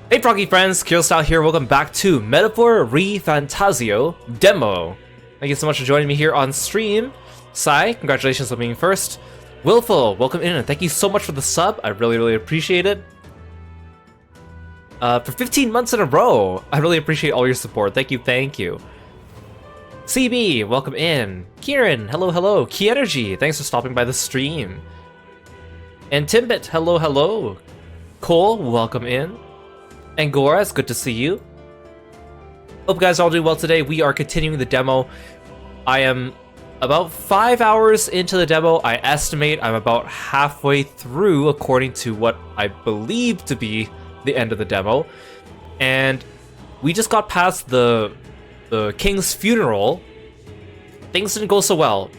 Hey Froggy friends, Kirostyle here, welcome back to Metaphor ReFantazio demo. Thank you so much for joining me here on stream. Sai, congratulations on being first. Willful, welcome in and thank you so much for the sub, I really appreciate it. For 15 months in a row, I really appreciate all your support, thank you. CB, welcome in. Kieran, hello. Key Energy, thanks for stopping by the stream. And Timbit, hello. Cole, welcome in. Angora, it's good to see you. Hope you guys are all doing well today. We are continuing the demo. I am about 5 hours into the demo. I estimate I'm about halfway through according to what I believe to be the end of the demo. And we just got past the king's funeral. Things didn't go so well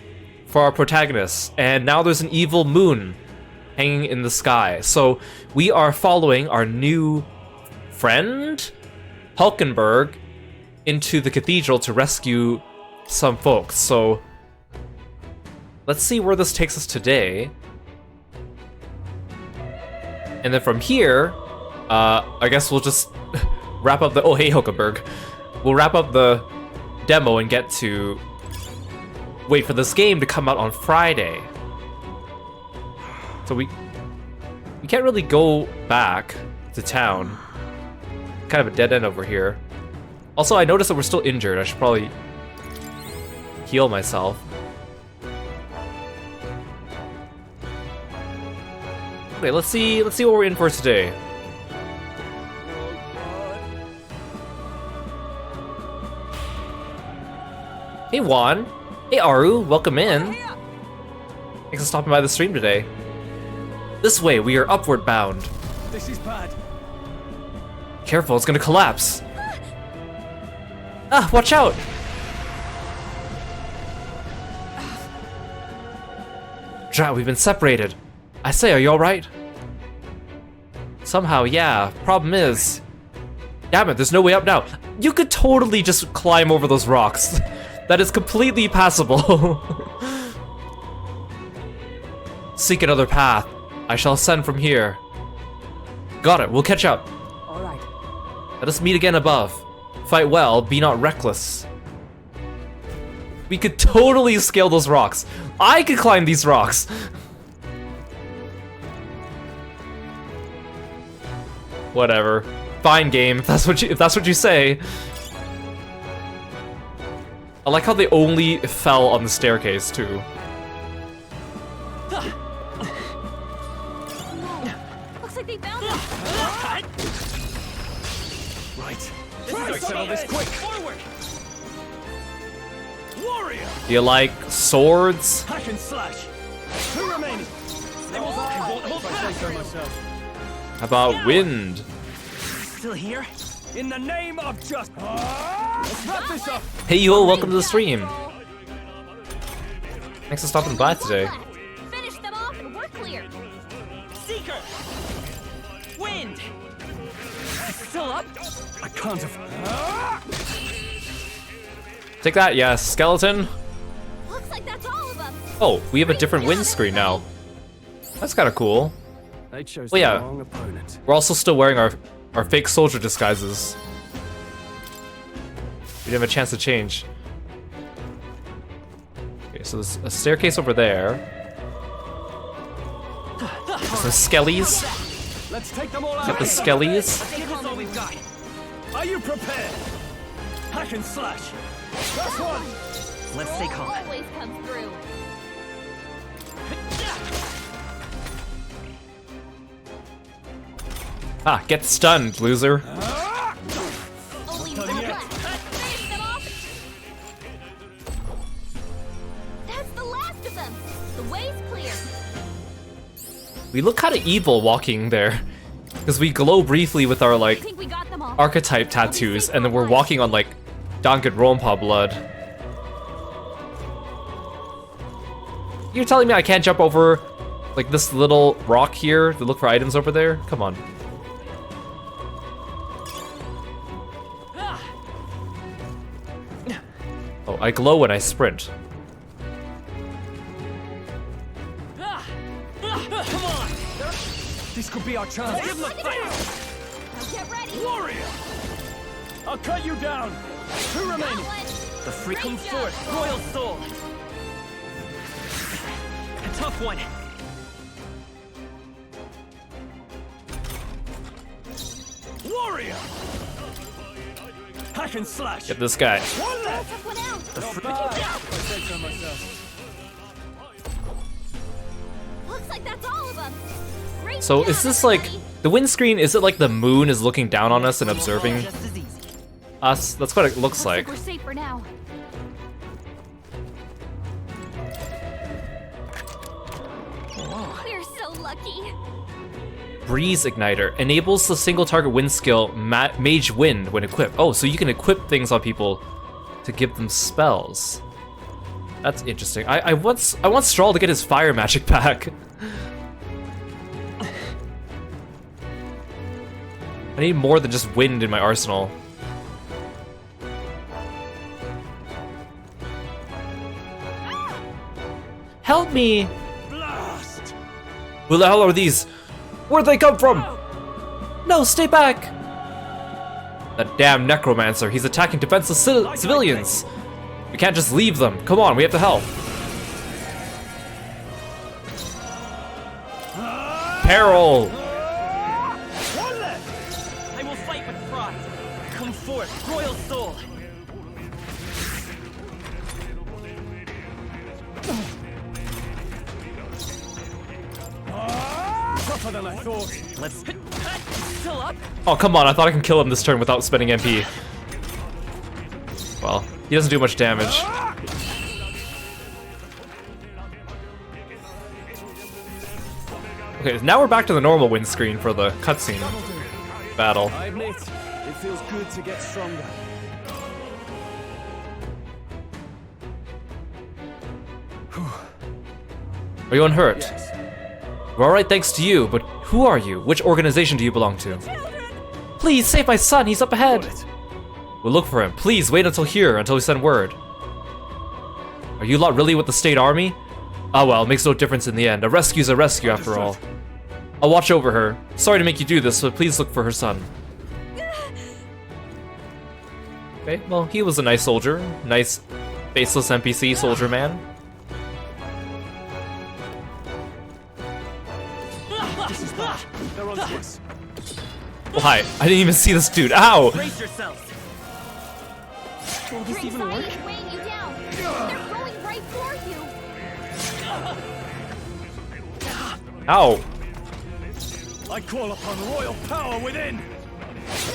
for our protagonists. And now there's an evil moon hanging in the sky. So we are following our new friend, Hulkenberg, into the cathedral to rescue some folks. So let's see where this takes us today. And then from here, I guess we'll just wrap up the... Oh, hey, Hulkenberg. We'll wrap up the demo and get to wait for this game to come out on Friday. So we can't really go back to town. Kind of a dead end over here. Also, I noticed that we're still injured. I should probably heal myself. Okay, let's see what we're in for today. Hey Juan. Hey Aru, welcome in. Thanks for stopping by the stream today. This way, we are upward bound. This is bad. Careful, it's gonna collapse. Ah, watch out! Drat, we've been separated. I say, are you alright? Somehow, yeah. Problem is... Damn it, there's no way up now. You could totally just climb over those rocks. That is completely passable. Seek another path. I shall ascend from here. Got it, we'll catch up. Let us meet again above. Fight well, be not reckless. We could totally scale those rocks. I could climb these rocks. Whatever. Fine game, if that's what you say. I like how they only fell on the staircase too. Looks like they found us. Right. Let's settle this quick. Forward. Warrior. Do you like swords? Hack and slash. Two remaining. How about wind? Still here? In the name of just. Let's wrap this up. Hey yo, welcome to the stream. Thanks for stopping by today. Finish them off and we're clear. Seeker. Wind. Still up? I can't have. Take that, yes, skeleton. Looks like that's all of them. Oh, we have a different windscreen now. That's kind of cool. They chose Oh, yeah. the wrong opponent. We're also still wearing our fake soldier disguises. We didn't have a chance to change. Okay, so there's a staircase over there. There's some skellies. Let's take them all out. Got the skellies. That's all we've got. Are you prepared? Hack and slash. First one. Let's stay calm. Always comes through. Ah, get stunned, loser. Only one left. Finish them off. That's the last of them. The way's clear. We look kind of evil walking there. Because we glow briefly with our, I like, think we got them all. archetype tattoos, and then we're walking on, like, Danganronpa blood. You're telling me I can't jump over, like, this little rock here to look for items over there? Come on. Oh, I glow when I sprint. Come on. This could be our chance. Give them a fight. Get ready. Warrior! I'll cut you down. Two That remaining. one. The free come Great forth, job. royal soul. A tough one. Warrior! Hack and slash. Get this guy. One left. Took one out. Not bad. I said so myself. Looks like that's all of them. Great So job, is this like everybody. the windscreen? Is it like the moon is looking down on us and observing Just as easy. us? That's what it looks like. We're safe for now. We're so lucky. Breeze Igniter enables the single target wind skill Mage Wind when equipped. Oh, so you can equip things on people to give them spells. That's interesting. I want Strahl to get his fire magic back. I need more than just wind in my arsenal. Help me! Blast! Who the hell are these? Where'd they come from? No, stay back! That damn necromancer, he's attacking defenseless civilians! We can't just leave them. Come on, we have to help. Peril! One left. I will fight with pride. Come forth, royal soul. Tougher than I thought. Let's still up. Oh, come on, I thought I can kill him this turn without spending MP. Well, he doesn't do much damage. Okay, now we're back to the normal wind screen for the cutscene battle. I admit, it feels good to get stronger. Are you unhurt? Yes. We're alright thanks to you, but who are you? Which organization do you belong to? Please, save my son, he's up ahead! Got it. We'll look for him. Please, wait until here, until we send word. Are you lot really with the state army? Ah well, it makes no difference in the end. A rescue's a rescue after all. I'll watch over her. Sorry to make you do this, but please look for her son. Okay, well, he was a nice soldier. Nice, faceless NPC soldier man. This is bad. They're on to us. Oh, hi. I didn't even see this dude. Ow! Brace yourselves. Will this even Ringside work? is weighing you down. They're going right for you. Ow! I call upon royal power within.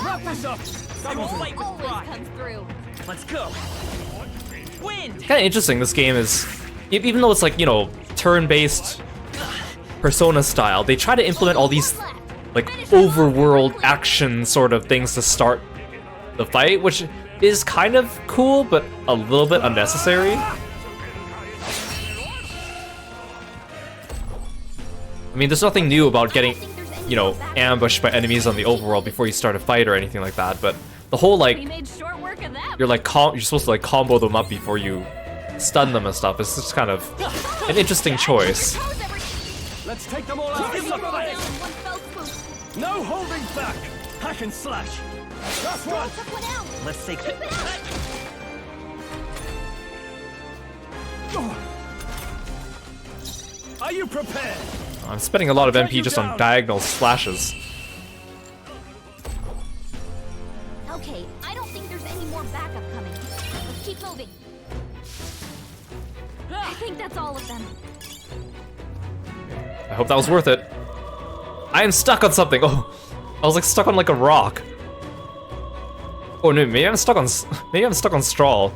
Wrap this up. I will fight with Always pride. comes through. Let's go. Wind. Kind of interesting, this game is... Even though it's like, you know, turn-based Persona style, they try to implement all these, like, overworld action sort of things to start the fight, which is kind of cool, but a little bit unnecessary. I mean, there's nothing new about getting, you know, ambushed by enemies on the overworld before you start a fight or anything like that, but the whole, We like, made short work of that. you're like, you're supposed to, like, combo them up before you stun them and stuff. It's just kind of an interesting choice. Let's take them all out. Down in one fell swoop. No holding back. Hack and slash. That's one. Took one out. Let's take Keep it up. Are you prepared? I'm spending a lot of MP just on diagonal slashes. Okay, I don't think there's any more backup coming. Let's keep moving. I think that's all of them. I hope that was worth it. I am stuck on something. Oh, I was like stuck on like a rock. Oh no, maybe I'm stuck on Strahl.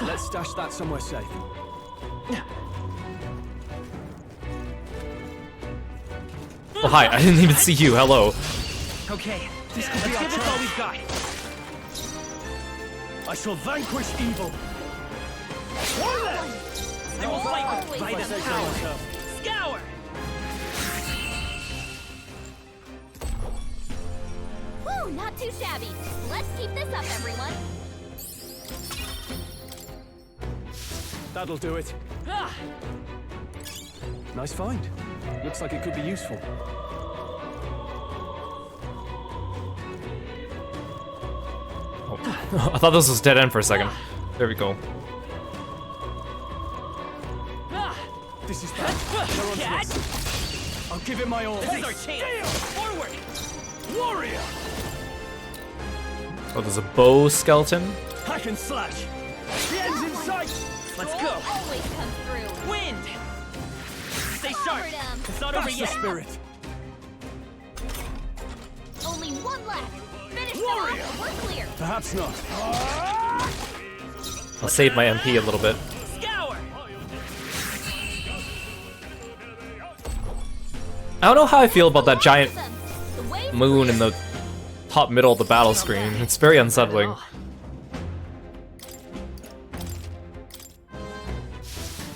Let's stash that somewhere safe. Oh hi, I didn't even see you. Hello. Okay, let's give it all we've got. I shall vanquish evil. One left. I will fight with Always pride I and say so power. myself. Scour. Whew, not too shabby. Let's keep this up, everyone. That'll do it. Ah, Nice find. Looks like it could be useful. I thought this was dead end for a second. There we go. This is bad. They're on to Catch. this. I'll give it my all. This is our chance. Forward. Warrior. Oh, there's a bow skeleton. Hack and slash. The end's in sight. Let's go. Always comes through. Wind. Stay sharp. Them. It's not over That's the yet. spirit. Only one left. Finish them Warrior. off. We're clear. Perhaps not. I'll save my MP a little bit. Scour. I don't know how I feel about that giant The wave's moon in clear. the top middle of the battle screen. It's very unsettling.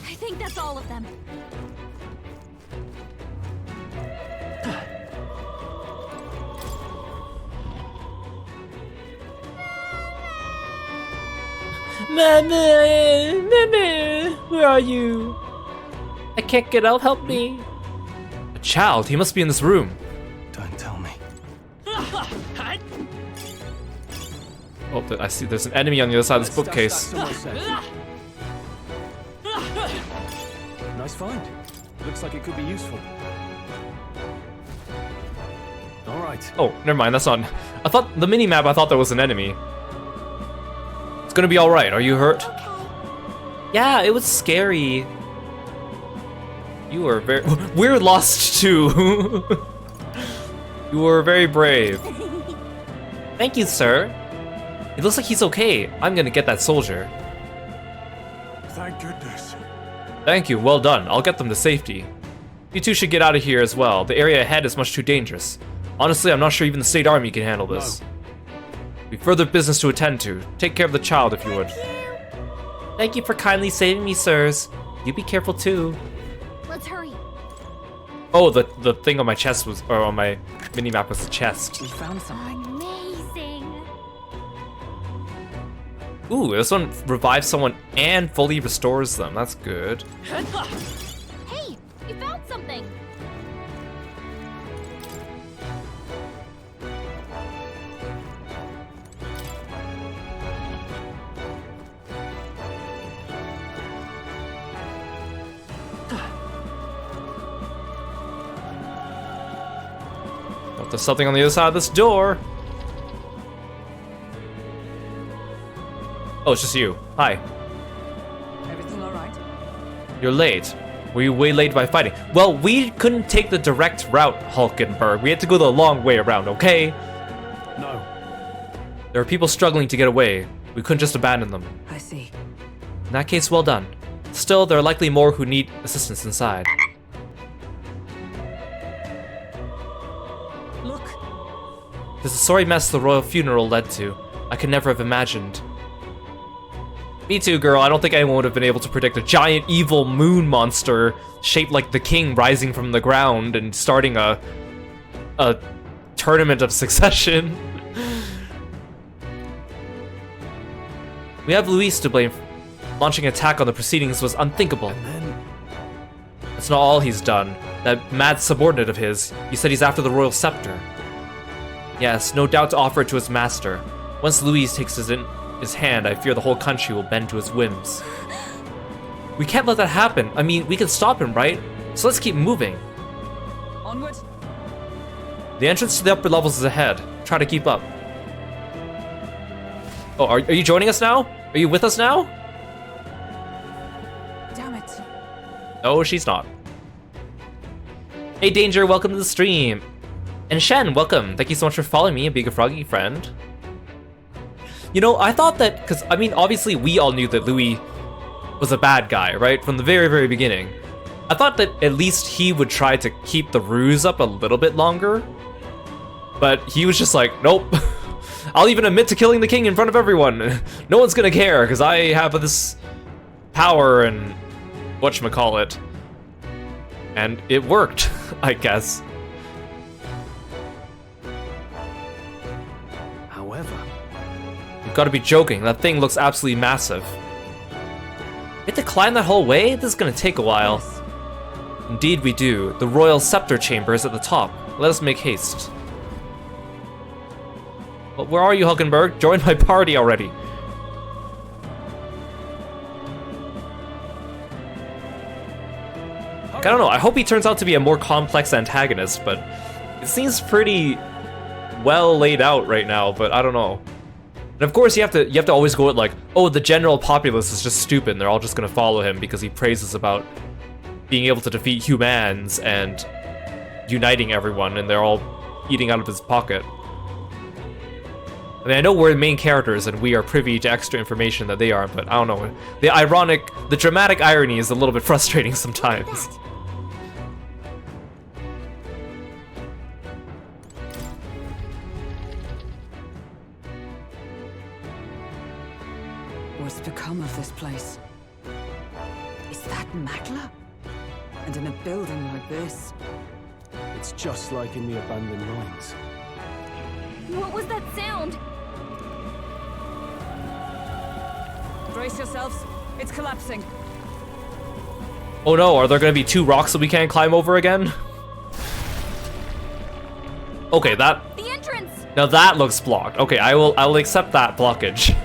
I think that's all of them. Mama, where are you? I can't get out, help me. A child, he must be in this room. Don't tell me. Oh, I see there's an enemy on the other side of this bookcase. Stash that somewhere safe. Nice find. Looks like it could be useful. All right. Oh, never mind, that's not... I thought, the mini-map, I thought there was an enemy. It's gonna be alright, are you hurt? Yeah, it was scary. You were very... We're lost too. You were very brave. Thank you, sir. It looks like he's okay. I'm gonna get that soldier. Thank goodness. Thank you, well done. I'll get them to safety. You two should get out of here as well. The area ahead is much too dangerous. Honestly, I'm not sure even the state army can handle this. We've further business to attend to. Take care of the child if you would. Thank you for kindly saving me, sirs. You be careful too. Let's hurry. Oh, the thing on my chest was, or on my mini-map was the chest. We found something. Amazing. Ooh, this one revives someone and fully restores them. That's good. Hey, you found something. Oh, there's something on the other side of this door. Oh, it's just you. Hi. Everything all right? You're late. Were you waylaid by fighting? Well, we couldn't take the direct route, Hulkenberg. We had to go the long way around, okay? No. There are people struggling to get away. We couldn't just abandon them. I see. In that case, well done. Still, there are likely more who need assistance inside. Look. There's a sorry mess the royal funeral led to. I could never have imagined. Me too, girl. I don't think anyone would have been able to predict a giant evil moon monster shaped like the king rising from the ground and starting a tournament of succession. We have Luis to blame. Launching an attack on the proceedings was unthinkable. That's not all he's done. That mad subordinate of his, he said he's after the royal scepter. Yes, no doubt to offer it to his master. Once Luis takes his hand, I fear the whole country will bend to his whims. We can't let that happen. I mean, we can stop him, right? So let's keep moving. Onward. The entrance to the upper levels is ahead. Try to keep up. Oh, are you joining us now? Are you with us now? Damn it. No, she's not. Hey Danger, welcome to the stream. And Shen, welcome. Thank you so much for following me and being a froggy friend. You know, I thought that, because, I mean, obviously we all knew that Louis was a bad guy, right? From the very, very beginning. I thought that at least he would try to keep the ruse up a little bit longer. But he was just like, nope. I'll even admit to killing the king in front of everyone. No one's gonna care, because I have this power and whatchamacallit. And it worked, I guess. However, You've got to be joking. That thing looks absolutely massive. We have to climb that whole way? This is gonna take a while. Yes. Indeed we do. The royal scepter chamber is at the top. Let us make haste. Well, where are you, Hulkenberg? Join my party already. I don't know, I hope he turns out to be a more complex antagonist, but it seems pretty well laid out right now, but I don't know. And of course you have to always go with like, oh, the general populace is just stupid and they're all just gonna follow him because he praises about being able to defeat humans and uniting everyone, and they're all eating out of his pocket. I mean, I know we're the main characters and we are privy to extra information that they are, but I don't know. The dramatic irony is a little bit frustrating sometimes. What's become of this place? Is that Magla? And in a building like this? It's just like in the abandoned mines. What was that sound? Brace yourselves. It's collapsing. Oh no, are there gonna be 2 rocks that we can't climb over again? Okay, that... The entrance! Now that looks blocked. Okay, I'll accept that blockage.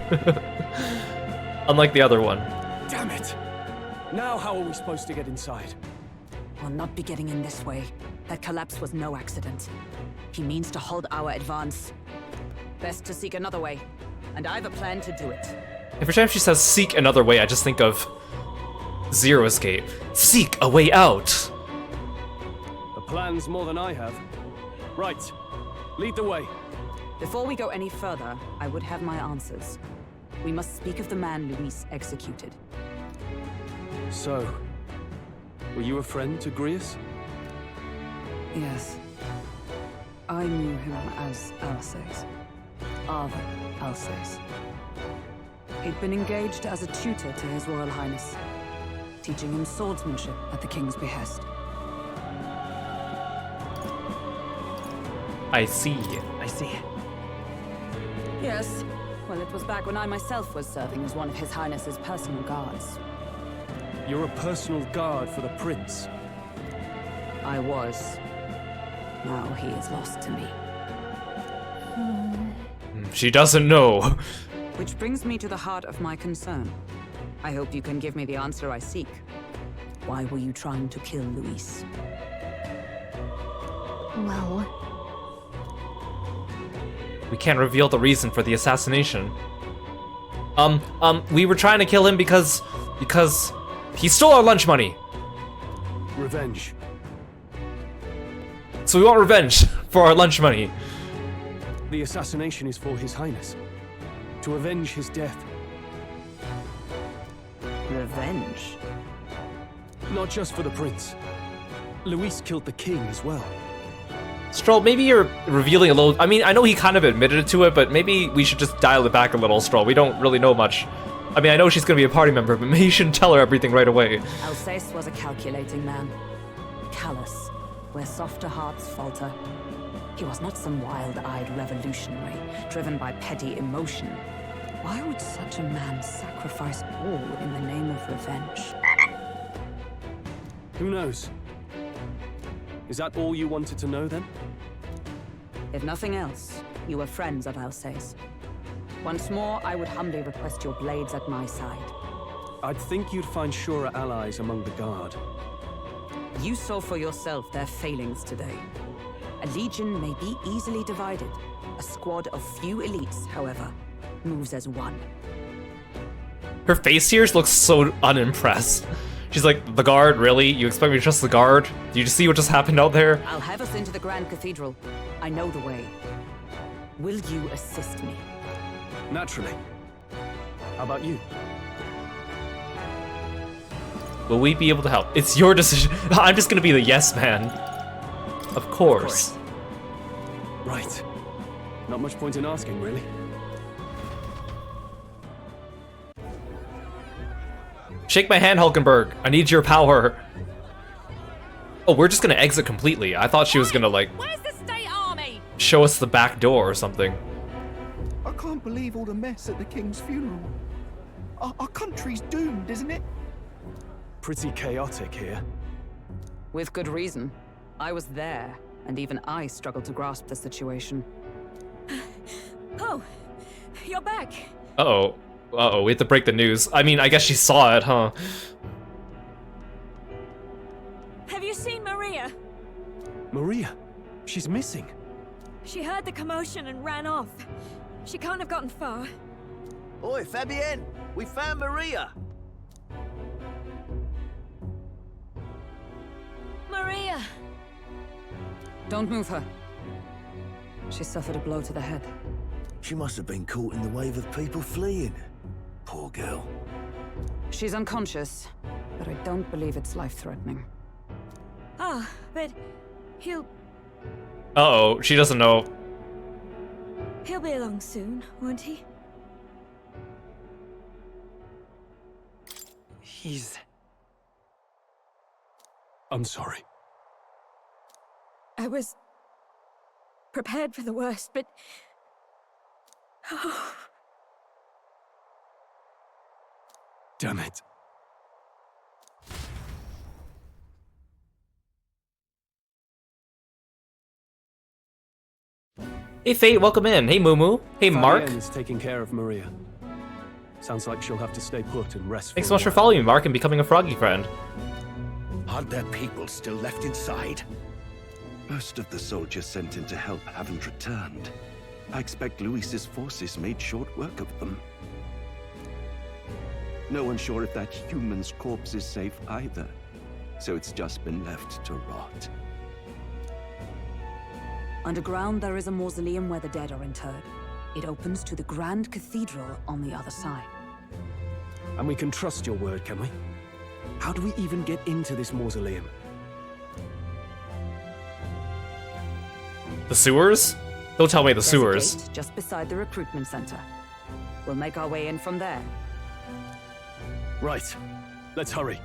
Unlike the other one. Damn it! Now how are we supposed to get inside? We'll not be getting in this way. That collapse was no accident. He means to hold our advance. Best to seek another way. And I've a plan to do it. Every time she says seek another way, I just think of Zero Escape. Seek a way out! The plan's more than I have. Right. Lead the way. Before we go any further, I would have my answers. We must speak of the man Luis executed. So, were you a friend to Grius? Yes. I knew him as Alsace. Arthur Alsace. He'd been engaged as a tutor to His Royal Highness, teaching him swordsmanship at the king's behest. I see. Yes. Well, it was back when I myself was serving as one of His Highness's personal guards. You're a personal guard for the prince. I was. Now he is lost to me. She doesn't know. Which brings me to the heart of my concern. I hope you can give me the answer I seek. Why were you trying to kill Luis? Well, We can't reveal the reason for the assassination. We were trying to kill him because he stole our lunch money. Revenge. So we want revenge for our lunch money. The assassination is for His Highness. To avenge his death. Revenge? Not just for the prince. Luis killed the king as well. Stroll, maybe you're revealing a little... I mean, I know he kind of admitted to it, but maybe we should just dial it back a little, Stroll. We don't really know much. I mean, I know she's gonna be a party member, but maybe you shouldn't tell her everything right away. Alsace was a calculating man. Callous, where softer hearts falter. He was not some wild-eyed revolutionary, driven by petty emotion. Why would such a man sacrifice all in the name of revenge? Who knows? Is that all you wanted to know then? If nothing else, you were friends of Alsace. Once more, I would humbly request your blades at my side. I'd think you'd find surer allies among the guard. You saw for yourself their failings today. A legion may be easily divided. A squad of few elites, however, moves as one. Her face here looks so unimpressed. She's like, the guard, really? You expect me to trust the guard? Do you just see what just happened out there? I'll have us into the Grand Cathedral. I know the way. Will you assist me? Naturally. How about you? Will we be able to help? It's your decision. I'm just gonna be the yes man. Of course. Right. Not much point in asking, really. Shake my hand, Hulkenberg. I need your power. Oh, we're just gonna exit completely. I thought she was gonna, like, where's the state army? show us the back door or something. I can't believe all the mess at the king's funeral. Our country's doomed, isn't it? Pretty chaotic here. With good reason. I was there, and even I struggled to grasp the situation. Oh, you're back. Uh-oh. Uh-oh, we have to break the news. I mean, I guess she saw it, huh? Have you seen Maria? Maria, she's missing. She heard the commotion and ran off. She can't have gotten far. Oi, Fabienne, we found Maria. Maria! Don't move her. She suffered a blow to the head. She must have been caught in the wave of people fleeing. Poor girl. She's unconscious, but I don't believe it's life-threatening. Ah, but he'll Uh-oh, she doesn't know. be along soon, won't he? I'm sorry. I was prepared for the worst, but Damn it. Hey Fate, welcome in. Hey Mumu. Hey Mark. Fabienne is taking care of Maria. Sounds like she'll have to stay put and rest. Thanks so much for following me, Mark, and becoming a froggy friend. Aren't there people still left inside? Most of the soldiers sent in to help haven't returned. I expect Luis's forces made short work of them. No one's sure if that human's corpse is safe either, so it's just been left to rot. Underground, there is a mausoleum where the dead are interred. It opens to the Grand Cathedral on the other side. And we can trust your word, can we? How do we even get into this mausoleum? The sewers? Don't tell me the There's a sewers. gate just beside the recruitment center. We'll make our way in from there. Right. Let's hurry.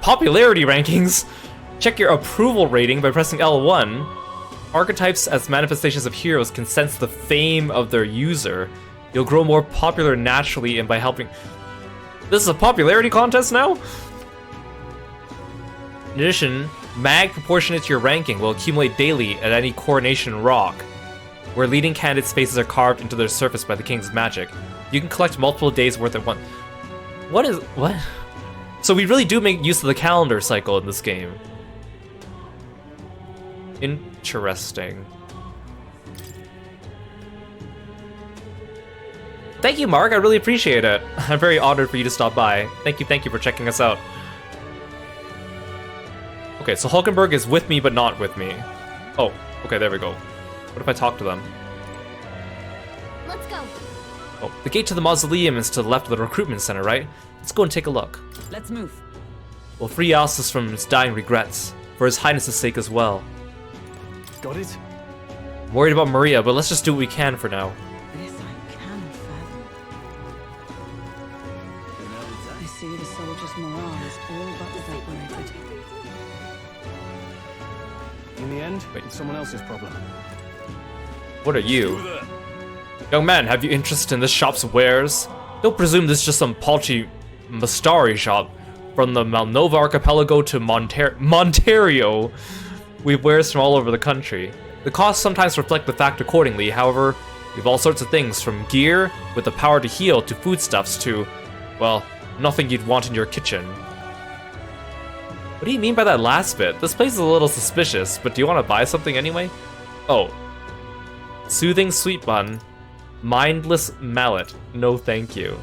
Popularity rankings. Check your approval rating by pressing L1. Archetypes as manifestations of heroes can sense the fame of their user. You'll grow more popular naturally and by helping... This is a popularity contest now? In addition, mag proportionate to your ranking will accumulate daily at any coronation rock, where leading candidates' faces are carved into their surface by the king's magic. You can collect multiple days worth at once. What? So we really do make use of the calendar cycle in this game. Interesting. Thank you, Mark. I really appreciate it. I'm very honored for you to stop by. Thank you for checking us out. Okay, so Hulkenberg is with me, but not with me. Oh, okay, there we go. What if I talk to them? let's go. Oh, the gate to the mausoleum is to the left of the recruitment center, right? Let's go and take a look. Let's move. We'll free Alsus from his dying regrets, for his highness's sake as well. Got it? I'm worried about Maria, but let's just do what we can for now. This I can fathom. I see the soldiers' morale is all but evaporated. In the end, it's someone else's problem. What are you? Young man, have you interest in this shop's wares? Don't presume this is just some paltry Mastari shop. From the Malnova archipelago to Monterio, we have wares from all over the country. The costs sometimes reflect the fact accordingly, however, we have all sorts of things, from gear with the power to heal to foodstuffs to, well, nothing you'd want in your kitchen. What do you mean by that last bit? This place is a little suspicious, but do you want to buy something anyway? Oh. Soothing sweet bun. Mindless mallet. No thank you.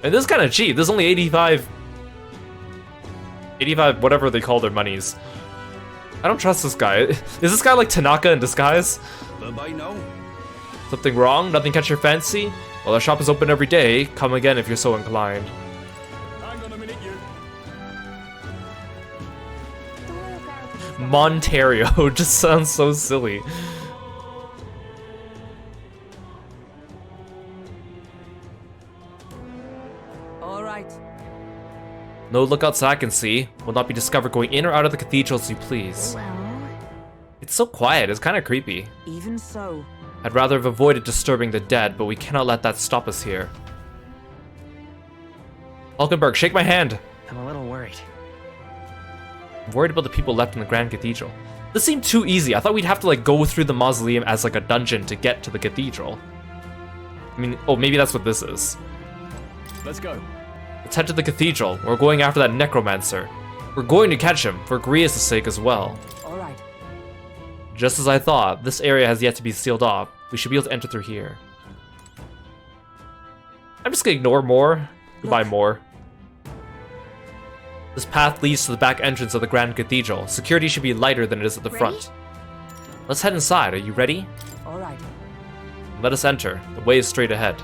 And this is kind of cheap. This is only 85, whatever they call their monies. I don't trust this guy. Is this guy like Tanaka in disguise? Something wrong? Nothing catch your fancy? Well, our shop is open every day. Come again if you're so inclined. Hang on a minute, you. Monterio just sounds so silly. All right. No lookouts that I can see. Will not be discovered going in or out of the cathedral as you please. Well, It's so quiet, it's kind of creepy. Even so, I'd rather have avoided disturbing the dead, but we cannot let that stop us here. Hulkenberg, shake my hand. I'm a little worried. I'm worried about the people left in the Grand Cathedral. This seemed too easy. I thought we'd have to like go through the mausoleum as like a dungeon to get to the cathedral. I mean, oh, maybe that's what this is. Let's go. Let's head to the cathedral. We're going after that necromancer. We're going to catch him, for Gria's sake as well. Alright. Just as I thought, this area has yet to be sealed off. We should be able to enter through here. I'm just gonna ignore more. Goodbye, more. This path leads to the back entrance of the Grand Cathedral. Security should be lighter than it is at the front. Let's head inside. Are you ready? Alright. Let us enter. The way is straight ahead.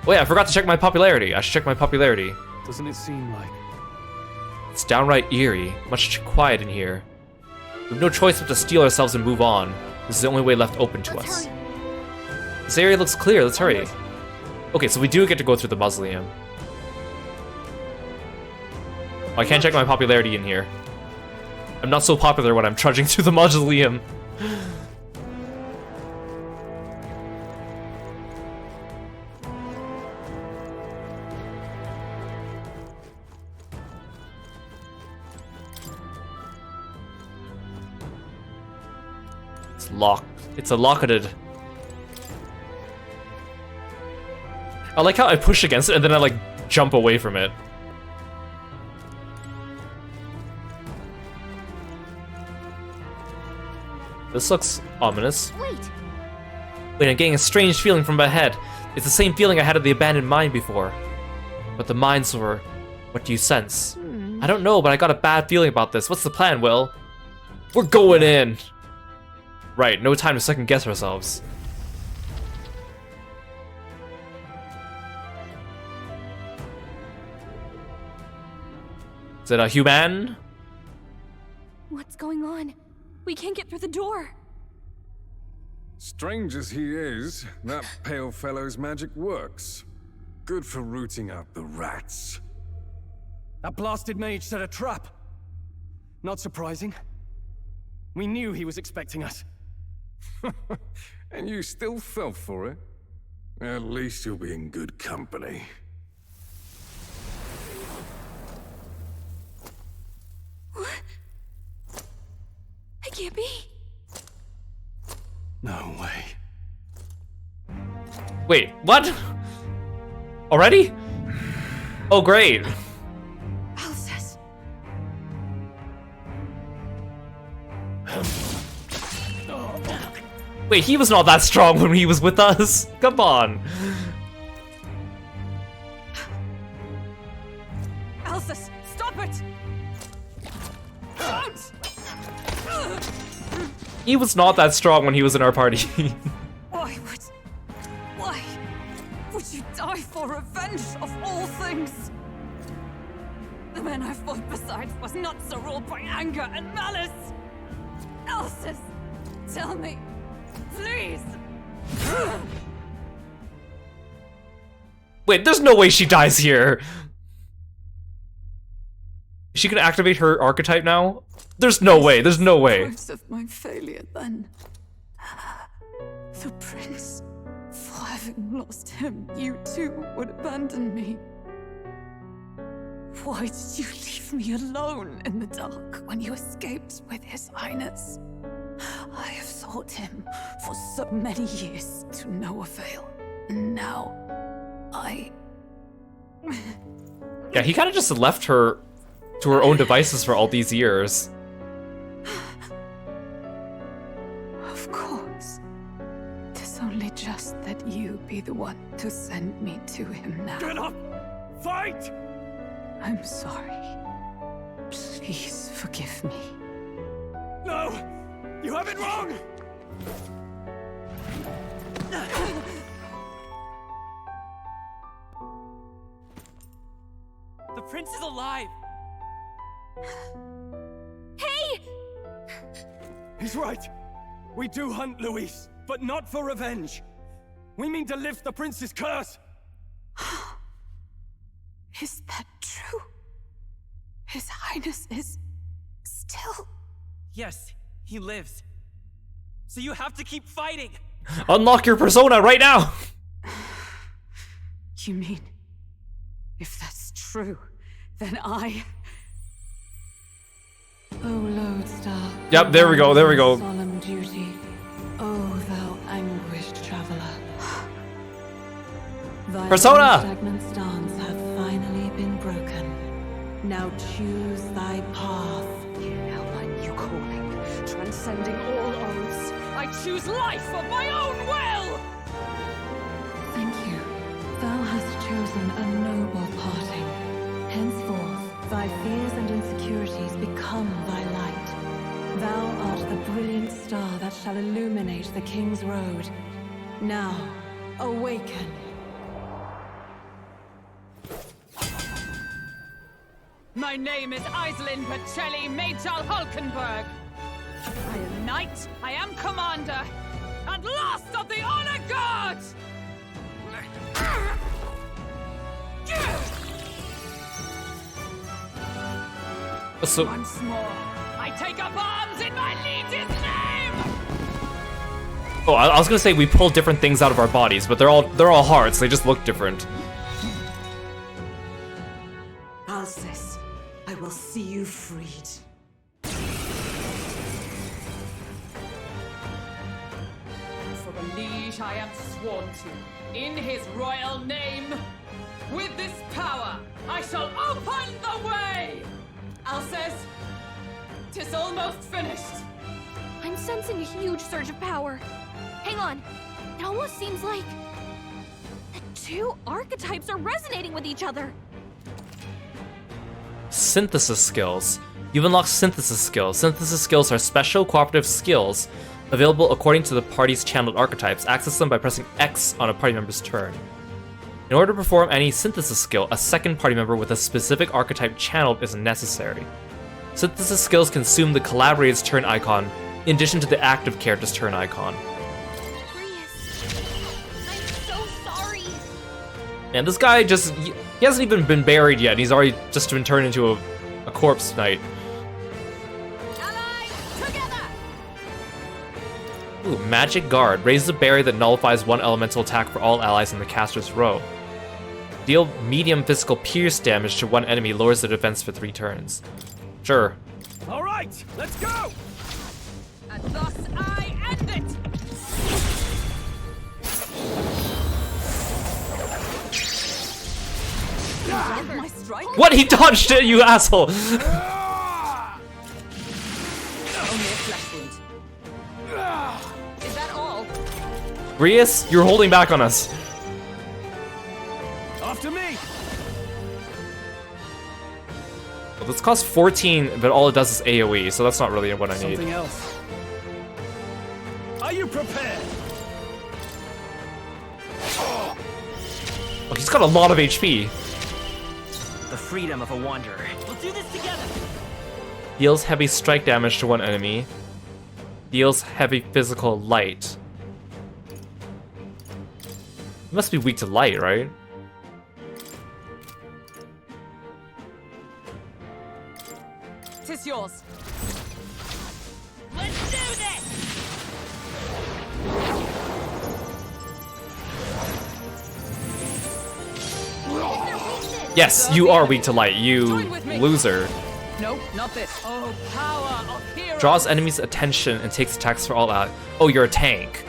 Oh yeah, I forgot to check my popularity. I should check my popularity. Doesn't it seem like... It's downright eerie. Much too quiet in here. We have no choice but to steel ourselves and move on. This is the only way left open to us. This area looks clear. Let's hurry. Okay, so we do get to go through the mausoleum. Oh, I can't check my popularity in here. I'm not so popular when I'm trudging through the mausoleum. It's locked. It's a locketed. I like how I push against it and then I like jump away from it. This looks ominous. Wait. Wait, I'm getting a strange feeling from my head. It's the same feeling I had at the abandoned mine before. But the mines were... What do you sense? I don't know, but I got a bad feeling about this. What's the plan, Will? We're going in! Right, no time to second guess ourselves. Is it a human? What's going on? We can't get through the door. Strange as he is, that pale fellow's magic works. Good for rooting out the rats. That blasted mage set a trap. Not surprising. We knew he was expecting us. And you still fell for it? At least you'll be in good company. What? I can't be. No way. Wait, what? Already? Oh, great. Alsace. Wait, he was not that strong when he was with us. Come on. Alsace, stop it! Don't! He was not that strong when he was in our party. Why would you die for revenge of all things? The man I fought beside was not so ruled by anger and malice. Alsace, tell me, please. Wait, there's no way she dies here. Is she gonna activate her archetype now? There's no way, there's no way. Price of my failure then. The prince. For having lost him, you too would abandon me. Why did you leave me alone in the dark when you escaped with his highness? I have sought him for so many years to no avail. And now, Yeah, he kind of just left her to her own devices for all these years. Of course. 'Tis only just that you be the one to send me to him now. Get up! Fight! I'm sorry. Please forgive me. No! You have it wrong! The prince is alive! Hey! He's right. We do hunt Luis, but not for revenge. We mean to lift the prince's curse. Is that true? His highness is still... Yes, he lives. So you have to keep fighting! Unlock your persona right now! You mean If that's true, then I... O lodestar. Yep, there we go, there we go. Solemn duty. O thou anguished traveler. Thy Persona! stagnant stance have finally been broken. Now choose thy path. Now my new calling, transcending all oaths. I choose life of my own will! Thank you. Thou hast chosen a noble parting. Henceforth, thy fears and insecurities become thy light. Thou art the brilliant star that shall illuminate the King's Road. Now, awaken. My name is Iselin Pacelli Majal Hulkenberg. I am knight, I am commander, and last of the honor guards! So, Once more, I take up arms in my liege's name! oh, I was gonna say we pull different things out of our bodies, but they're all hearts. They just look different. Alcest, I will see you freed. For the liege I am sworn to, in his royal name. With this power, I shall open the way! Alcest, 'tis almost finished. I'm sensing a huge surge of power. Hang on. It almost seems like the two archetypes are resonating with each other. Synthesis skills. You've unlocked synthesis skills. Synthesis skills are special cooperative skills available according to the party's channeled archetypes. Access them by pressing X on a party member's turn. In order to perform any synthesis skill, a second party member with a specific archetype channeled is necessary. Synthesis skills consume the collaborator's turn icon in addition to the active character's turn icon. Prius, I'm so sorry. And this guy he hasn't even been buried yet, and he's already just been turned into a corpse knight. Allies, together! Ooh, Magic Guard. Raises a barrier that nullifies one elemental attack for all allies in the caster's row. Deal medium physical pierce damage to one enemy, lowers the defense for 3 turns. Sure. All right, let's go! And thus I end it! My strike? What? He dodged it, you asshole! Only a flesh wound. Is that all? Rias, you're holding back on us. After me! Well, this costs 14, but all it does is AoE, so that's not really what I need. Something else. Are you prepared? Oh, he's got a lot of HP. The freedom of a wanderer. We'll do this together. Deals heavy strike damage to one enemy. Deals heavy physical light. He must be weak to light, right? Tis yours. Let's do this! Yes, you are weak to light, you Join with me. loser. No, not this. Oh, power of Kiro! Draws enemies' attention and takes attacks for all out. Oh, you're a tank.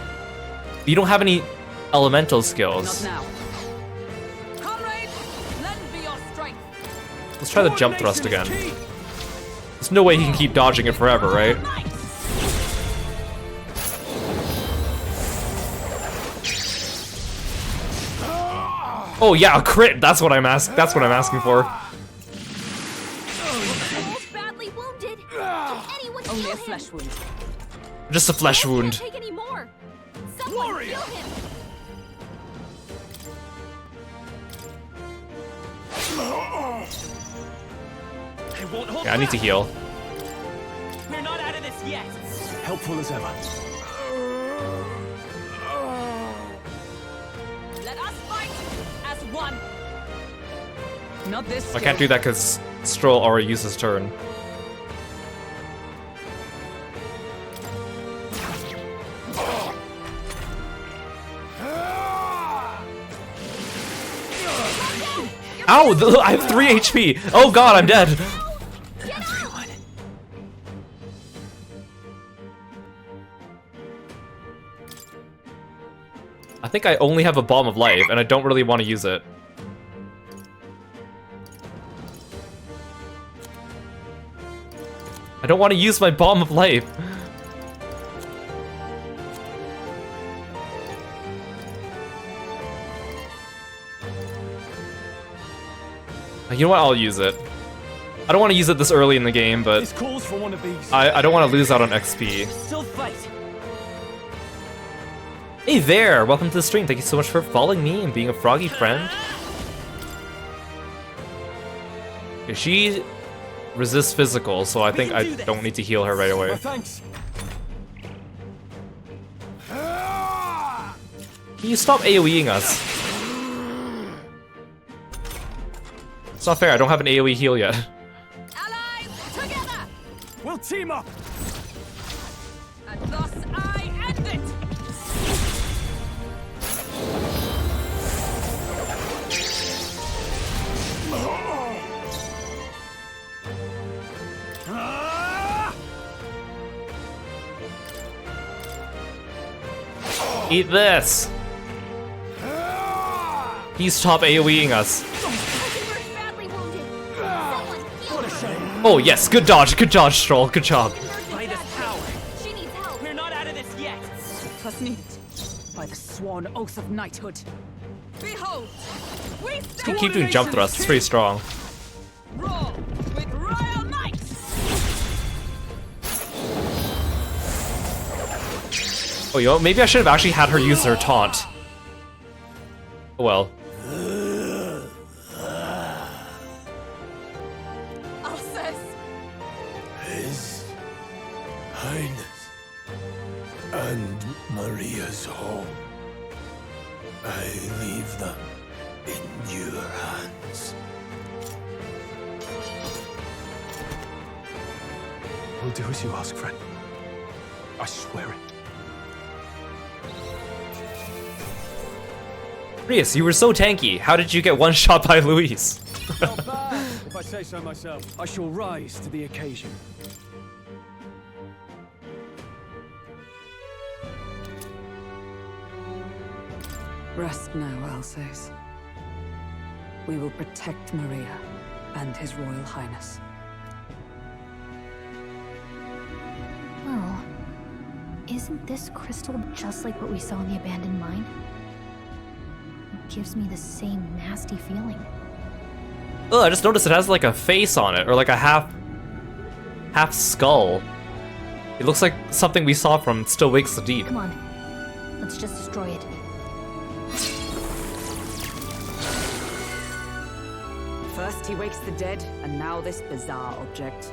You don't have any elemental Not skills. now. Comrades, lend me your strength. Let's try the jump thrust again. There's no way he can keep dodging it forever, right? Oh yeah, a crit. That's what I'm asking for. Almost badly wounded. Can anyone Only heal a him? flesh wound. Just a flesh Can't wound. take any more. Someone heal him. I won't hold Yeah, I need to heal. We're not out of this yet. Helpful as ever. Let us fight as one. Not this. I can't do that because Stroll already used his turn. Ow! I have 3 HP! Oh god, I'm dead! Everyone. I think I only have a bomb of life, and I don't really want to use it. I don't want to use my bomb of life. You know what? I'll use it. I don't want to use it this early in the game, but This calls for one of these. I don't want to lose out on XP. Still fight. Hey there! Welcome to the stream. Thank you so much for following me and being a froggy friend. Okay, she resists physical, so I think I don't need to heal her right away. Oh, thanks. Can you stop AoEing us? It's not fair, I don't have an AoE heal yet. Allies, together! We'll team up. And thus I end it! Eat this! Please stop AoEing us. We're badly wounded. Someone heal Oh yes, good dodge, Stroll, good job. By this power, She needs help. we're not out of this yet. Plus needed. By the sworn oath of knighthood. Behold! We You can keep doing jump thrusts, it's pretty strong. roll with royal might! Oh, you know, maybe I should have actually had her use her taunt. Oh well. Alsace! His Highness and Maria's home. I leave them in your hands. We'll do as you ask, friend. I swear it. Rias, you were so tanky. How did you get one shot by Luis? Not bad, if I say so myself. I shall rise to the occasion. Rest now, Alsace. We will protect Maria and His Royal Highness. Well, isn't this crystal just like what we saw in the abandoned mine? It gives me the same nasty feeling. Oh, I just noticed it has like a face on it, or like a half skull. It looks like something we saw from Still Wakes the Deep. Come on, let's just destroy it. First he wakes the dead, and now this bizarre object.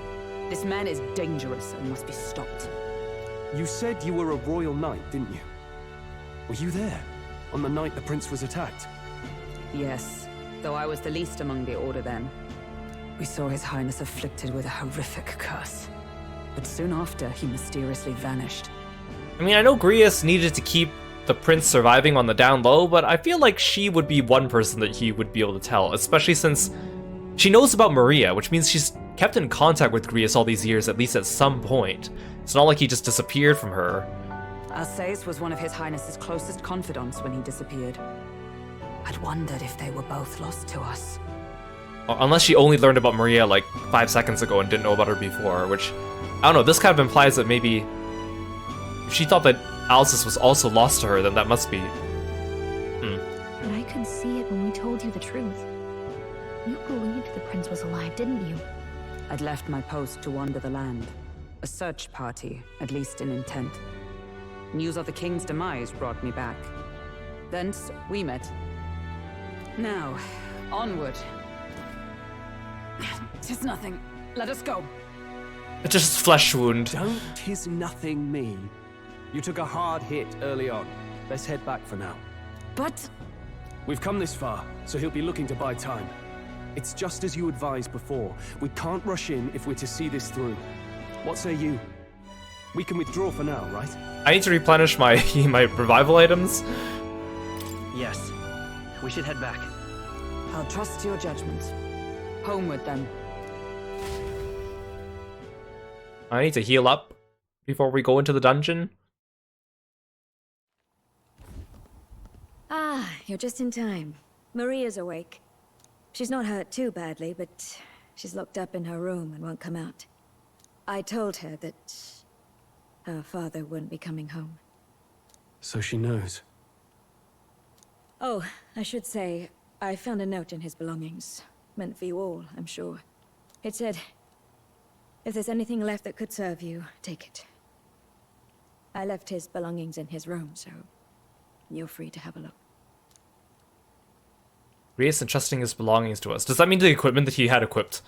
This man is dangerous and must be stopped. You said you were a royal knight, didn't you? Were you there on the night the prince was attacked? Yes, though I was the least among the Order then. We saw His Highness afflicted with a horrific curse. But soon after, he mysteriously vanished. I mean, I know Grius needed to keep the prince surviving on the down low, but I feel like she would be one person that he would be able to tell, especially since she knows about Maria, which means she's kept in contact with Grius all these years, at least at some point. It's not like he just disappeared from her. Alsace was one of His Highness's closest confidants when he disappeared. I'd wondered if they were both lost to us. Unless she only learned about Maria like 5 seconds ago and didn't know about her before, which, I don't know, this kind of implies that maybe if she thought that Alsace was also lost to her, then that must be... But I could see it when we told you the truth. You believed the prince was alive, didn't you? I'd left my post to wander the land. A search party, at least in intent. News of the king's demise brought me back. Thence, we met. Now, onward. 'Tis nothing. Let us go. Just flesh wound. Don't tis nothing me. You took a hard hit early on. Let's head back for now. But... We've come this far, so he'll be looking to buy time. It's just as you advised before. We can't rush in if we're to see this through. What say you? We can withdraw for now, right? I need to replenish my my revival items. Yes. We should head back. I'll trust your judgment. Homeward, then. I need to heal up before we go into the dungeon. Ah, you're just in time. Maria's awake. She's not hurt too badly, but she's locked up in her room and won't come out. I told her that her father wouldn't be coming home. So she knows. Oh, I should say, I found a note in his belongings. Meant for you all, I'm sure. It said, if there's anything left that could serve you, take it. I left his belongings in his room, so you're free to have a look. Reyes entrusting his belongings to us. Does that mean the equipment that he had equipped?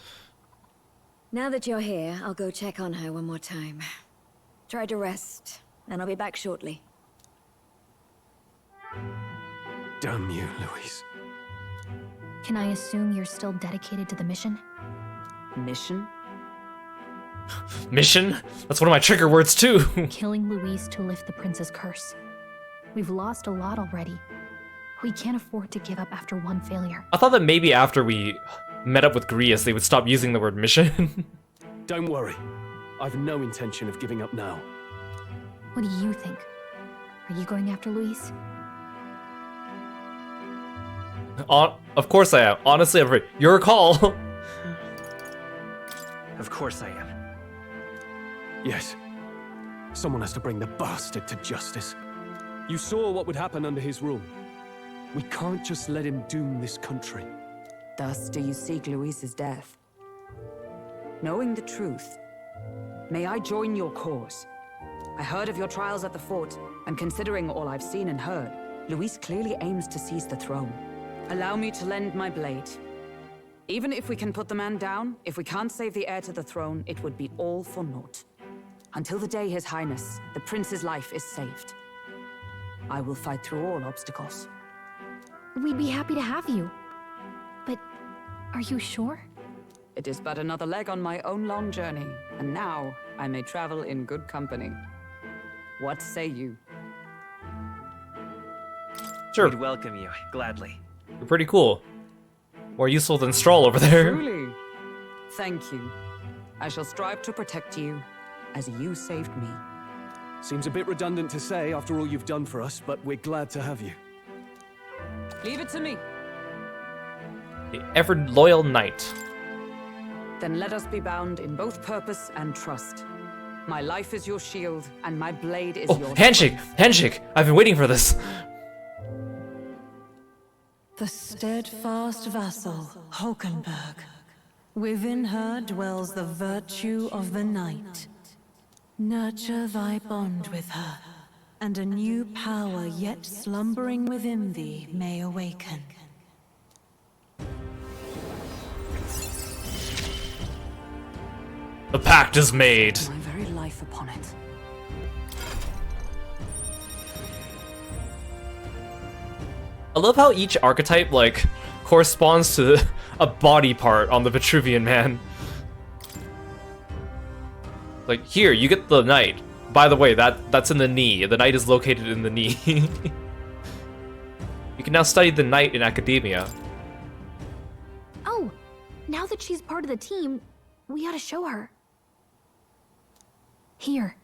Now that you're here, I'll go check on her one more time. Try to rest, and I'll be back shortly. Damn you, Louise. Can I assume you're still dedicated to the mission? Mission? Mission? That's one of my trigger words too. Killing Louise to lift the prince's curse. We've lost a lot already. We can't afford to give up after one failure. I thought that maybe after we met up with Grius, they would stop using the word mission. Don't worry. I've no intention of giving up now. What do you think? Are you going after Louise? Of course I am. Honestly, I'm afraid. Your call. Of course I am. Yes. Someone has to bring the bastard to justice. You saw what would happen under his rule. We can't just let him doom this country. Thus do you seek Louise's death. Knowing the truth, may I join your cause? I heard of your trials at the fort, and considering all I've seen and heard, Louise clearly aims to seize the throne. Allow me to lend my blade. Even if we can put the man down, if we can't save the heir to the throne, it would be all for naught. Until the day His Highness, the prince's life is saved. I will fight through all obstacles. We'd be happy to have you. But are you sure? It is but another leg on my own long journey, and now I may travel in good company. What say you? Sure. We'd welcome you, gladly. You're pretty cool. More useful than Stroll over there. Truly. Thank you. I shall strive to protect you, as you saved me. Seems a bit redundant to say after all you've done for us, but we're glad to have you. Leave it to me. The ever loyal knight. Then let us be bound in both purpose and trust. My life is your shield, and my blade is your handshake! strength. Handshake! I've been waiting for this. The steadfast vassal, Hulkenberg. Within her dwells the virtue of the knight. Nurture thy bond with her, and a new power yet slumbering within thee may awaken. The pact is made. My very life upon it. I love how each archetype, like, corresponds to a body part on the Vitruvian man. Like, here, you get the knight. By the way, that's in the knee. The knight is located in the knee. You can now study the knight in academia. Oh, now that she's part of the team, we ought to show her. Here.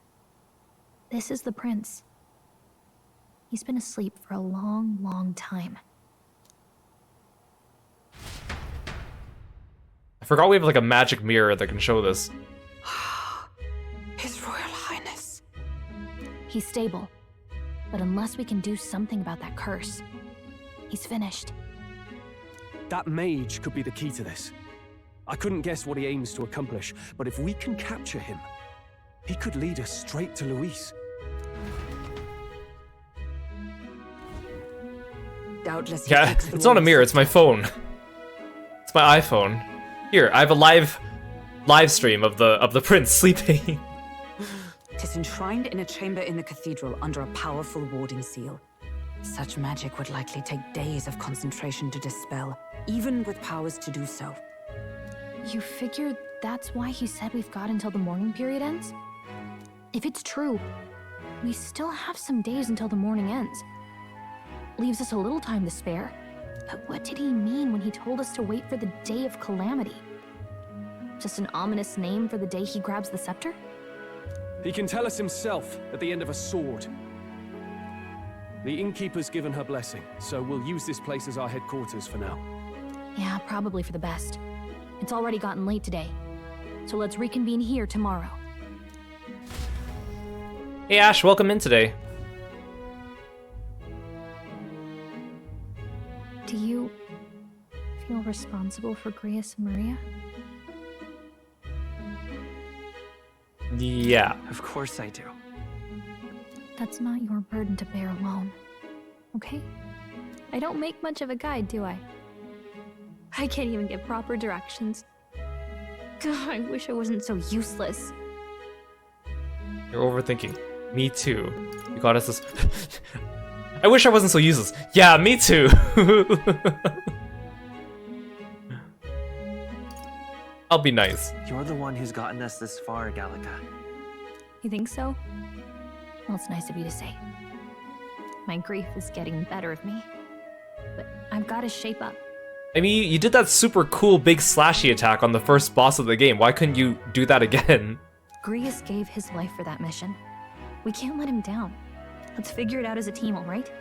This is the prince. He's been asleep for a long, long time. I forgot we have like a magic mirror that can show this. His Royal Highness. He's stable. But unless we can do something about that curse, he's finished. That mage could be the key to this. I couldn't guess what he aims to accomplish, but if we can capture him, he could lead us straight to Louise. Doubtless. Yeah, it's not a mirror, it's my phone. It's my iPhone. Here, I have a live stream of the prince sleeping. It is enshrined in a chamber in the cathedral under a powerful warding seal. Such magic would likely take days of concentration to dispel, even with powers to do so. You figure that's why he said we've got until the mourning period ends? If it's true, we still have some days until the mourning ends. Leaves us a little time to spare. But what did he mean when he told us to wait for the Day of Calamity? Just an ominous name for the day he grabs the scepter? He can tell us himself at the end of a sword. The innkeeper's given her blessing, so we'll use this place as our headquarters for now. Yeah, probably for the best. It's already gotten late today, so let's reconvene here tomorrow. Hey Ash, welcome in today. Do you feel responsible for Grius and Maria? Yeah. Of course I do. That's not your burden to bear alone, okay? I don't make much of a guide, do I? I can't even give proper directions. God, I wish I wasn't so useless. You're overthinking. Me too. You got us this. I wish I wasn't so useless. Yeah, me too. I'll be nice. You're the one who's gotten us this far, Gallica. You think so? Well, it's nice of you to say. My grief is getting the better of me. But I've got to shape up. I mean, you did that super cool big slashy attack on the first boss of the game. Why couldn't you do that again? Grius gave his life for that mission. We can't let him down. Let's figure it out as a team, alright?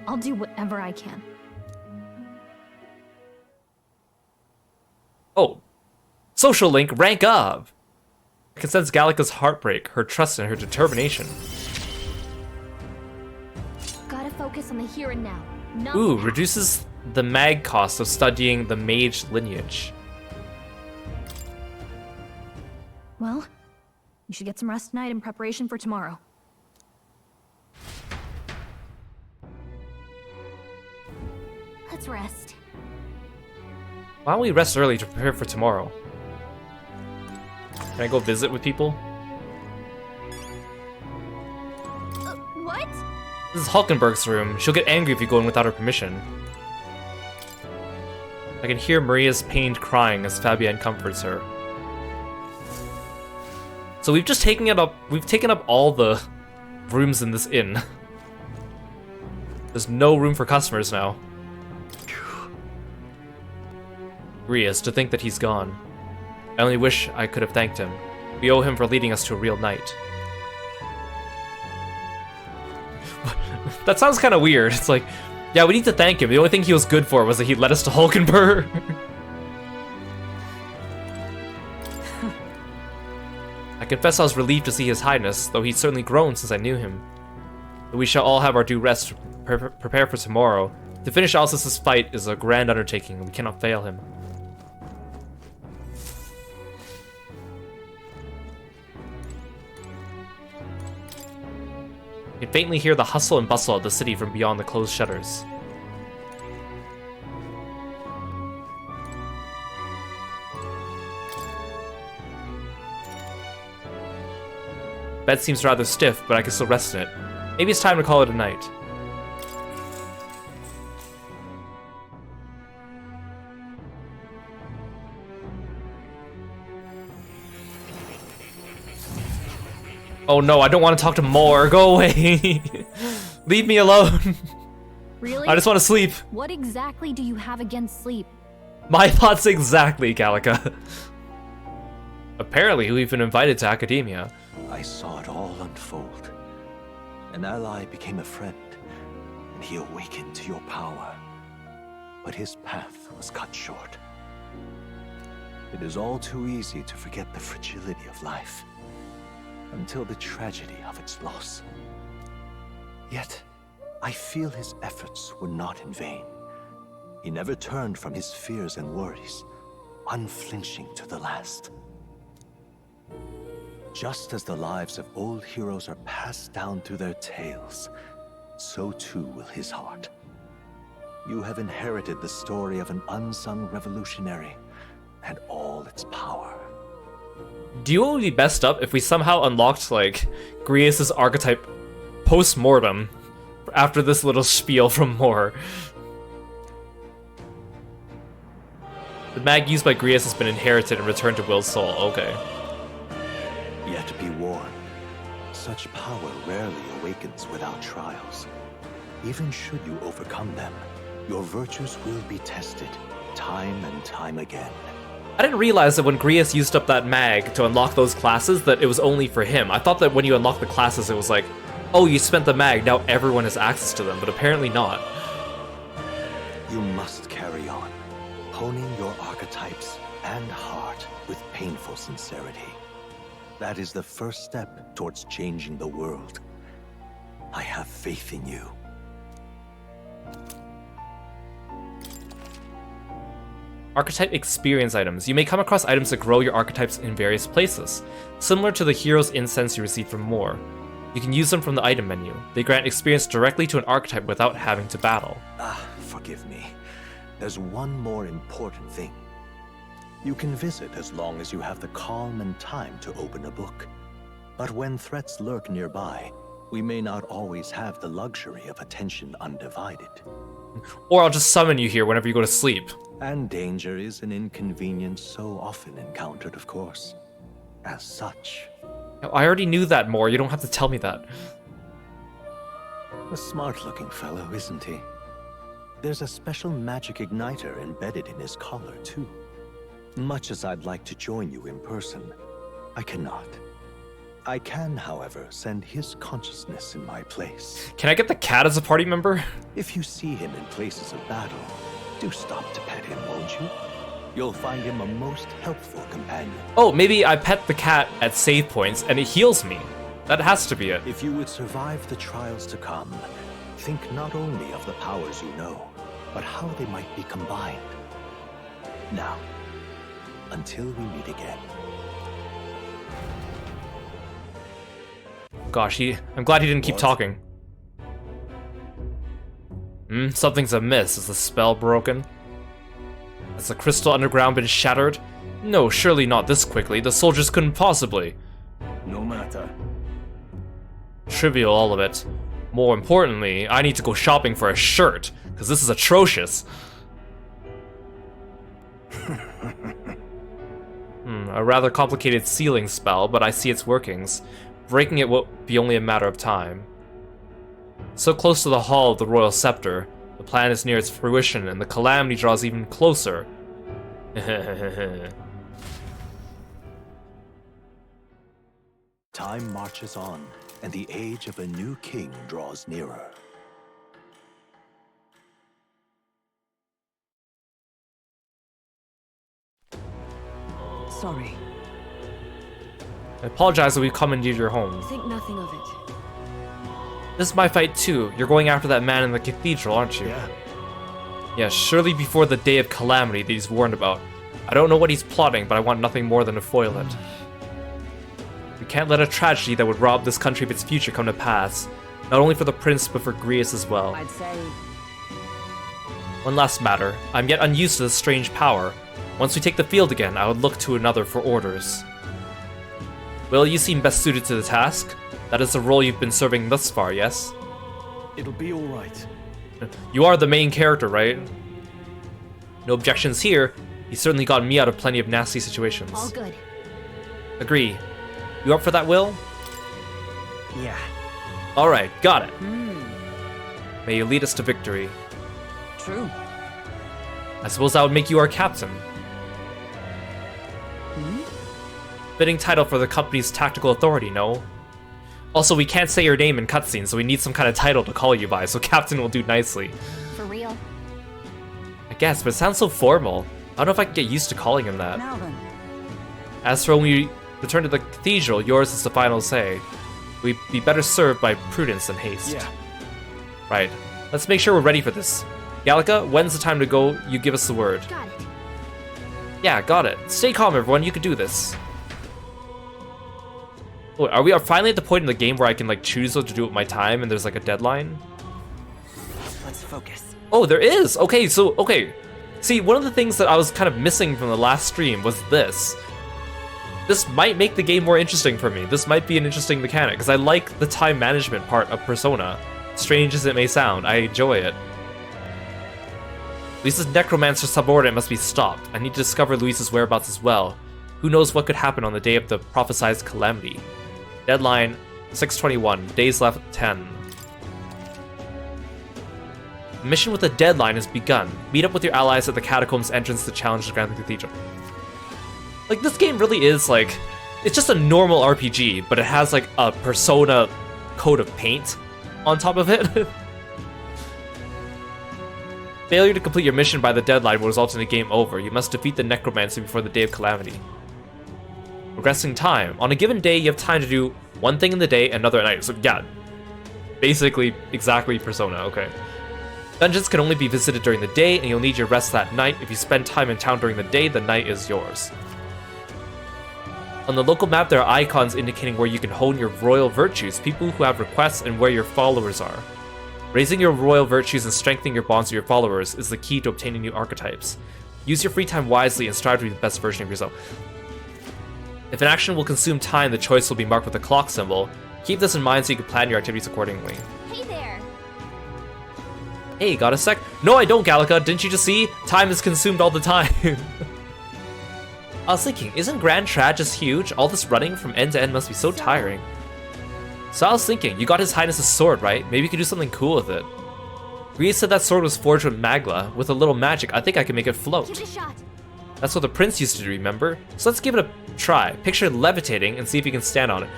I'll do whatever I can. Oh. Social link, rank up! I can sense Gallica's heartbreak, her trust, and her determination. Gotta focus on the here and now. Not Ooh, reduces the mag cost of studying the mage lineage. Well, you should get some rest tonight in preparation for tomorrow. Let's rest. Why don't we rest early to prepare for tomorrow? Can I go visit with people? What? This is Hulkenberg's room. She'll get angry if you go in without her permission. I can hear Maria's pained crying as Fabienne comforts her. So we've just taken it up. We've taken up all the rooms in this inn. There's no room for customers now. Grius, to think that he's gone. I only wish I could have thanked him. We owe him for leading us to a real knight. That sounds kind of weird. It's like, yeah, we need to thank him. The only thing he was good for was that he led us to Hulkenberg. I confess I was relieved to see his highness, though he's certainly grown since I knew him. But we shall all have our due rest to prepare for tomorrow. To finish Alcestis' fight is a grand undertaking, and we cannot fail him. You can faintly hear the hustle and bustle of the city from beyond the closed shutters. Bed seems rather stiff, but I can still rest in it. Maybe it's time to call it a night. Oh no, I don't want to talk to Moore. Go away. Leave me alone. Really? I just want to sleep. What exactly do you have against sleep? My thoughts exactly, Gallica. Apparently, we've been invited to academia. I saw it all unfold. An ally became a friend, and he awakened to your power. But his path was cut short. It is all too easy to forget the fragility of life, until the tragedy of its loss. Yet, I feel his efforts were not in vain. He never turned from his fears and worries, unflinching to the last. Just as the lives of old heroes are passed down through their tales, so too will his heart. You have inherited the story of an unsung revolutionary and all its power. Do you know what would be best up if we somehow unlocked, like, Grius' archetype post-mortem after this little spiel from Moore? The mag used by Grius has been inherited and returned to Will's soul. Okay. Yet be warned, such power rarely awakens without trials. Even should you overcome them, Your virtues will be tested, time and time again. I didn't realize that when Grius used up that mag to unlock those classes that it was only for him. I thought that when you unlock the classes it was like, oh, you spent the mag, now everyone has access to them, but apparently not. You must carry on, honing your archetypes and heart with painful sincerity. That is the first step towards changing the world. I have faith in you. Archetype experience items. You may come across items that grow your archetypes in various places, similar to the hero's incense you receive from Moore. You can use them from the item menu. They grant experience directly to an archetype without having to battle. Forgive me. There's one more important thing. You can visit as long as you have the calm and time to open a book. But when threats lurk nearby, we may not always have the luxury of attention undivided. Or I'll just summon you here whenever you go to sleep. And danger is an inconvenience so often encountered, of course. As such. I already knew that, Moore. You don't have to tell me that. A smart-looking fellow, isn't he? There's a special magic igniter embedded in his collar, too. Much as I'd like to join you in person, I cannot. I can, however, send his consciousness in my place. Can I get the cat as a party member? If you see him in places of battle, do stop to pet him, won't you? You'll find him a most helpful companion. Oh, maybe I pet the cat at save points and it heals me. That has to be it. If you would survive the trials to come, think not only of the powers you know, but how they might be combined. Now, until we meet again. Gosh, I'm glad he didn't keep talking. Something's amiss. Is the spell broken? Has the crystal underground been shattered? No, surely not this quickly. The soldiers couldn't possibly. No matter. Trivial, all of it. More importantly, I need to go shopping for a shirt, because this is atrocious. A rather complicated sealing spell, but I see its workings. Breaking it will be only a matter of time. So close to the Hall of the Royal Scepter, the plan is near its fruition, and the calamity draws even closer. Time marches on, and the age of a new king draws nearer. Sorry. I apologize that we've commandeered your home. Think nothing of it. This is my fight too. You're going after that man in the cathedral, aren't you? Yeah. Yeah, surely before the day of calamity that he's warned about. I don't know what he's plotting, but I want nothing more than to foil it. We can't let a tragedy that would rob this country of its future come to pass. Not only for the prince, but for Grius as well. I'd say... One last matter. I'm yet unused to this strange power. Once we take the field again, I would look to another for orders. Well, you seem best suited to the task. That is the role you've been serving thus far, yes? It'll be all right. You are the main character, right? No objections here. He's certainly gotten me out of plenty of nasty situations. All good. Agree. You up for that, Will? Yeah. Alright, got it. May you lead us to victory. True. I suppose that would make you our captain. Fitting title for the company's tactical authority, no? Also, we can't say your name in cutscenes, so we need some kind of title to call you by, so captain will do nicely. For real. I guess, but it sounds so formal. I don't know if I can get used to calling him that. Now then. As for when we return to the cathedral, yours is the final say. We'd be better served by prudence than haste. Yeah. Right. Let's make sure we're ready for this. Gallica, when's the time to go? You give us the word. Got it. Yeah, got it. Stay calm, everyone. You can do this. Oh, are we finally at the point in the game where I can like choose what to do with my time and there's like a deadline? Let's focus. Oh, there is! Okay, so, okay. See, one of the things that I was kind of missing from the last stream was this. This might make the game more interesting for me. This might be an interesting mechanic, because I like the time management part of Persona. Strange as it may sound, I enjoy it. Luis's necromancer subordinate must be stopped. I need to discover Luis's whereabouts as well. Who knows what could happen on the day of the prophesized calamity. Deadline, 6/21. Days left, 10. The mission with a deadline has begun. Meet up with your allies at the catacombs entrance to challenge the Grand Cathedral. Like, this game really is, like... It's just a normal RPG, but it has, like, a Persona coat of paint on top of it. Failure to complete your mission by the deadline will result in a game over. You must defeat the Necromancer before the Day of Calamity. Progressing time. On a given day, you have time to do one thing in the day, another at night. So, yeah. Basically, exactly Persona, okay. Dungeons can only be visited during the day, and you'll need your rest that night. If you spend time in town during the day, the night is yours. On the local map, there are icons indicating where you can hone your royal virtues, people who have requests, and where your followers are. Raising your royal virtues and strengthening your bonds with your followers is the key to obtaining new archetypes. Use your free time wisely and strive to be the best version of yourself. If an action will consume time, the choice will be marked with a clock symbol. Keep this in mind so you can plan your activities accordingly. Hey there! Hey, got a sec? No, I don't, Gallica. Didn't you just see? Time is consumed all the time. I was thinking, isn't Grand Trad just huge? All this running from end to end must be so tiring. So I was thinking, you got His Highness's sword, right? Maybe you could do something cool with it. Rhea said that sword was forged with magla. With a little magic, I think I can make it float. Give it a shot. That's what the prince used to do, remember? So let's give it a try. Picture levitating and see if you can stand on it.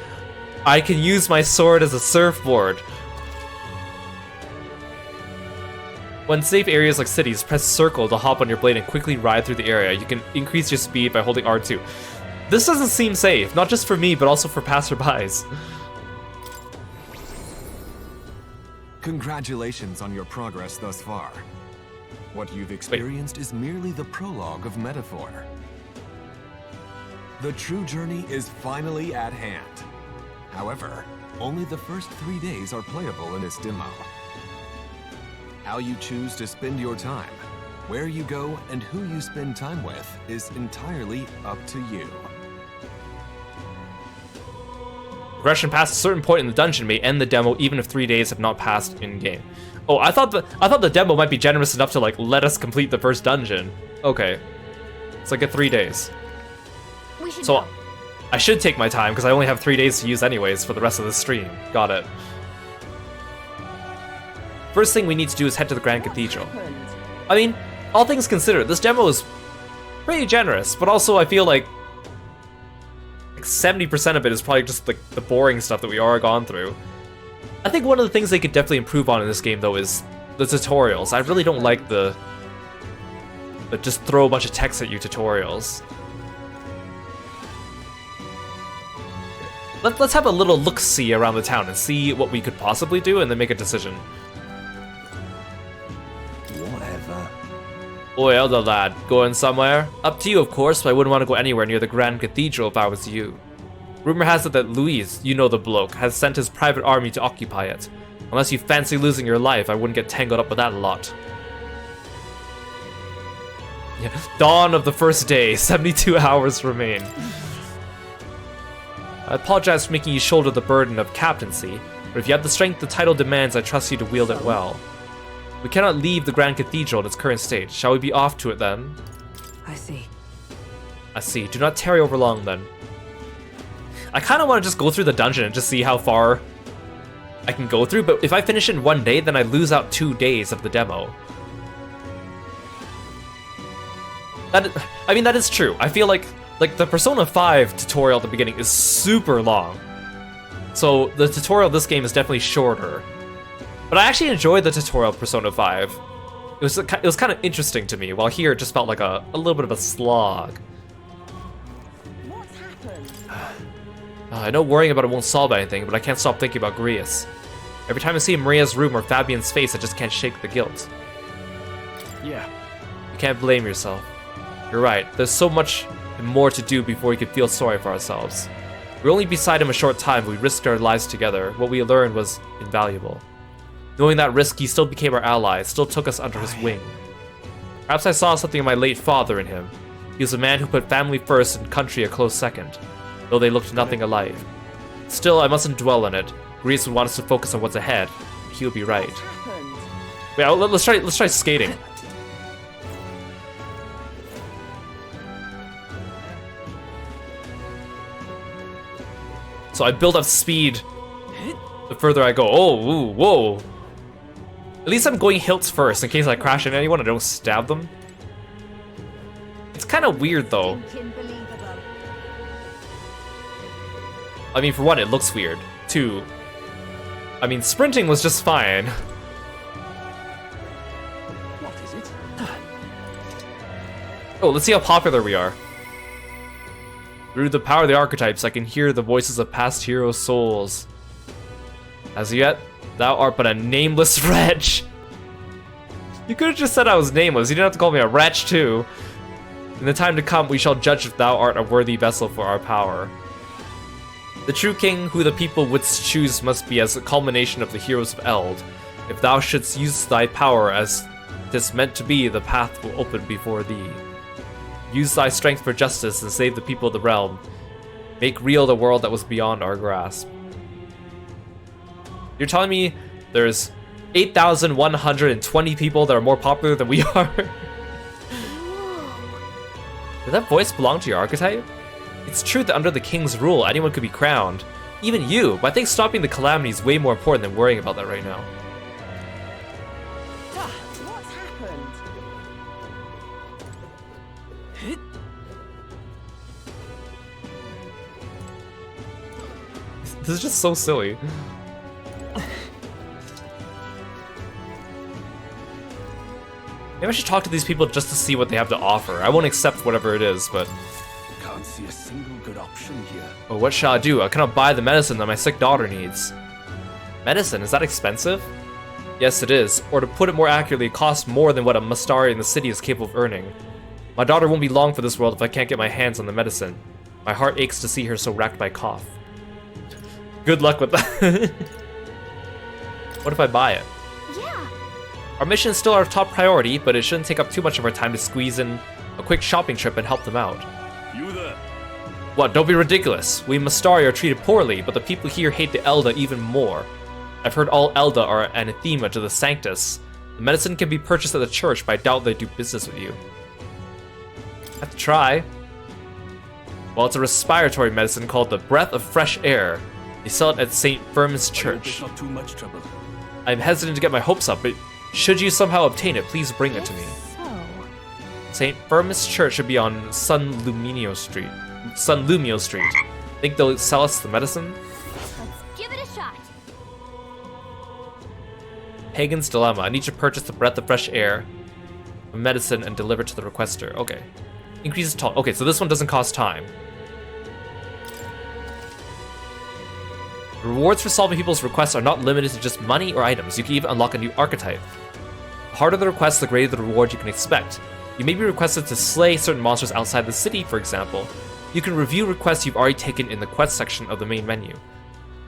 I can use my sword as a surfboard. When safe areas like cities, press circle to hop on your blade and quickly ride through the area. You can increase your speed by holding R2. This doesn't seem safe, not just for me, but also for passerbys. Congratulations on your progress thus far. What you've experienced is merely the prologue of metaphor. The true journey is finally at hand. However, only the first 3 days are playable in this demo. How you choose to spend your time, where you go, and who you spend time with is entirely up to you. Progression past a certain point in the dungeon may end the demo even if 3 days have not passed in-game. Oh, I thought the demo might be generous enough to, like, let us complete the first dungeon. Okay. So I get 3 days. So I should take my time, because I only have 3 days to use anyways for the rest of the stream. Got it. First thing we need to do is head to the Grand Cathedral. I mean, all things considered, this demo is pretty generous, but also I feel like 70% of it is probably just the boring stuff that we already gone through. I think one of the things they could definitely improve on in this game, though, is the tutorials. I really don't like the just throw a bunch of text at you tutorials. Let's have a little look-see around the town and see what we could possibly do and then make a decision. Whatever. Oi, elder lad, going somewhere? Up to you, of course, but I wouldn't want to go anywhere near the Grand Cathedral if I was you. Rumor has it that Luis, you know the bloke, has sent his private army to occupy it. Unless you fancy losing your life, I wouldn't get tangled up with that lot. Yeah. Dawn of the first day, 72 hours remain. I apologize for making you shoulder the burden of captaincy, but if you have the strength the title demands, I trust you to wield it well. We cannot leave the Grand Cathedral in its current state. Shall we be off to it then? I see. I see. Do not tarry over long then. I kind of want to just go through the dungeon and just see how far I can go through, but if I finish in 1 day, then I lose out 2 days of the demo. I mean, that is true. I feel like the Persona 5 tutorial at the beginning is super long. So the tutorial of this game is definitely shorter. But I actually enjoyed the tutorial of Persona 5. It was kind of interesting to me, while here it just felt like a little bit of a slog. What's happened? I know worrying about it won't solve anything, but I can't stop thinking about Grius. Every time I see Maria's room or Fabian's face, I just can't shake the guilt. Yeah. You can't blame yourself. You're right, there's so much more to do before we could feel sorry for ourselves. We were only beside him a short time, but we risked our lives together. What we learned was invaluable. Knowing that risk, he still became our ally, still took us under his wing. Perhaps I saw something of my late father in him. He was a man who put family first and country a close second, though they looked nothing alike. Still, I mustn't dwell on it. Greece would want us to focus on what's ahead. He would be right. Wait, let's try skating. So I build up speed the further I go. Oh, ooh, whoa. At least I'm going hilts first in case I crash into anyone. I don't stab them. It's kind of weird though. I mean, for one, it looks weird. Two, I mean, sprinting was just fine. What is it? Oh, let's see how popular we are. Through the power of the archetypes, I can hear the voices of past hero souls. As yet, thou art but a nameless wretch. You could have just said I was nameless. You didn't have to call me a wretch, too. In the time to come, we shall judge if thou art a worthy vessel for our power. The true king, who the people wouldst choose, must be as a culmination of the heroes of Eld. If thou shouldst use thy power as 'tis meant to be, the path will open before thee. Use thy strength for justice and save the people of the realm. Make real the world that was beyond our grasp. You're telling me there's 8,120 people that are more popular than we are? Did that voice belong to your archetype? It's true that under the king's rule, anyone could be crowned. Even you, but I think stopping the calamity is way more important than worrying about that right now. What's happened? This is just so silly. Maybe I should talk to these people just to see what they have to offer. I won't accept whatever it is, but... Can't see a single good option here. Oh, what shall I do? I cannot buy the medicine that my sick daughter needs. Medicine? Is that expensive? Yes, it is. Or to put it more accurately, it costs more than what a Mustari in the city is capable of earning. My daughter won't be long for this world if I can't get my hands on the medicine. My heart aches to see her so racked by cough. Good luck with that. What if I buy it? Yeah. Our mission is still our top priority, but it shouldn't take up too much of our time to squeeze in a quick shopping trip and help them out. You there? What? Don't be ridiculous. We Mustari are treated poorly, but the people here hate the Elda even more. I've heard all Elda are anathema to the Sanctus. The medicine can be purchased at the church, but I doubt they do business with you. I have to try. Well, it's a respiratory medicine called the Breath of Fresh Air. They sell it at St. Firmus Church. Not too much trouble. I'm hesitant to get my hopes up, but should you somehow obtain it, please bring it to me. St. Firmus Church should be on San Lumio Street. Think they'll sell us the medicine? Let's give it a shot. Pagan's Dilemma. I need to purchase the Breath of Fresh Air, a medicine, and deliver it to the requester. Okay. Increases talk. Okay, so this one doesn't cost time. Rewards for solving people's requests are not limited to just money or items. You can even unlock a new archetype. The harder the request, the greater the reward you can expect. You may be requested to slay certain monsters outside the city, for example. You can review requests you've already taken in the quest section of the main menu.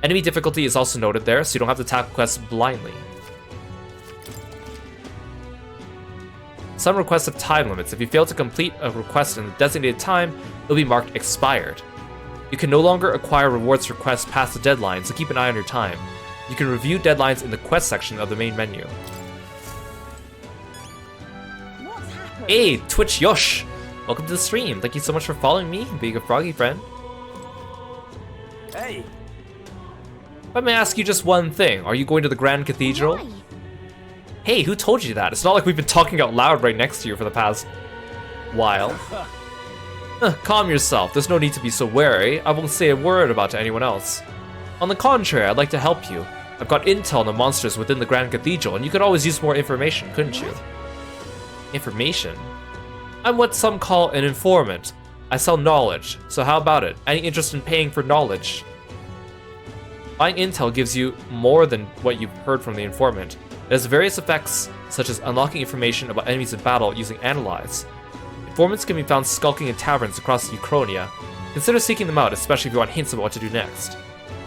Enemy difficulty is also noted there, so you don't have to tackle quests blindly. Some requests have time limits. If you fail to complete a request in the designated time, it'll be marked expired. You can no longer acquire rewards for quests past the deadline, so keep an eye on your time. You can review deadlines in the quest section of the main menu. Hey, Twitch Yosh! Welcome to the stream. Thank you so much for following me and being a froggy friend. Hey! Let me ask you just one thing. Are you going to the Grand Cathedral? Why? Hey, who told you that? It's not like we've been talking out loud right next to you for the past while. Calm yourself. There's no need to be so wary. I won't say a word about it to anyone else. On the contrary, I'd like to help you. I've got intel on the monsters within the Grand Cathedral, and you could always use more information, couldn't you? Information? I'm what some call an informant. I sell knowledge, so how about it? Any interest in paying for knowledge? Buying intel gives you more than what you've heard from the informant. It has various effects, such as unlocking information about enemies in battle using Analyze. Informants can be found skulking in taverns across Uchronia. Consider seeking them out, especially if you want hints about what to do next.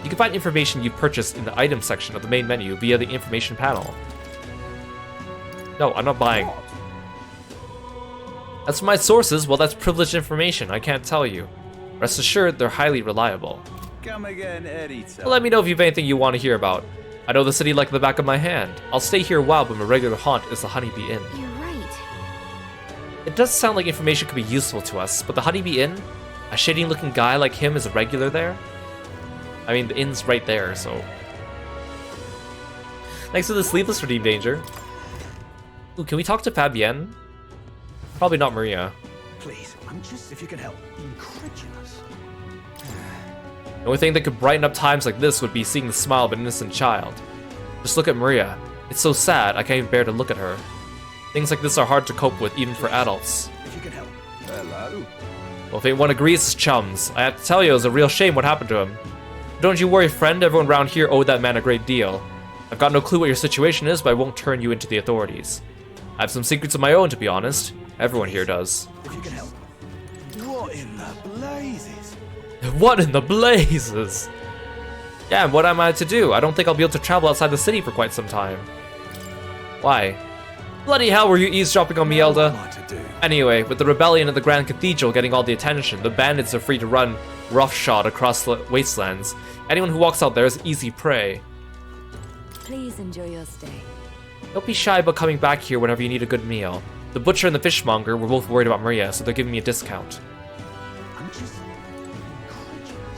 You can find information you've purchased in the item section of the main menu via the information panel. No, I'm not buying. As for my sources, well, that's privileged information. I can't tell you. Rest assured, they're highly reliable. Come again, Erita. Let me know if you have anything you want to hear about. I know the city like the back of my hand. I'll stay here a while, but my regular haunt is the Honeybee Inn. You're right. It does sound like information could be useful to us, but the Honeybee Inn? A shady-looking guy like him is a regular there? I mean, the inn's right there, so... Thanks for the Sleepless Redeem, Danger. Ooh, can we talk to Fabienne? Probably not Maria. Please, I'm just, if you can help. Incredulous. The only thing that could brighten up times like this would be seeing the smile of an innocent child. Just look at Maria. It's so sad, I can't even bear to look at her. Things like this are hard to cope with, even for adults. If you can help. Hello? Well, if anyone agrees, it's chums. I have to tell you, it was a real shame what happened to him. Don't you worry, friend. Everyone around here owed that man a great deal. I've got no clue what your situation is, but I won't turn you into the authorities. I have some secrets of my own, to be honest. Everyone here does. If you can help. What in the blazes? What in the blazes? Yeah, and what am I to do? I don't think I'll be able to travel outside the city for quite some time. Why? Bloody hell, were you eavesdropping on me, Elda? Anyway, with the rebellion at the Grand Cathedral getting all the attention, the bandits are free to run roughshod across the wastelands. Anyone who walks out there is easy prey. Please enjoy your stay. Don't be shy about coming back here whenever you need a good meal. The butcher and the fishmonger were both worried about Maria, so they're giving me a discount. I'm just incredulous.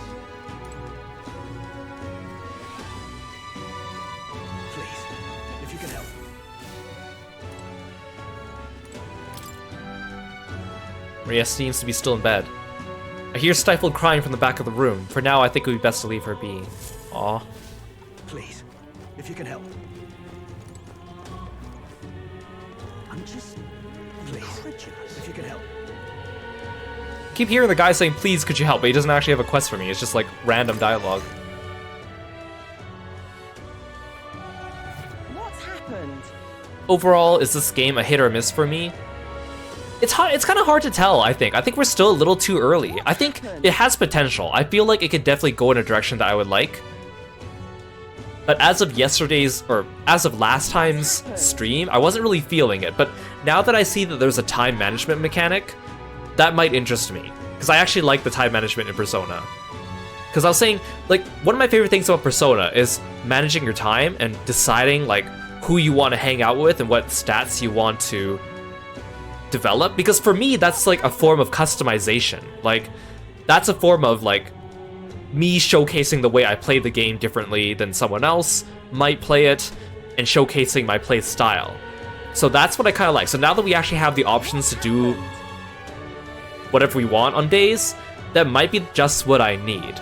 Please, if you can help. Maria seems to be still in bed. I hear stifled crying from the back of the room. For now, I think it would be best to leave her be. Aw. Please, if you can help. I'm just incredulous. If you can help. Keep hearing the guy saying, please, could you help? But he doesn't actually have a quest for me. It's just like random dialogue. What's happened? Overall, is this game a hit or miss for me? It's kind of hard to tell, I think. I think we're still a little too early. I think it has potential. I feel like it could definitely go in a direction that I would like. But as of yesterday's, or as of last time's stream, I wasn't really feeling it. But now that I see that there's a time management mechanic, that might interest me. Because I actually like the time management in Persona. Because I was saying, like, one of my favorite things about Persona is managing your time and deciding, like, who you want to hang out with and what stats you want to develop. Because for me, that's like a form of customization. Like, that's a form of, like, me showcasing the way I play the game differently than someone else might play it, and showcasing my play style. So that's what I kind of like. So now that we actually have the options to do whatever we want on days, that might be just what I need.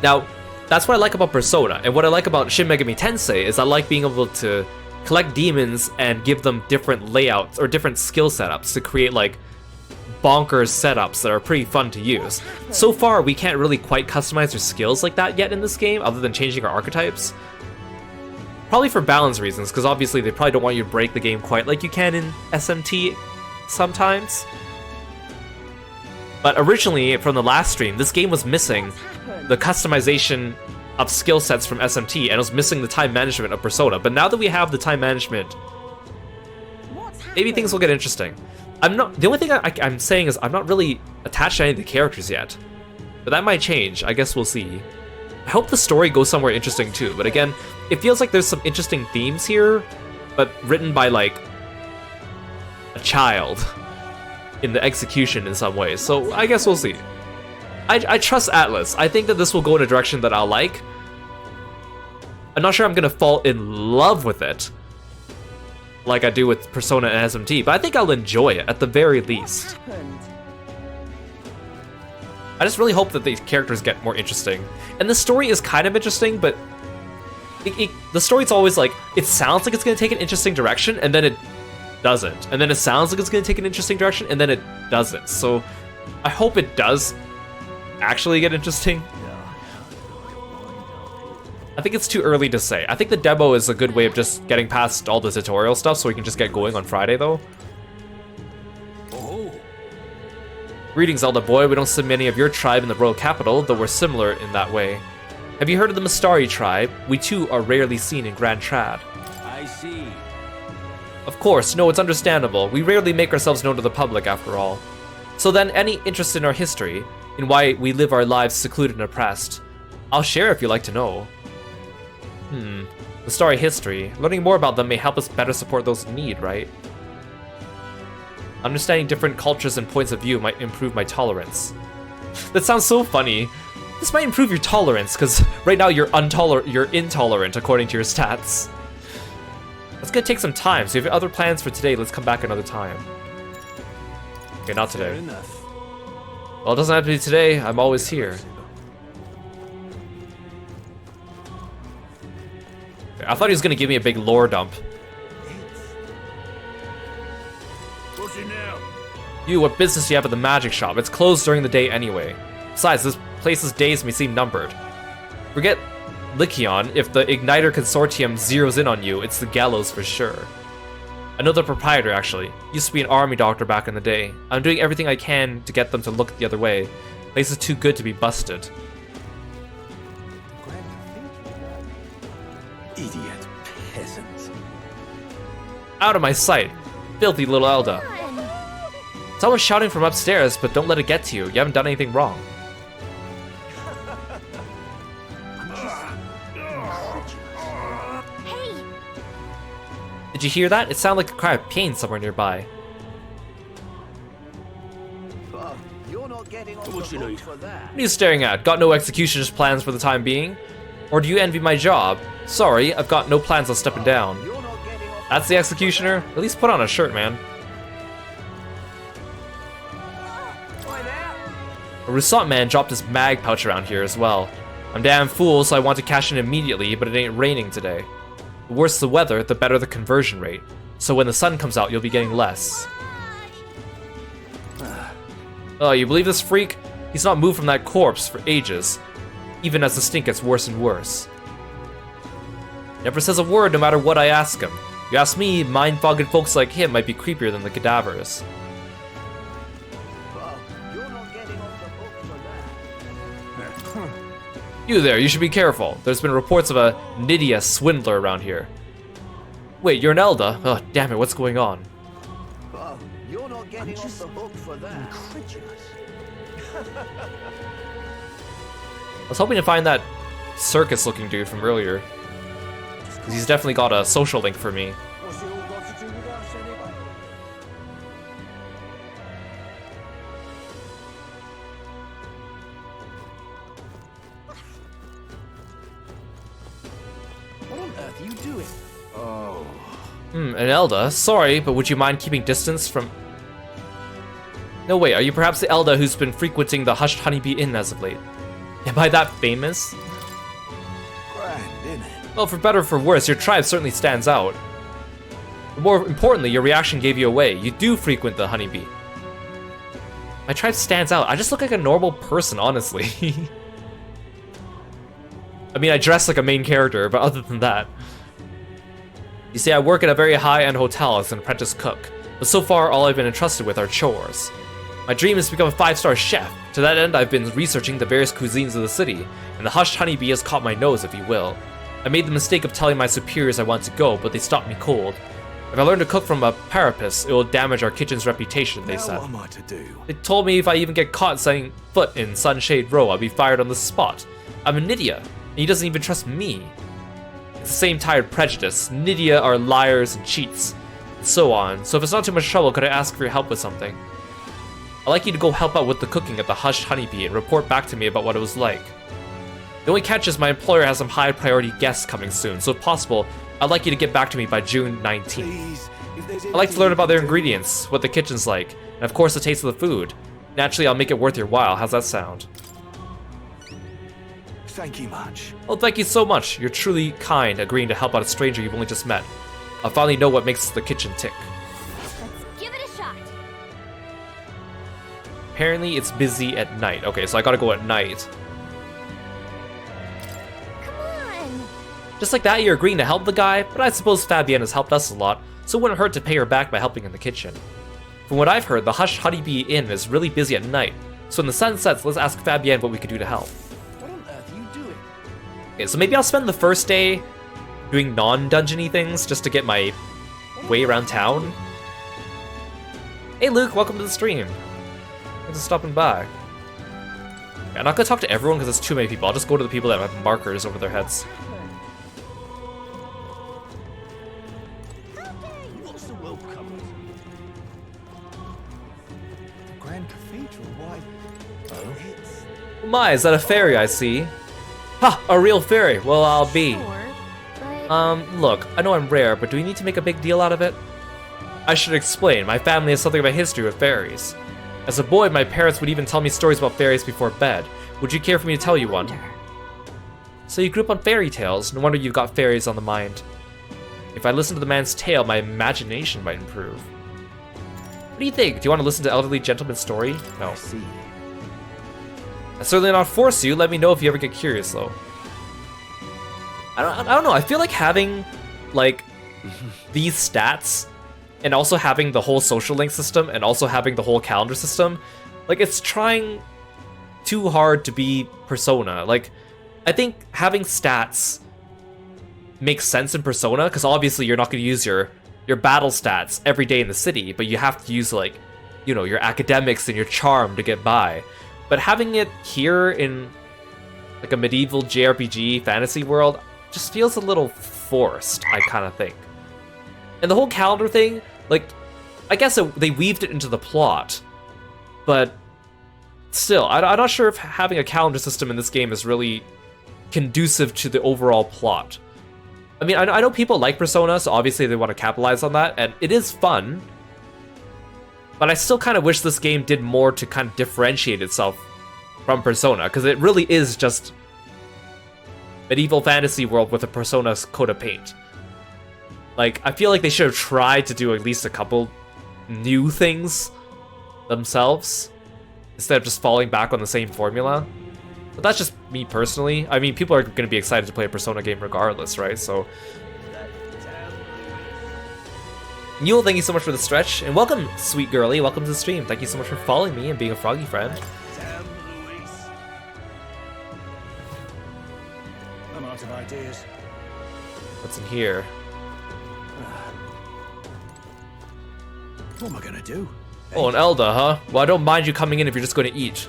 Now, that's what I like about Persona, and what I like about Shin Megami Tensei is I like being able to collect demons and give them different layouts or different skill setups to create, like, bonkers setups that are pretty fun to use. So far, we can't really quite customize our skills like that yet in this game, other than changing our archetypes. Probably for balance reasons, because obviously they probably don't want you to break the game quite like you can in SMT sometimes. But originally, from the last stream, this game was missing the customization of skill sets from SMT, and it was missing the time management of Persona. But now that we have the time management, maybe things will get interesting. The only thing I'm saying is I'm not really attached to any of the characters yet. But that might change, I guess we'll see. I hope the story goes somewhere interesting too, but again, it feels like there's some interesting themes here, but written by, like, a child in the execution in some ways, so I guess we'll see. I trust Atlus. I think that this will go in a direction that I'll like. I'm not sure I'm gonna fall in love with it like I do with Persona and SMT, but I think I'll enjoy it at the very least. I just really hope that these characters get more interesting. And the story is kind of interesting, but the story's always like, it sounds like it's gonna take an interesting direction, and then it doesn't. And then it sounds like it's gonna take an interesting direction, and then it doesn't. So I hope it does actually get interesting. I think it's too early to say. I think the demo is a good way of just getting past all the tutorial stuff so we can just get going on Friday, though. Oh. Greetings, Zelda boy. We don't see many of your tribe in the royal capital, though we're similar in that way. Have you heard of the Mistari tribe? We too are rarely seen in Grand Trad. I see. Of course, no, it's understandable. We rarely make ourselves known to the public, after all. So then, any interest in our history, in why we live our lives secluded and oppressed? I'll share if you'd like to know. The story history. Learning more about them may help us better support those in need, right? Understanding different cultures and points of view might improve my tolerance. That sounds so funny. This might improve your tolerance, because right now you're intolerant according to your stats. That's gonna take some time, so if you have other plans for today, let's come back another time. Okay, not today. Fair enough. Well, it doesn't have to be today. I'm always here. Okay, I thought he was gonna give me a big lore dump. You, what business do you have at the magic shop? It's closed during the day anyway. Besides, this place's days may seem numbered. Forget Lycion, if the Igniter Consortium zeroes in on you, it's the gallows for sure. I know the proprietor, actually. Used to be an army doctor back in the day. I'm doing everything I can to get them to look the other way. Place is too good to be busted. Idiot peasants. Out of my sight! Filthy little Elda. Someone's shouting from upstairs, but don't let it get to you. You haven't done anything wrong. Did you hear that? It sounded like a cry of pain somewhere nearby. What you need? What are you staring at? Got no executioner's plans for the time being? Or do you envy my job? Sorry, I've got no plans on stepping down. That's the executioner? At least put on a shirt, man. A Rousseau man dropped his mag pouch around here as well. I'm damn fool, so I want to cash in immediately, but it ain't raining today. The worse the weather, the better the conversion rate. So when the sun comes out, you'll be getting less. Oh, you believe this freak? He's not moved from that corpse for ages, even as the stink gets worse and worse. Never says a word no matter what I ask him. You ask me, mind-fogged folks like him might be creepier than the cadavers. You there, you should be careful. There's been reports of a Nydia swindler around here. Wait, you're an Elda? Oh, damn it, what's going on? You're not getting off the hook for that. Incredulous. I was hoping to find that circus-looking dude from earlier. Because he's definitely got a social link for me. What's it all got to do with us anyway? What on earth are you doing? Oh. An Elda? Sorry, but would you mind keeping distance from... No, wait, are you perhaps the Elda who's been frequenting the Hushed Honeybee Inn as of late? Am I that famous? Grand, isn't it? Well, for better or for worse, your tribe certainly stands out. But more importantly, your reaction gave you away. You do frequent the honeybee. My tribe stands out. I just look like a normal person, honestly. I mean, I dress like a main character, but other than that... You see, I work at a very high-end hotel as an apprentice cook, but so far all I've been entrusted with are chores. My dream is to become a 5-star chef. To that end, I've been researching the various cuisines of the city, and the Hushed Honeybee has caught my nose, if you will. I made the mistake of telling my superiors I want to go, but they stopped me cold. If I learn to cook from a parapus, it will damage our kitchen's reputation, they said. What am I to do? They told me if I even get caught setting foot in Sunshade Row, I'll be fired on the spot. I'm a Nydia, and he doesn't even trust me. It's the same tired prejudice. Nydia are liars and cheats, and so on. So if it's not too much trouble, could I ask for your help with something? I'd like you to go help out with the cooking at the Hushed Honeybee and report back to me about what it was like. The only catch is my employer has some high priority guests coming soon, so if possible, I'd like you to get back to me by June 19th. I'd like to learn about their ingredients, what the kitchen's like, and of course the taste of the food. Naturally, I'll make it worth your while. How's that sound? Thank you much. Oh, thank you so much. You're truly kind, agreeing to help out a stranger you've only just met. I'll finally know what makes the kitchen tick. Let's give it a shot. Apparently, it's busy at night. Okay, so I gotta go at night. Just like that, you're agreeing to help the guy, but I suppose Fabienne has helped us a lot, so it wouldn't hurt to pay her back by helping in the kitchen. From what I've heard, the Hushed Honeybee Inn is really busy at night, so when the sun sets, let's ask Fabienne what we could do to help. What on earth are you doing? Okay, so maybe I'll spend the first day doing non-dungeony things just to get my way around town. Hey Luke, welcome to the stream. Thanks for stopping by. Okay, I'm not gonna talk to everyone because there's too many people. I'll just go to the people that have markers over their heads. What's the world coming? The Grand Cathedral, why? Oh, it's... Oh my, is that a fairy I see? Ha! A real fairy! Well, I'll be. Look, I know I'm rare, but do we need to make a big deal out of it? I should explain, my family has something of a history with fairies. As a boy, my parents would even tell me stories about fairies before bed. Would you care for me to tell you one? So you grew up on fairy tales, no wonder you've got fairies on the mind. If I listen to the man's tale, my imagination might improve. What do you think? Do you want to listen to Elderly Gentleman's story? No. I certainly not force you, let me know if you ever get curious though. I don't know, I feel like having, like, these stats, and also having the whole social link system, and also having the whole calendar system, like, it's trying too hard to be Persona. Like, I think having stats makes sense in Persona, because obviously you're not going to use your battle stats every day in the city, but you have to use, like, you know, your academics and your charm to get by. But having it here in, like, a medieval JRPG fantasy world just feels a little forced, I kind of think. And the whole calendar thing, like, I guess they weaved it into the plot, but still, I'm not sure if having a calendar system in this game is really conducive to the overall plot. I mean, I know people like Persona, so obviously they want to capitalize on that, and it is fun, but I still kind of wish this game did more to kind of differentiate itself from Persona, because it really is just medieval fantasy world with a Persona coat of paint. Like, I feel like they should have tried to do at least a couple new things themselves, instead of just falling back on the same formula. But that's just me personally. I mean, people are going to be excited to play a Persona game regardless, right? So, Yule, thank you so much for the stretch, and welcome, sweet girly, welcome to the stream. Thank you so much for following me and being a froggy friend. I'm out of ideas. What's in here? What am I gonna do? Oh, an Elder, huh? Well, I don't mind you coming in if you're just going to eat.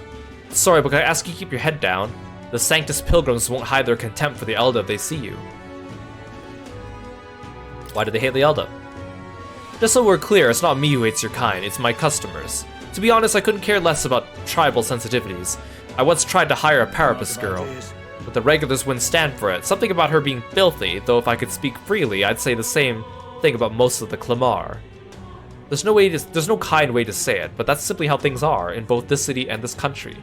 Sorry, but can I ask you to keep your head down? The Sanctus Pilgrims won't hide their contempt for the Elder if they see you. Why do they hate the Elder? Just so we're clear, it's not me who hates your kind, it's my customers. To be honest, I couldn't care less about tribal sensitivities. I once tried to hire a Parapus girl, but the regulars wouldn't stand for it. Something about her being filthy, though if I could speak freely, I'd say the same thing about most of the Clamar. There's no kind way to say it, but that's simply how things are in both this city and this country.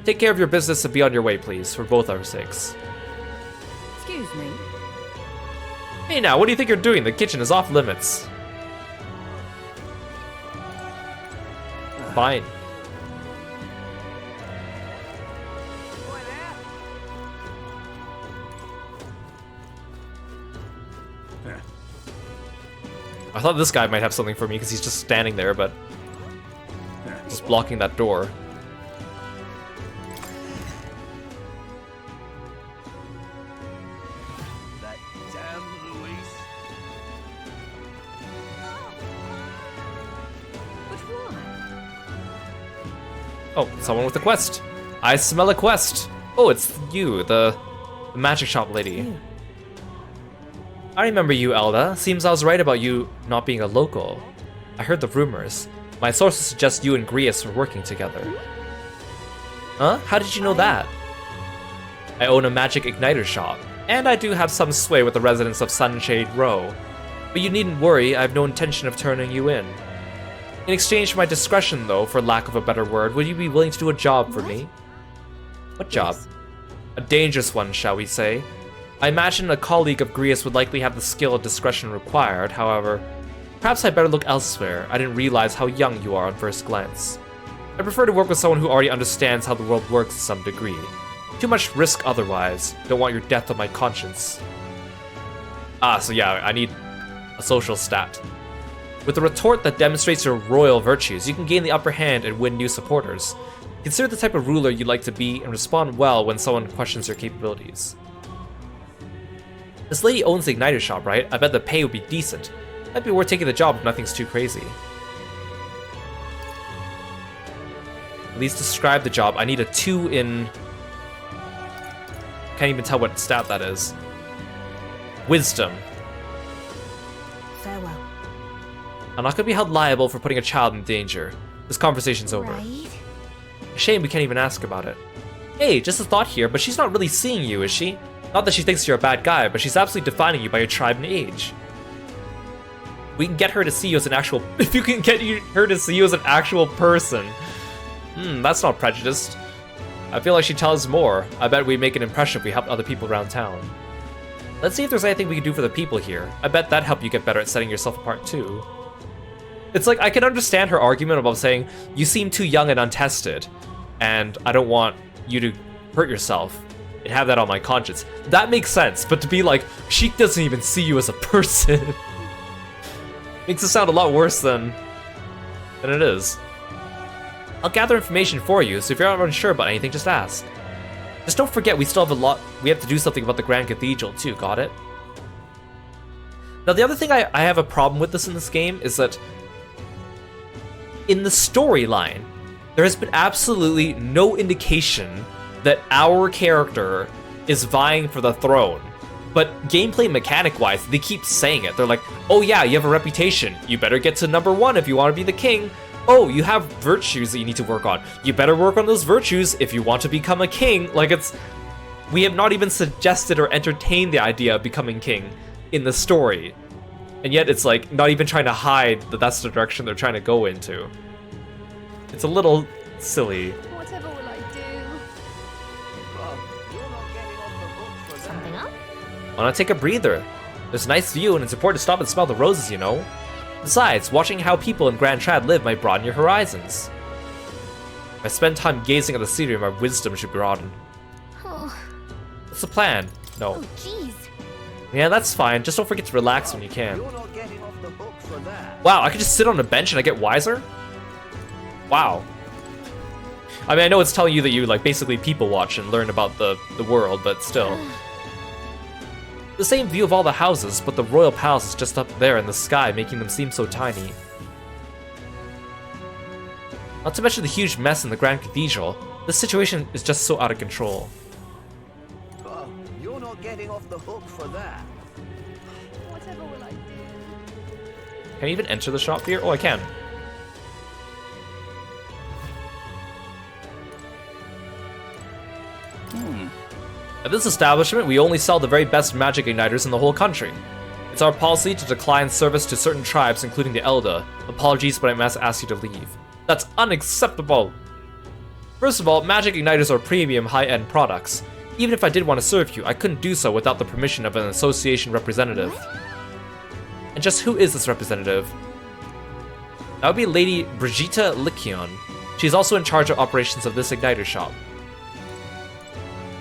Take care of your business and be on your way, please, for both our sakes. Excuse me. Hey now, what do you think you're doing? The kitchen is off limits. Fine. I thought this guy might have something for me because he's just standing there, but just blocking that door. That damn Luis. But why? Oh, someone with a quest. I smell a quest. Oh, it's you, the magic shop lady. I remember you, Elda. Seems I was right about you not being a local. I heard the rumors. My sources suggest you and Grius were working together. Huh? How did you know that? I own a magic igniter shop, and I do have some sway with the residents of Sunshade Row. But you needn't worry, I have no intention of turning you in. In exchange for my discretion, though, for lack of a better word, would you be willing to do a job for me? What job? Yes. A dangerous one, shall we say. I imagine a colleague of Grius would likely have the skill and discretion required, however, perhaps I better look elsewhere. I didn't realize how young you are on first glance. I prefer to work with someone who already understands how the world works to some degree. Too much risk otherwise. Don't want your death on my conscience. Ah, so yeah, I need a social stat. With a retort that demonstrates your royal virtues, you can gain the upper hand and win new supporters. Consider the type of ruler you'd like to be and respond well when someone questions your capabilities. This lady owns the igniter shop, right? I bet the pay would be decent. Might be worth taking the job if nothing's too crazy. At least describe the job. I need a 2 in... Can't even tell what stat that is. Wisdom. Farewell. I'm not gonna be held liable for putting a child in danger. This conversation's over. Right. Shame we can't even ask about it. Hey, just a thought here, but she's not really seeing you, is she? Not that she thinks you're a bad guy, but she's absolutely defining you by your tribe and age. We can get her to see you as an actual... If you can get her to see you as an actual person. That's not prejudiced. I feel like she'd tell us more. I bet we'd make an impression if we helped other people around town. Let's see if there's anything we can do for the people here. I bet that'd help you get better at setting yourself apart too. It's like, I can understand her argument about saying, you seem too young and untested, and I don't want you to hurt yourself and have that on my conscience. That makes sense, but to be like, she doesn't even see you as a person, makes it sound a lot worse than it is. I'll gather information for you, so if you're not unsure about anything, just ask. Just don't forget we still have we have to do something about the Grand Cathedral too, got it? Now the other thing I have a problem with in this game is that in the storyline, there has been absolutely no indication that our character is vying for the throne. But gameplay mechanic-wise, they keep saying it. They're like, oh yeah, you have a reputation. You better get to #1 if you want to be the king. Oh, you have virtues that you need to work on. You better work on those virtues if you want to become a king. Like, we have not even suggested or entertained the idea of becoming king in the story. And yet it's like, not even trying to hide that that's the direction they're trying to go into. It's a little silly. Whatever will I do? Something up? Why not take a breather? There's a nice view and it's important to stop and smell the roses, you know? Besides, watching how people in Grand Trad live might broaden your horizons. If I spend time gazing at the scenery, my wisdom should broaden. Oh. What's the plan? No. Oh, jeez. Yeah, that's fine. Just don't forget to relax when you can. You're not getting off the hook for that. Wow, I could just sit on a bench and I get wiser? Wow. I mean, I know it's telling you that you, like, basically people watch and learn about the world, but still. The same view of all the houses, but the royal palace is just up there in the sky, making them seem so tiny. Not to mention the huge mess in the Grand Cathedral, this situation is just so out of control. Oh, you're not getting off the hook for that. Whatever will I do? Can I even enter the shop here? Oh, I can. At this establishment, we only sell the very best magic igniters in the whole country. It's our policy to decline service to certain tribes, including the Elda. Apologies, but I must ask you to leave. That's unacceptable! First of all, magic igniters are premium, high-end products. Even if I did want to serve you, I couldn't do so without the permission of an association representative. And just who is this representative? That would be Lady Brigitte Likion. She's also in charge of operations of this igniter shop.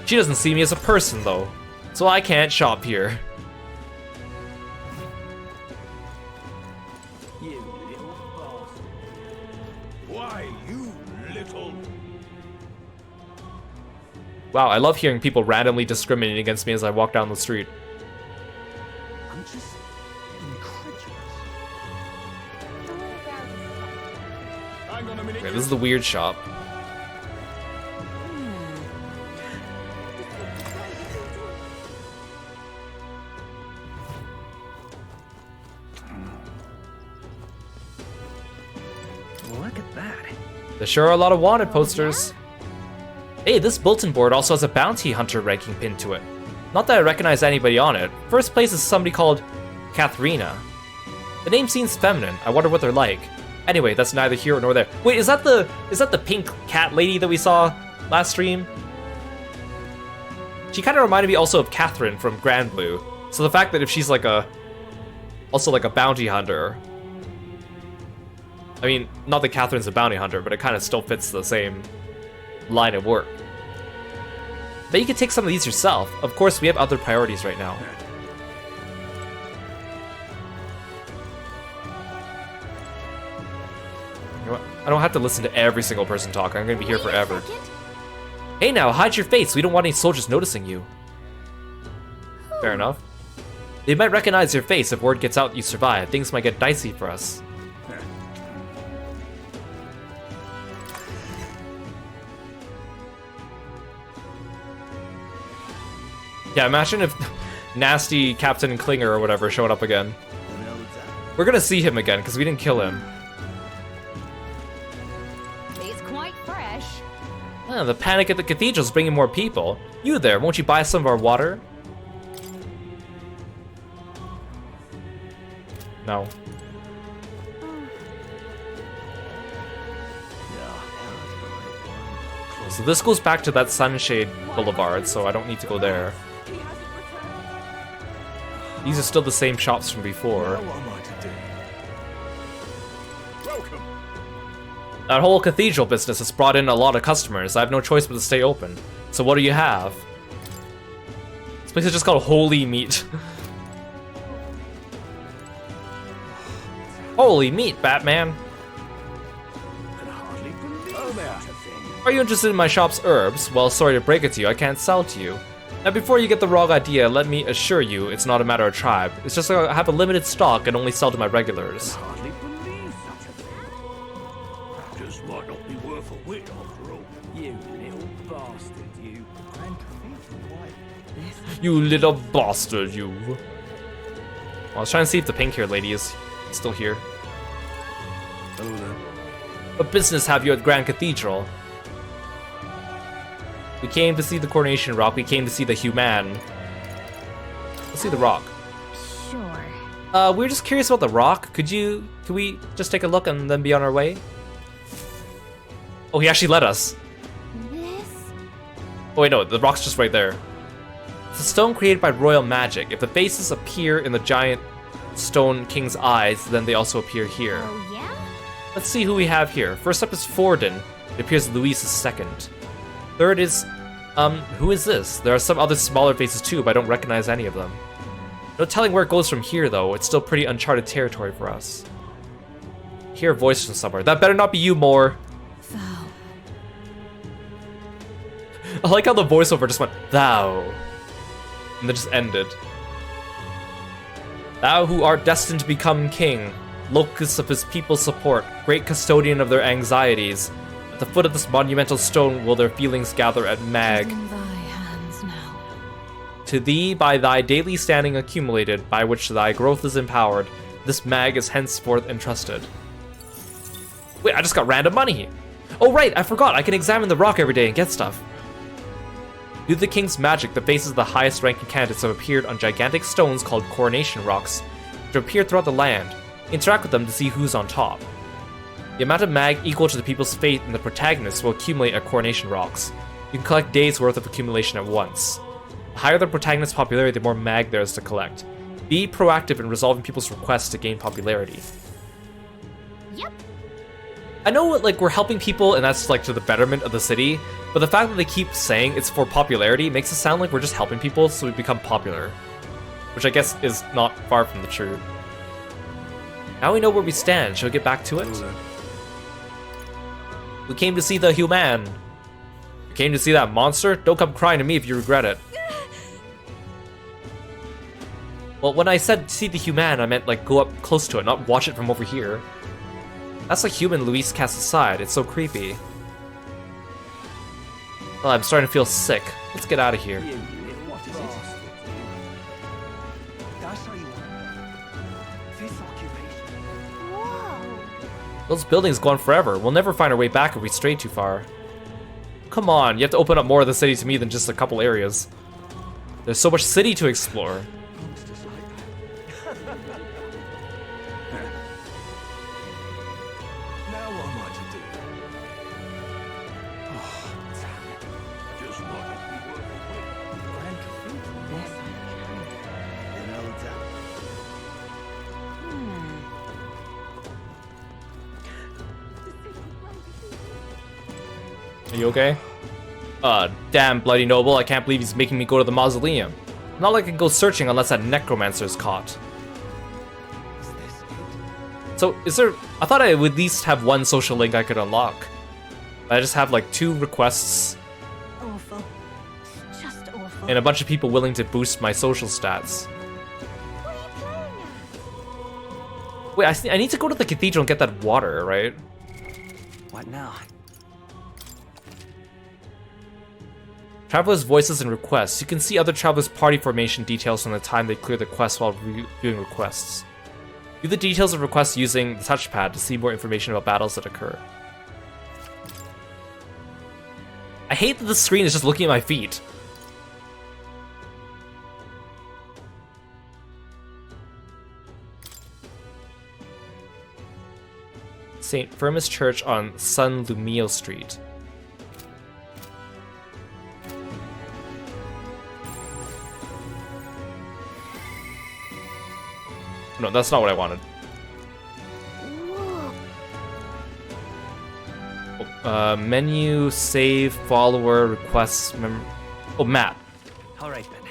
She doesn't see me as a person, though, so I can't shop here. You little bastard. Why, you little... Wow, I love hearing people randomly discriminating against me as I walk down the street. I'm just incredulous. Okay, this is the weird shop. Look at that. There sure are a lot of wanted posters. Hey, this bulletin board also has a bounty hunter ranking pinned to it. Not that I recognize anybody on it. First place is somebody called Katharina. The name seems feminine. I wonder what they're like. Anyway, that's neither here nor there. Wait, is that the pink cat lady that we saw last stream? She kind of reminded me also of Catherine from Grand Blue. So the fact that if she's like also like a bounty hunter. I mean, not that Catherine's a bounty hunter, but it kind of still fits the same line of work. But you can take some of these yourself. Of course, we have other priorities right now. You know what? I don't have to listen to every single person talk. I'm gonna be here forever. Hey now, hide your face. We don't want any soldiers noticing you. Fair enough. They might recognize your face if word gets out you survive. Things might get dicey for us. Yeah, imagine if nasty Captain Klinger or whatever showed up again. We're gonna see him again, because we didn't kill him. It's quite fresh. The panic at the cathedral's bringing more people. You there, won't you buy some of our water? No. So this goes back to that Sunshade Boulevard, so I don't need to go there. These are still the same shops from before. That whole cathedral business has brought in a lot of customers. I have no choice but to stay open. So what do you have? This place is just called Holy Meat. Holy meat, Batman! Are you interested in my shop's herbs? Well, sorry to break it to you, I can't sell to you. Now before you get the wrong idea, let me assure you, it's not a matter of tribe. It's just I have a limited stock and only sell to my regulars. Just might not be worth a whit after all. You little bastard, you. You little bastard, you. Well, I was trying to see if the pink-haired lady is still here. What business have you at Grand Cathedral? We came to see the Coronation Rock. We came to see the human. Let's see the rock. Sure. We're just curious about the rock. Could we just take a look and then be on our way? Oh, he actually let us. This? Oh wait, no, the rock's just right there. It's a stone created by royal magic. If the faces appear in the giant stone king's eyes, then they also appear here. Oh, yeah? Let's see who we have here. First up is Forden. It appears Luis is second. Third is, who is this? There are some other smaller faces too, but I don't recognize any of them. No telling where it goes from here though. It's still pretty uncharted territory for us. Hear a voice from somewhere. That better not be you, Moore. Thou. I like how the voiceover just went, thou. And then just ended. Thou who art destined to become king, locus of his people's support, great custodian of their anxieties. At the foot of this monumental stone will their feelings gather at Mag. In thy hands now. To thee, by thy daily standing accumulated, by which thy growth is empowered, this Mag is henceforth entrusted. Wait, I just got random money! Oh right, I forgot, I can examine the rock every day and get stuff. Due to the king's magic, the faces of the highest ranking candidates have appeared on gigantic stones called Coronation Rocks, which appear throughout the land. Interact with them to see who's on top. The amount of mag equal to the people's faith in the protagonists will accumulate at Coronation Rocks. You can collect days worth of accumulation at once. The higher the protagonist's popularity, the more mag there is to collect. Be proactive in resolving people's requests to gain popularity. Yep. I know like we're helping people and that's like to the betterment of the city, but the fact that they keep saying it's for popularity makes it sound like we're just helping people so we become popular. Which I guess is not far from the truth. Now we know where we stand, shall we get back to it? We came to see the human. We came to see that monster? Don't come crying to me if you regret it. Well, when I said see the human, I meant like go up close to it, not watch it from over here. That's a human Luis cast aside. It's so creepy. Well, I'm starting to feel sick. Let's get out of here. Those buildings go on forever. We'll never find our way back if we stray too far. Come on, you have to open up more of the city to me than just a couple areas. There's so much city to explore. Now what am I to do? Oh, damn it. Just might not be worth a whit. Grand Cathedral? Yes, I can. You know that. Are you okay? Damn, bloody noble, I can't believe he's making me go to the mausoleum. Not like I can go searching unless that necromancer is caught. So, is there... I thought I would at least have one social link I could unlock. I just have like 2 requests. Awful. Just awful. And a bunch of people willing to boost my social stats. What are you playing at? Wait, I need to go to the cathedral and get that water, right? What now? Travelers' voices and requests. You can see other travelers' party formation details from the time they clear the quest while reviewing requests. View the details of requests using the touchpad to see more information about battles that occur. I hate that the screen is just looking at my feet. St. Firmus Church on San Lumio Street. No, that's not what I wanted. Menu, save, follower, requests, map. Alright then.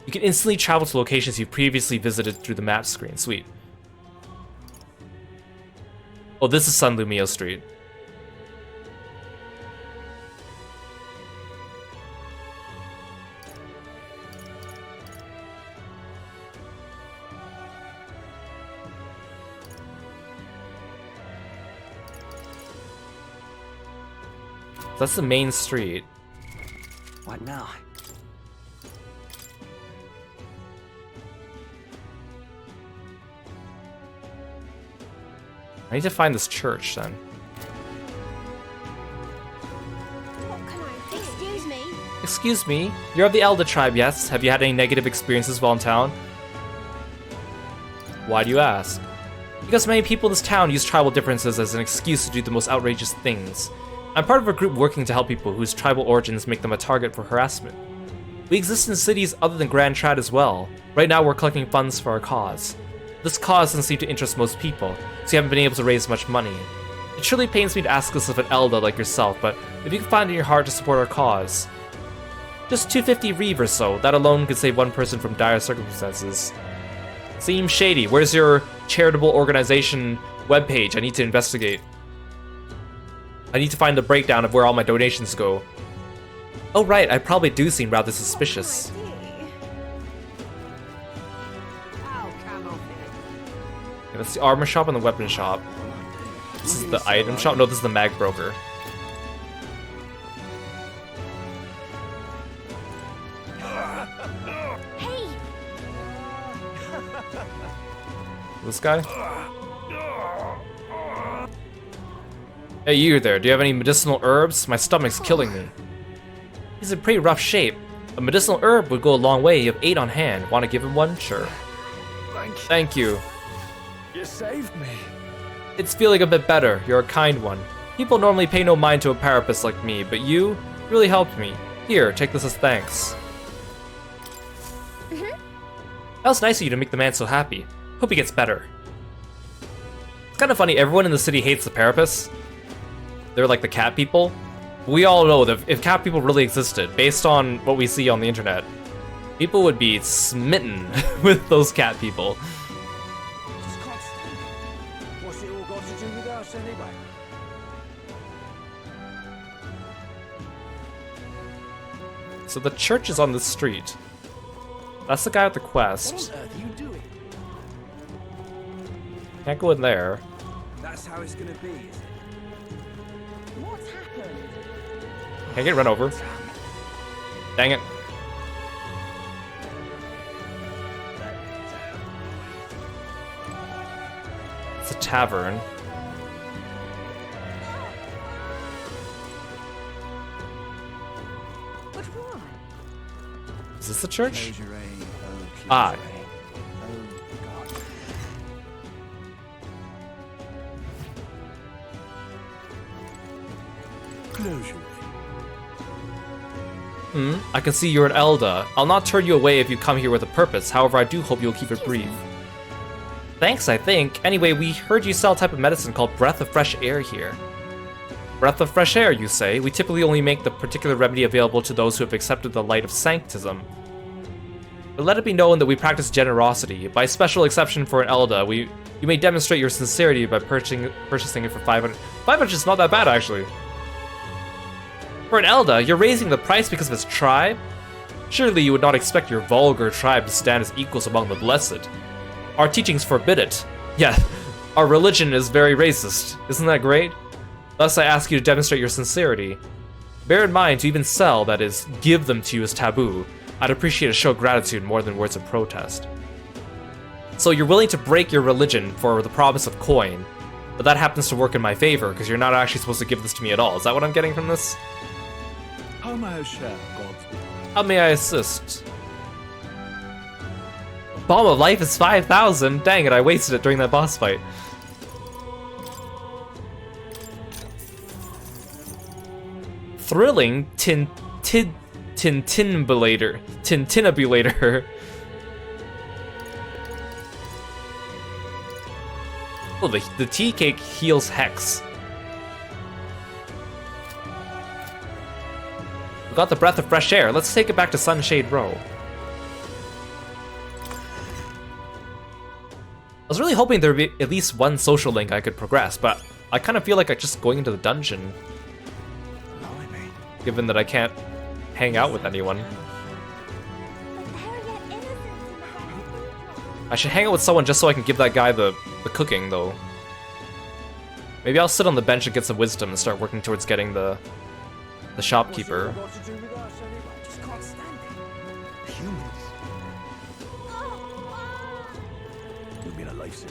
You can instantly travel to locations you've previously visited through the map screen. Sweet. Oh, this is San Lumio Street. That's the main street. What now? I need to find this church then. Excuse me. Excuse me, you're of the Elder tribe, yes? Have you had any negative experiences while in town? Why do you ask? Because many people in this town use tribal differences as an excuse to do the most outrageous things. I'm part of a group working to help people whose tribal origins make them a target for harassment. We exist in cities other than Grand Trad as well. Right now we're collecting funds for our cause. This cause doesn't seem to interest most people, so you haven't been able to raise much money. It truly pains me to ask this of an Elda like yourself, but if you can find it in your heart to support our cause. Just 250 reeve or so, that alone could save one person from dire circumstances. Seems shady. Where's your charitable organization webpage? I need to investigate. I need to find the breakdown of where all my donations go. Oh right, I probably do seem rather suspicious. Okay, that's the armor shop and the weapon shop. This is the item shop? No, this is the mag broker. Hey! This guy? Hey, you there, do you have any medicinal herbs? My stomach's killing me. He's in pretty rough shape. A medicinal herb would go a long way. You have 8 on hand. Want to give him one? Sure. Thank you. You saved me. It's feeling a bit better. You're a kind one. People normally pay no mind to a parapist like me, but you really helped me. Here, take this as thanks. That was nice of you to make the man so happy. Hope he gets better. It's kind of funny, everyone in the city hates the parapists. They're like the cat people. We all know that if cat people really existed, based on what we see on the internet, people would be smitten with those cat people. What's it all got to do with us anyway? So the church is on this street. That's the guy with the quest. What on earth are you doing? Can't go in there. That's how it's gonna be, is it? What's happened? Can't get run over. Dang it. It's a tavern. But why? Is this the church? Ah. I can see you're an Elda. I'll not turn you away if you come here with a purpose. However, I do hope you'll keep it brief. Thanks, I think. Anyway, we heard you sell a type of medicine called Breath of Fresh Air here. Breath of Fresh Air, you say? We typically only make the particular remedy available to those who have accepted the light of sanctism. But let it be known that we practice generosity. By special exception for an Elda, you may demonstrate your sincerity by purchasing it for 500. 500 is not that bad, actually. For an Elda, you're raising the price because of his tribe? Surely you would not expect your vulgar tribe to stand as equals among the blessed. Our teachings forbid it. Yeah, our religion is very racist. Isn't that great? Thus I ask you to demonstrate your sincerity. Bear in mind, to even sell, that is, give them to you is taboo. I'd appreciate a show of gratitude more than words of protest. So you're willing to break your religion for the promise of coin, but that happens to work in my favor because you're not actually supposed to give this to me at all. Is that what I'm getting from this? How may I share, God? How may I assist? Balm of Life is 5,000. Dang it, I wasted it during that boss fight. thrilling tintinabulator. Oh, the tea cake heals Hex. We got the breath of fresh air. Let's take it back to Sunshade Row. I was really hoping there'd be at least one social link I could progress, but I kind of feel like just going into the dungeon. Given that I can't hang out with anyone. I should hang out with someone just so I can give that guy the cooking, though. Maybe I'll sit on the bench and get some wisdom and start working towards getting the shopkeeper. You've been a lifesaver.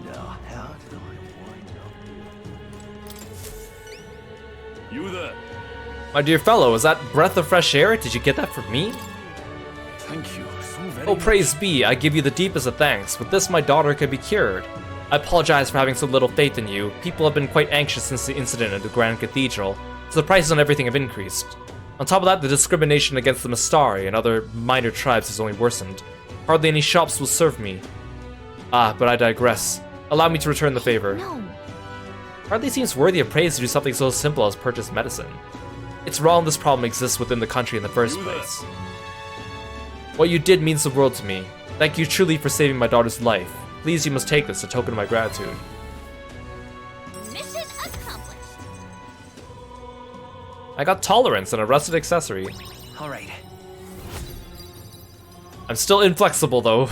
Now, how did I wind up here? You there? My dear fellow, is that breath of fresh air? Did you get that from me? Thank you so very Oh, much. praise be, I give you the deepest of thanks. With this, my daughter could be cured. I apologize for having so little faith in you. People have been quite anxious since the incident at the Grand Cathedral, so the prices on everything have increased. On top of that, the discrimination against the Mastari and other minor tribes has only worsened. Hardly any shops will serve me. Ah, but I digress. Allow me to return the favor. No. Hardly seems worthy of praise to do something so simple as purchase medicine. It's wrong this problem exists within the country in the first place. What you did means the world to me. Thank you truly for saving my daughter's life. Please, you must take this, a token of my gratitude. Mission accomplished. I got tolerance and a rusted accessory. All right. I'm still inflexible, though.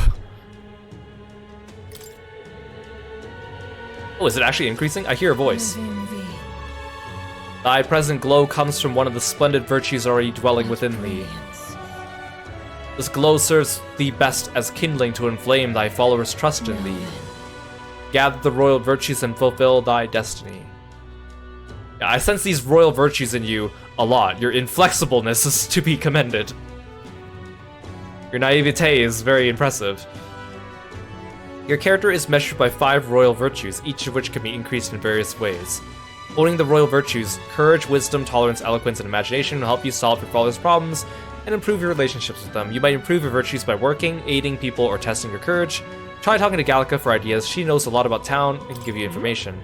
Oh, is it actually increasing? I hear a voice. Thy present glow comes from one of the splendid virtues already dwelling within thee. This glow serves thee best as kindling to inflame thy followers' trust in thee. Gather the royal virtues and fulfill thy destiny. Yeah, I sense these royal virtues in you a lot. Your inflexibleness is to be commended. Your naivete is very impressive. Your character is measured by 5 royal virtues, each of which can be increased in various ways. Owning the royal virtues, courage, wisdom, tolerance, eloquence, and imagination will help you solve your father's problems and improve your relationships with them. You might improve your virtues by working, aiding people, or testing your courage. Try talking to Gallica for ideas. She knows a lot about town and can give you information.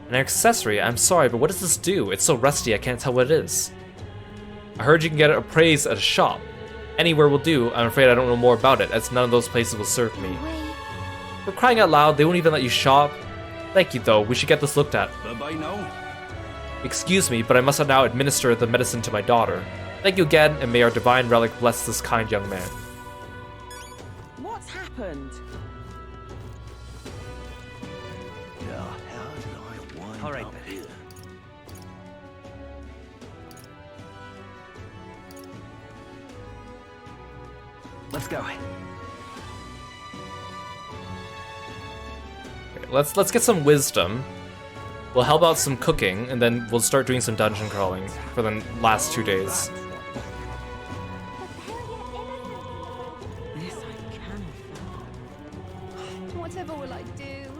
An accessory? I'm sorry, but what does this do? It's so rusty I can't tell what it is. I heard you can get it appraised at a shop. Anywhere will do. I'm afraid I don't know more about it, as none of those places will serve me. For crying out loud, they won't even let you shop. Thank you, though. We should get this looked at. Bye-bye now. Excuse me, but I must now administer the medicine to my daughter. Thank you again, and may our divine relic bless this kind young man. What's happened? Now, how did I wind All right, up then. here? Let's go. Okay, let's get some wisdom. We'll help out some cooking, and then we'll start doing some dungeon crawling for the last 2 days. This I cannot fathom. Whatever will I do?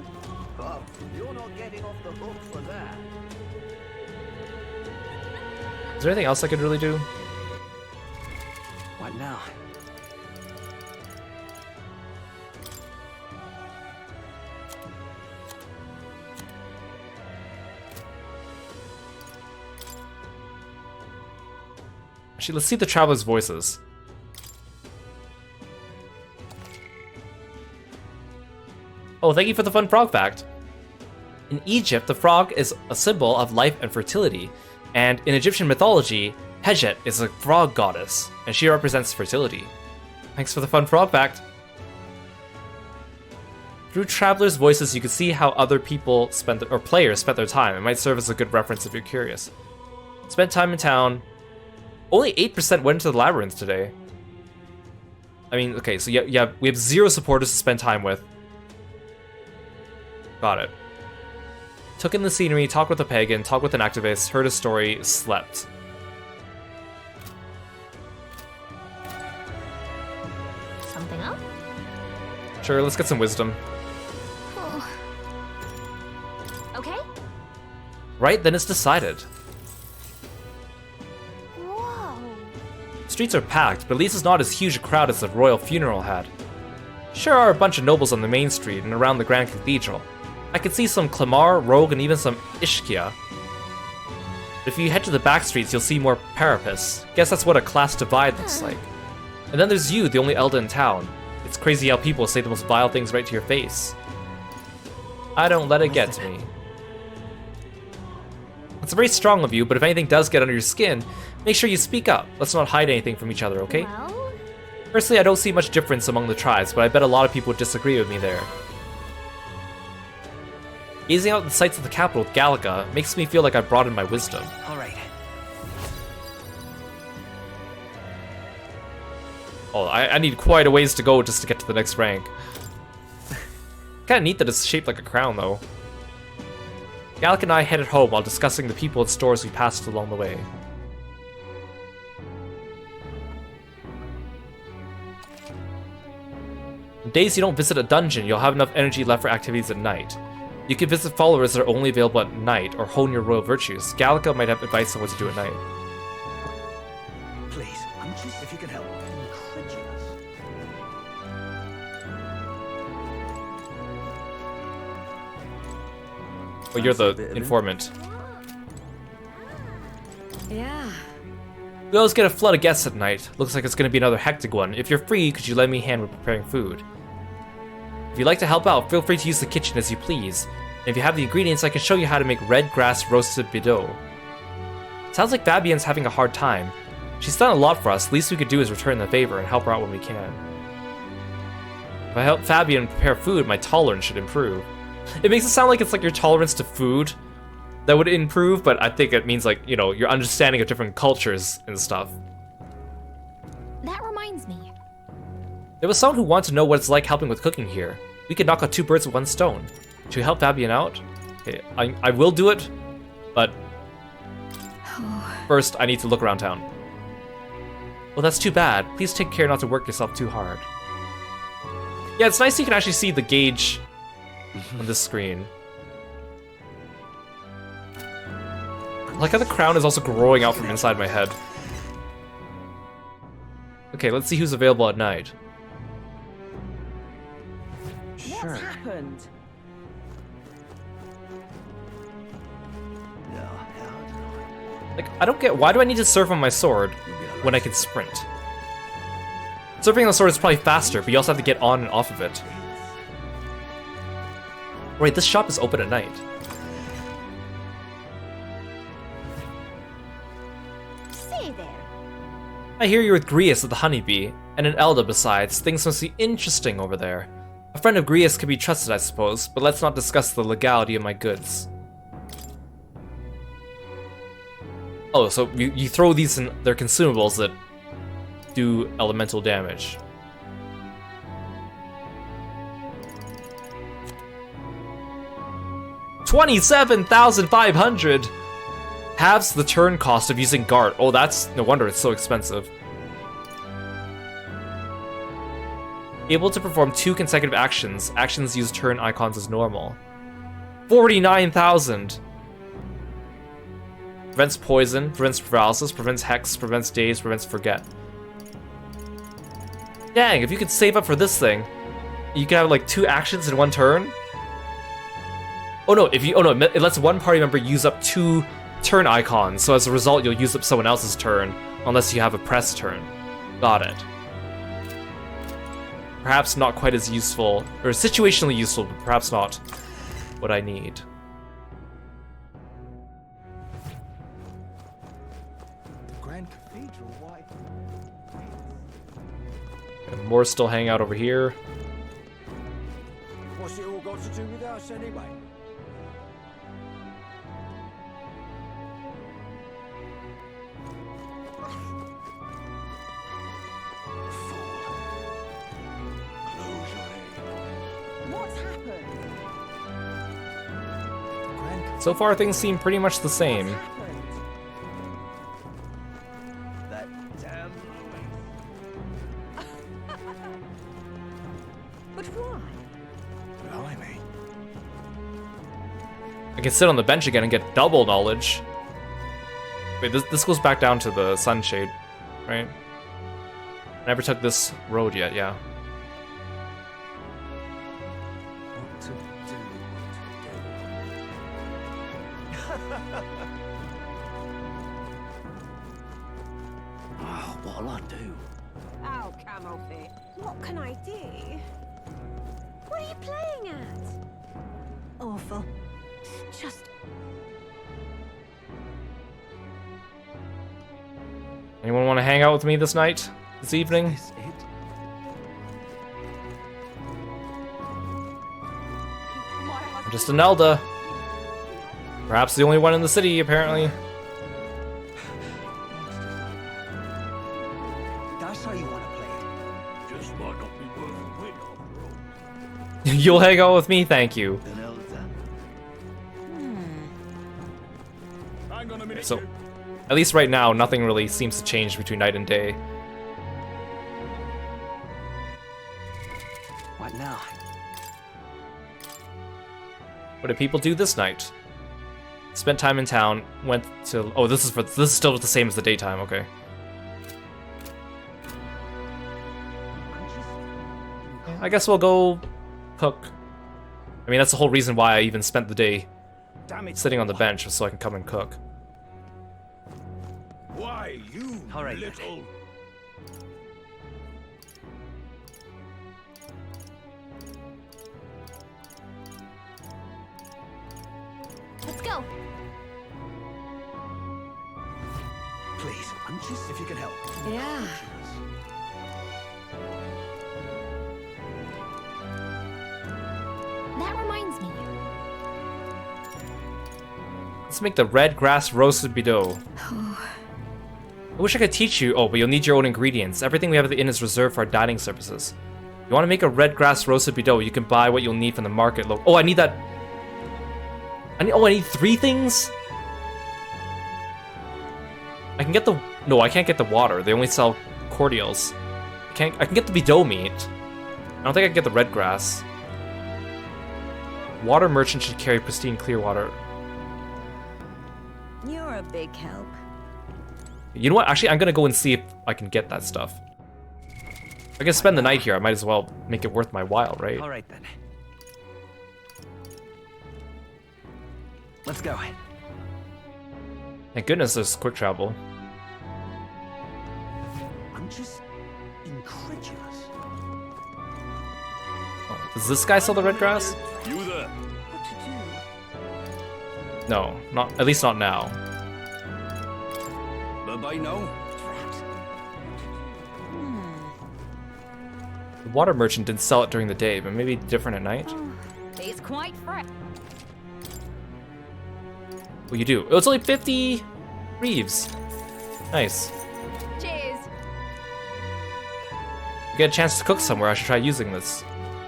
Oh, you're not getting off the hook for that. Is there anything else I could really do? What now? Actually, let's see the travelers' voices. Oh, thank you for the fun frog fact. In Egypt, the frog is a symbol of life and fertility, and in Egyptian mythology, Hedjet is a frog goddess, and she represents fertility. Thanks for the fun frog fact. Through travelers' voices, you can see how other people players spent their time. It might serve as a good reference if you're curious. Spent time in town. Only 8% went into the labyrinth today. I mean, okay, so we have 0 supporters to spend time with. Got it. Took in the scenery, talked with a pagan, talked with an activist, heard a story, slept. Something up? Sure, let's get some wisdom. Okay. Right, then it's decided. Whoa. Streets are packed, but at least it's not as huge a crowd as the royal funeral had. Sure are a bunch of nobles on the main street and around the Grand Cathedral. I could see some Clamar, Rogue, and even some Ishkia. If you head to the back streets, you'll see more Parapus. Guess that's what a class divide looks like. And then there's you, the only Elder in town. It's crazy how people say the most vile things right to your face. I don't let it get to me. It's very strong of you, but if anything does get under your skin, make sure you speak up. Let's not hide anything from each other, okay? Well? Personally, I don't see much difference among the tribes, but I bet a lot of people would disagree with me there. Gazing out at the sights of the capital with Gallica makes me feel like I've broadened my wisdom. Alright. Oh, I need quite a ways to go just to get to the next rank. Kinda neat that it's shaped like a crown, though. Gallic and I headed home while discussing the people and stores we passed along the way. On days you don't visit a dungeon, you'll have enough energy left for activities at night. You can visit followers that are only available at night, or hone your royal virtues. Gallica might have advice on what to do at night. Please, if you can help. Oh, you're the informant. Yeah. We always get a flood of guests at night. Looks like it's gonna be another hectic one. If you're free, could you lend me a hand with preparing food? If you'd like to help out, feel free to use the kitchen as you please. And if you have the ingredients, I can show you how to make red grass roasted bidou. Sounds like Fabienne's having a hard time. She's done a lot for us. Least we could do is return the favor and help her out when we can. If I help Fabienne prepare food, my tolerance should improve. It makes it sound like it's like your tolerance to food that would improve, but I think it means like, you know, your understanding of different cultures and stuff. That reminds me. There was someone who wanted to know what it's like helping with cooking here. We could knock out 2 birds with 1 stone. Should we help Fabienne out? Okay, I will do it, but first I need to look around town. Well, that's too bad. Please take care not to work yourself too hard. Yeah, it's nice you can actually see the gauge on this screen. I like how the crown is also growing out from inside my head. Okay, let's see who's available at night. Sure. What's happened? Like, I don't get, why do I need to surf on my sword when I can sprint? Surfing on the sword is probably faster, but you also have to get on and off of it. Wait, this shop is open at night. Say there. I hear you're with Grius at the Honeybee, and an Elda besides. Things must be interesting over there. A friend of Grius can be trusted, I suppose, but let's not discuss the legality of my goods. Oh, so you throw these in, they're consumables that do elemental damage. $27,500 halves the turn cost of using Gart. Oh, that's no wonder it's so expensive. Able to perform 2 consecutive actions. Actions use turn icons as normal. 49,000. Prevents poison, prevents paralysis, prevents hex, prevents daze, prevents forget. Dang, if you could save up for this thing, you could have like 2 actions in 1 turn. Oh no, it lets one party member use up 2 turn icons, so as a result you'll use up someone else's turn, unless you have a press turn. Got it. Perhaps not quite as useful, or situationally useful, but perhaps not what I need. And more still hang out over here. What's it all got to do with us anyway? What's happened? So far things seem pretty much the same. That damn But why? Blimey. I can sit on the bench again and get double knowledge. Wait, this goes back down to the sunshade, right? I never took this road yet, yeah. What to do, Oh, what'll I do? Oh, camel fit. What can I do? What are you playing at? Awful. Just... Anyone want to hang out with me this night? This evening? Is this it? I'm just an Elda. Perhaps the only one in the city, apparently. That's how you want to play it. Just might not be worth a win after all. You'll hang out with me, thank you. An elder. Hang on a minute. So, at least right now, nothing really seems to change between night and day. What now? What did people do this night? Spent time in town, went to... Oh, this is still the same as the daytime, okay. I guess we'll go cook. I mean, that's the whole reason why I even spent the day sitting on the bench, so I can come and cook. Why, you All right, little... Let's go. Please, Hunches, if you can help. Yeah. That reminds me. Let's make the red grass roasted bidou. I wish I could teach you. Oh, but you'll need your own ingredients. Everything we have at the inn is reserved for our dining services. You want to make a red grass roasted bidou, you can buy what you'll need from the market. Oh, I need that. I need 3 things? I can get the... No, I can't get the water. They only sell cordials. I can get the bidou meat. I don't think I can get the red grass. Water merchant should carry pristine clear water. You're a big help. You know what? Actually, I'm gonna go and see if I can get that stuff. If I can spend the night here, I might as well make it worth my while, right? All right, then. Let's go. Thank goodness there's quick travel. I'm just incredulous. Oh, does this guy sell the red grass? You there? What to do? No, not at least not now. Bye no. The water merchant didn't sell it during the day, but maybe different at night. It's quite fresh. Well, you do. Oh, it's only 50 reeves. Nice. Cheers. You get a chance to cook somewhere, I should try using this.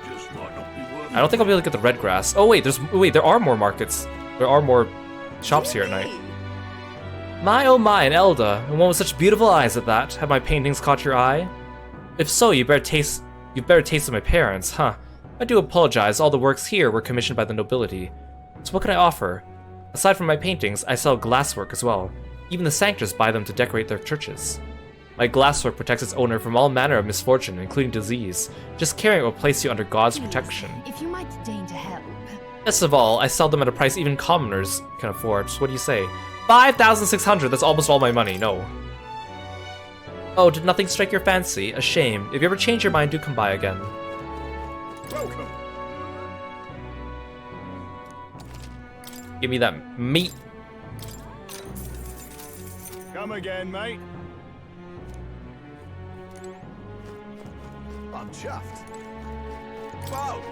Just might not be worth I don't think I'll be able to get the red grass. Oh wait, there are more markets. There are more shops here at night. My oh my, an Elda, and one with such beautiful eyes at that. Have my paintings caught your eye? If so, you better taste of my parents, huh? I do apologize, all the works here were commissioned by the nobility. So what can I offer? Aside from my paintings, I sell glasswork as well. Even the sanctors buy them to decorate their churches. My glasswork protects its owner from all manner of misfortune, including disease. Just carrying it will place you under God's protection. If you might deign to help. Best of all, I sell them at a price even commoners can afford. So what do you say? 5,600, that's almost all my money, no. Oh, did nothing strike your fancy? A shame. If you ever change your mind, do come by again. Welcome. Give me that meat. Come again, mate. I'm chuffed. Whoa!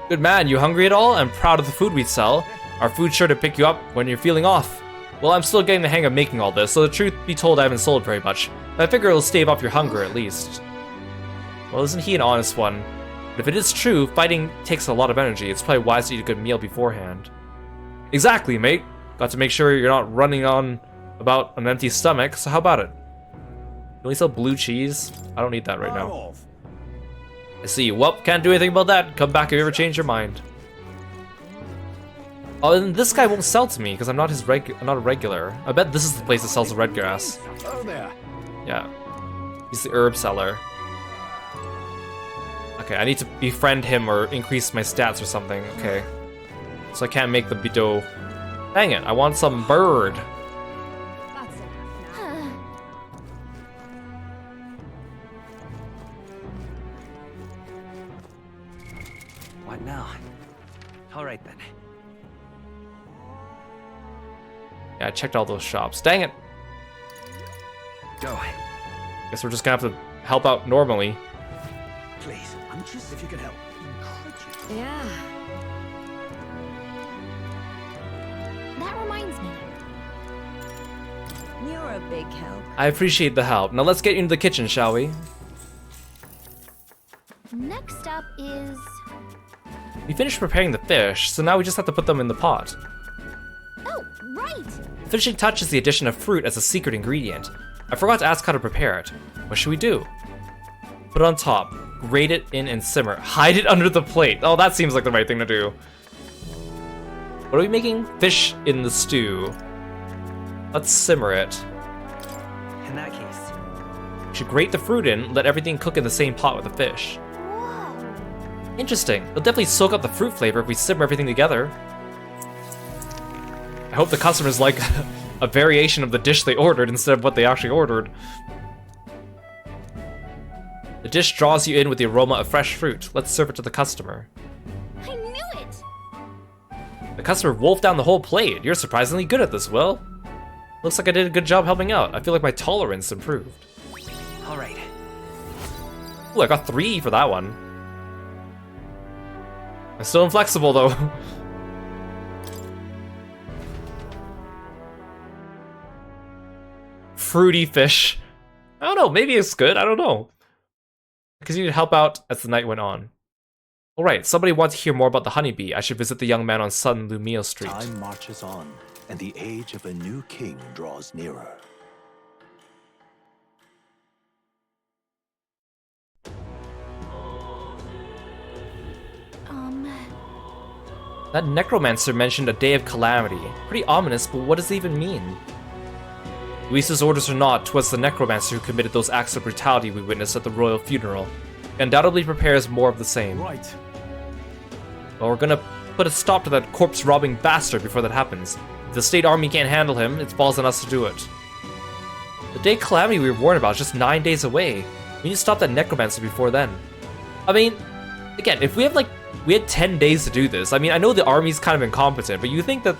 Good man, you hungry at all? I'm proud of the food we sell. Our food's sure to pick you up when you're feeling off. Well, I'm still getting the hang of making all this, so the truth be told I haven't sold very much. But I figure it'll stave off your hunger at least. Well, isn't he an honest one? But if it is true, fighting takes a lot of energy. It's probably wise to eat a good meal beforehand. Exactly, mate. Got to make sure you're not running on about an empty stomach, so how about it? Can we sell blue cheese? I don't need that right now. I see. Well, can't do anything about that. Come back if you ever change your mind. Oh, and this guy won't sell to me because I'm not his not a regular. I bet this is the place that sells the red grass. Oh there. Yeah. He's the herb seller. Okay, I need to befriend him or increase my stats or something. Okay. So I can't make the bido. Dang it, I want some bird. What now? All right then. Yeah, I checked all those shops. Dang it. Go. Guess we're just gonna have to help out normally. Please, I'm just if you could help. Yeah. That reminds me. You're a big help. I appreciate the help. Now let's get into the kitchen, shall we? Next up is... We finished preparing the fish, so now we just have to put them in the pot. Oh, right! The finishing touch is the addition of fruit as a secret ingredient. I forgot to ask how to prepare it. What should we do? Put it on top, grate it in and simmer. Hide it under the plate. Oh, that seems like the right thing to do. What are we making? Fish in the stew. Let's simmer it. In that case, We should grate the fruit in, let everything cook in the same pot with the fish. Interesting. It'll definitely soak up the fruit flavor if we simmer everything together. I hope the customers like a variation of the dish they ordered instead of what they actually ordered. The dish draws you in with the aroma of fresh fruit. Let's serve it to the customer. I knew it! The customer wolfed down the whole plate. You're surprisingly good at this, Will. Looks like I did a good job helping out. I feel like my tolerance improved. all right. Ooh, I got 3 for that one. I'm still inflexible though. Fruity fish. I don't know, maybe it's good, I don't know. I continue to help out as the night went on. Alright, somebody wants to hear more about the honeybee. I should visit the young man on San Lumio Street. Time marches on, and the age of a new king draws nearer. That necromancer mentioned a day of calamity. Pretty ominous, but what does it even mean? Luis's orders or not, 'twas the necromancer who committed those acts of brutality we witnessed at the royal funeral. He undoubtedly prepares more of the same. Right. Well, we're gonna put a stop to that corpse-robbing bastard before that happens. If the state army can't handle him, it's balls on us to do it. The day of calamity we were warned about is just 9 days away. We need to stop that necromancer before then. I mean, again, if we have we had 10 days to do this. I mean, I know the army's kind of incompetent, but you think that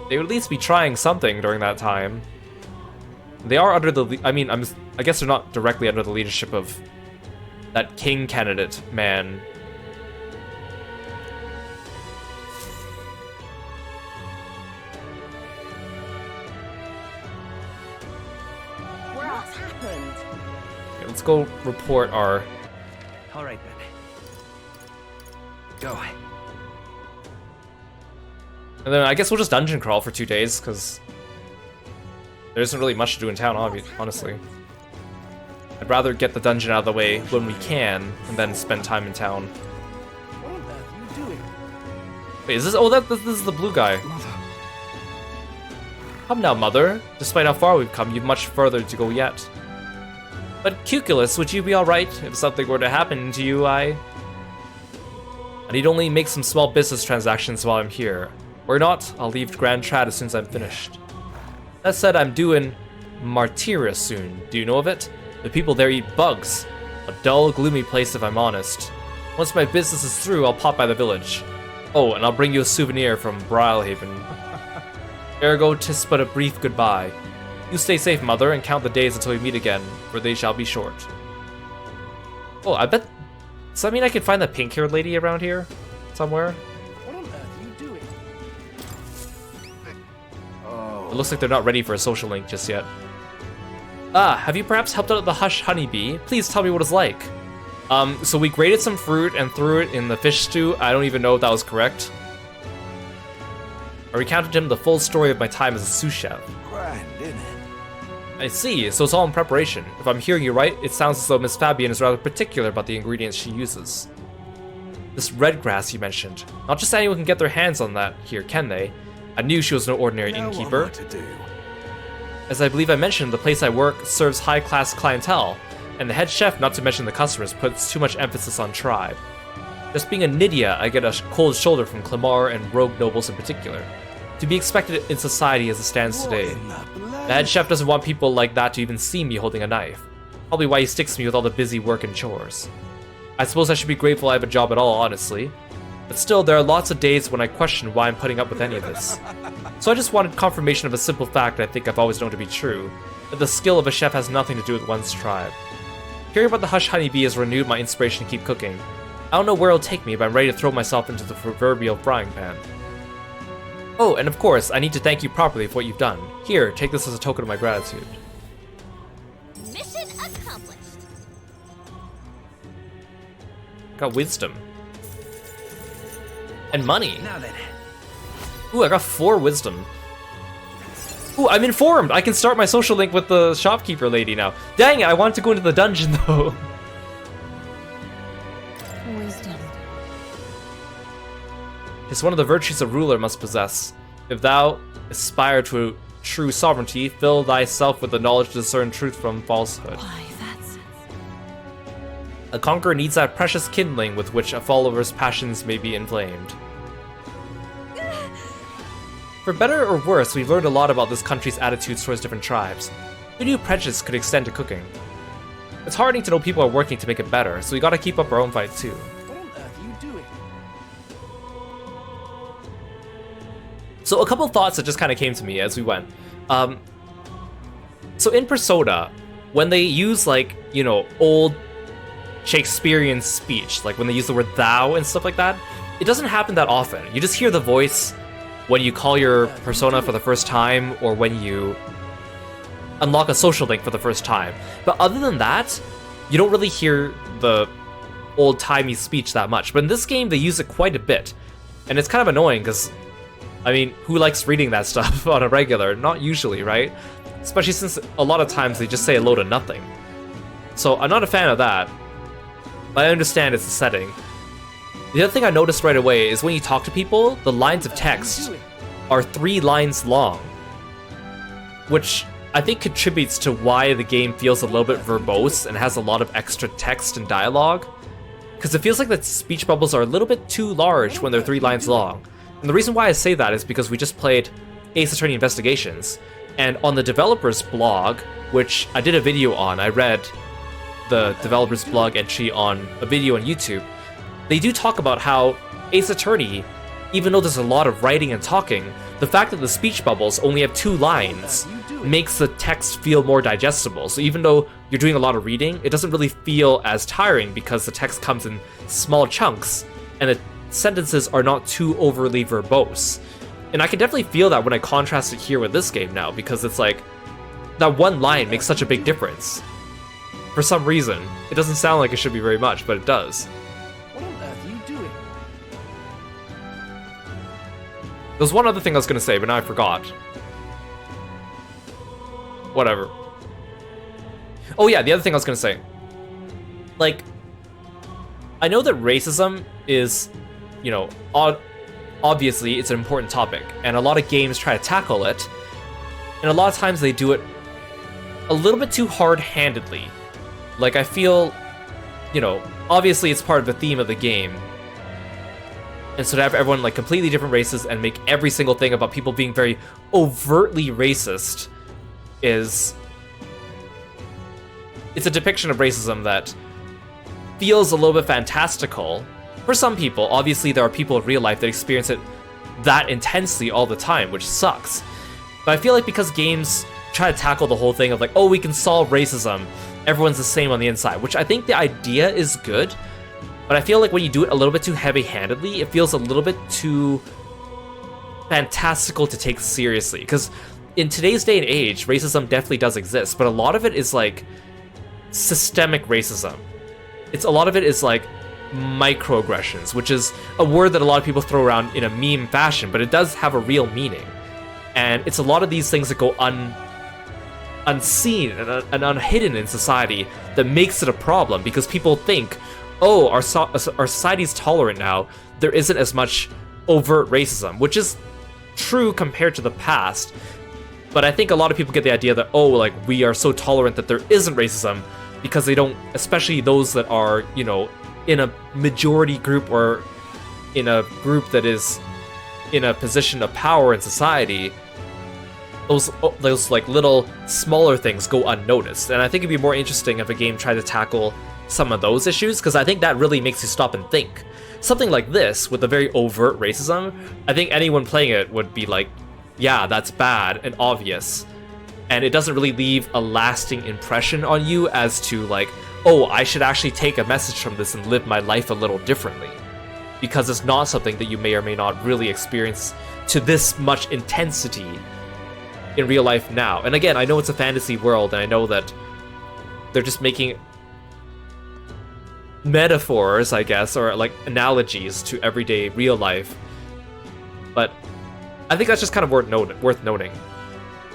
they would at least be trying something during that time. They are under the, I guess they're not directly under the leadership of that king candidate man. What's happened? Okay, let's go report our... All right then. Go. And then I guess we'll just dungeon crawl for 2 days, because there isn't really much to do in town, honestly. I'd rather get the dungeon out of the way when we can, and then spend time in town. What on earth are you doing? Wait, is this... Oh, this is the blue guy. Mother. Come now, Mother. Despite how far we've come, you've much further to go yet. But, Cuculus, would you be alright if something were to happen to you? I need only make some small business transactions while I'm here. Or not, I'll leave Grand Trad as soon as I'm finished. That said, I'm due in Martyria soon. Do you know of it? The people there eat bugs. A dull, gloomy place if I'm honest. Once my business is through, I'll pop by the village. Oh, and I'll bring you a souvenir from Brilhaven. Ergo, 'tis but a brief goodbye. You stay safe, Mother, and count the days until we meet again, for they shall be short. Oh, I bet... Does that mean I can find the pink-haired lady around here? Somewhere? What on earth are you doing? It looks like they're not ready for a social link just yet. Ah, have you perhaps helped out at the Hush Honeybee? Please tell me what it's like. So we grated some fruit and threw it in the fish stew. I don't even know if that was correct. I recounted him the full story of my time as a sous chef. Grand, isn't it? I see, so it's all in preparation. If I'm hearing you right, it sounds as though Miss Fabian is rather particular about the ingredients she uses. This red grass you mentioned. Not just anyone can get their hands on that here, can they? I knew she was no ordinary innkeeper. As I believe I mentioned, the place I work serves high-class clientele, and the head chef, not to mention the customers, puts too much emphasis on tribe. Just being a Nydia, I get a cold shoulder from Clamar and rogue nobles in particular. To be expected in society as it stands today. The head chef doesn't want people like that to even see me holding a knife. Probably why he sticks me with all the busy work and chores. I suppose I should be grateful I have a job at all, honestly. But still, there are lots of days when I question why I'm putting up with any of this. So I just wanted confirmation of a simple fact I think I've always known to be true, that the skill of a chef has nothing to do with one's tribe. Hearing about the Hush Honeybee has renewed my inspiration to keep cooking. I don't know where it'll take me, but I'm ready to throw myself into the proverbial frying pan. Oh, and of course, I need to thank you properly for what you've done. Here, take this as a token of my gratitude. Mission accomplished. Got wisdom. And money. Now then. Ooh, I got 4 wisdom. Ooh, I'm informed! I can start my social link with the shopkeeper lady now. Dang it, I wanted to go into the dungeon though. Wisdom. It's one of the virtues a ruler must possess. If thou aspire to true sovereignty, fill thyself with the knowledge to discern truth from falsehood. Why, that's... A conqueror needs that precious kindling with which a follower's passions may be inflamed. For better or worse, we've learned a lot about this country's attitudes towards different tribes. Who knew prejudice could extend to cooking? It's heartening to know people are working to make it better, so we gotta keep up our own fight too. What on earth are you doing? So a couple thoughts that just kind of came to me as we went. So in Persona, when they use like, you know, old Shakespearean speech, like when they use the word thou and stuff like that, it doesn't happen that often. You just hear the voice when you call your persona for the first time or when you unlock a social link for the first time. But other than that, you don't really hear the old-timey speech that much. But in this game, they use it quite a bit. And it's kind of annoying because, I mean, who likes reading that stuff on a regular? Not usually, right? Especially since a lot of times they just say a load of nothing. So I'm not a fan of that. But I understand it's a setting. The other thing I noticed right away is when you talk to people, the lines of text are 3 lines long. Which I think contributes to why the game feels a little bit verbose and has a lot of extra text and dialogue. Because it feels like the speech bubbles are a little bit too large when they're 3 lines long. And the reason why I say that is because we just played Ace Attorney Investigations, and on the developer's blog, which I did a video on, I read the developer's blog entry on a video on YouTube, they do talk about how Ace Attorney, even though there's a lot of writing and talking, the fact that the speech bubbles only have 2 lines makes the text feel more digestible. So even though you're doing a lot of reading, it doesn't really feel as tiring because the text comes in small chunks and the sentences are not too overly verbose. And I can definitely feel that when I contrast it here with this game now, because it's like, that one line makes such a big difference. For some reason. It doesn't sound like it should be very much, but it does. What on earth are you doing? There's one other thing I was gonna say, but now I forgot. Whatever. Oh yeah, the other thing I was gonna say. Like, I know that racism is, you know, obviously it's an important topic, and a lot of games try to tackle it, and a lot of times they do it a little bit too hard-handedly. Like, I feel, you know, obviously it's part of the theme of the game, and so to have everyone like completely different races and make every single thing about people being very overtly racist is... it's a depiction of racism that feels a little bit fantastical. For some people, obviously there are people in real life that experience it that intensely all the time, which sucks. But I feel like because games try to tackle the whole thing of like, oh, we can solve racism, everyone's the same on the inside, which I think the idea is good, but I feel like when you do it a little bit too heavy-handedly, it feels a little bit too fantastical to take seriously. Because in today's day and age, racism definitely does exist, but a lot of it is like systemic racism. A lot of it is like microaggressions, which is a word that a lot of people throw around in a meme fashion, but it does have a real meaning. And it's a lot of these things that go unseen and unhidden in society that makes it a problem, because people think, oh, our society's tolerant now. There isn't as much overt racism, which is true compared to the past. But I think a lot of people get the idea that, oh, like, we are so tolerant that there isn't racism because they don't, especially those that are, you know, in a majority group or in a group that is in a position of power in society, those like little smaller things go unnoticed. And I think it'd be more interesting if a game tried to tackle some of those issues, because I think that really makes you stop and think. Something like this, with a very overt racism, I think anyone playing it would be like, yeah, that's bad and obvious. And it doesn't really leave a lasting impression on you as to like, oh, I should actually take a message from this and live my life a little differently. Because it's not something that you may or may not really experience to this much intensity in real life now. And again, I know it's a fantasy world, and I know that they're just making metaphors, I guess, or like analogies to everyday real life. But I think that's just kind of worth noting.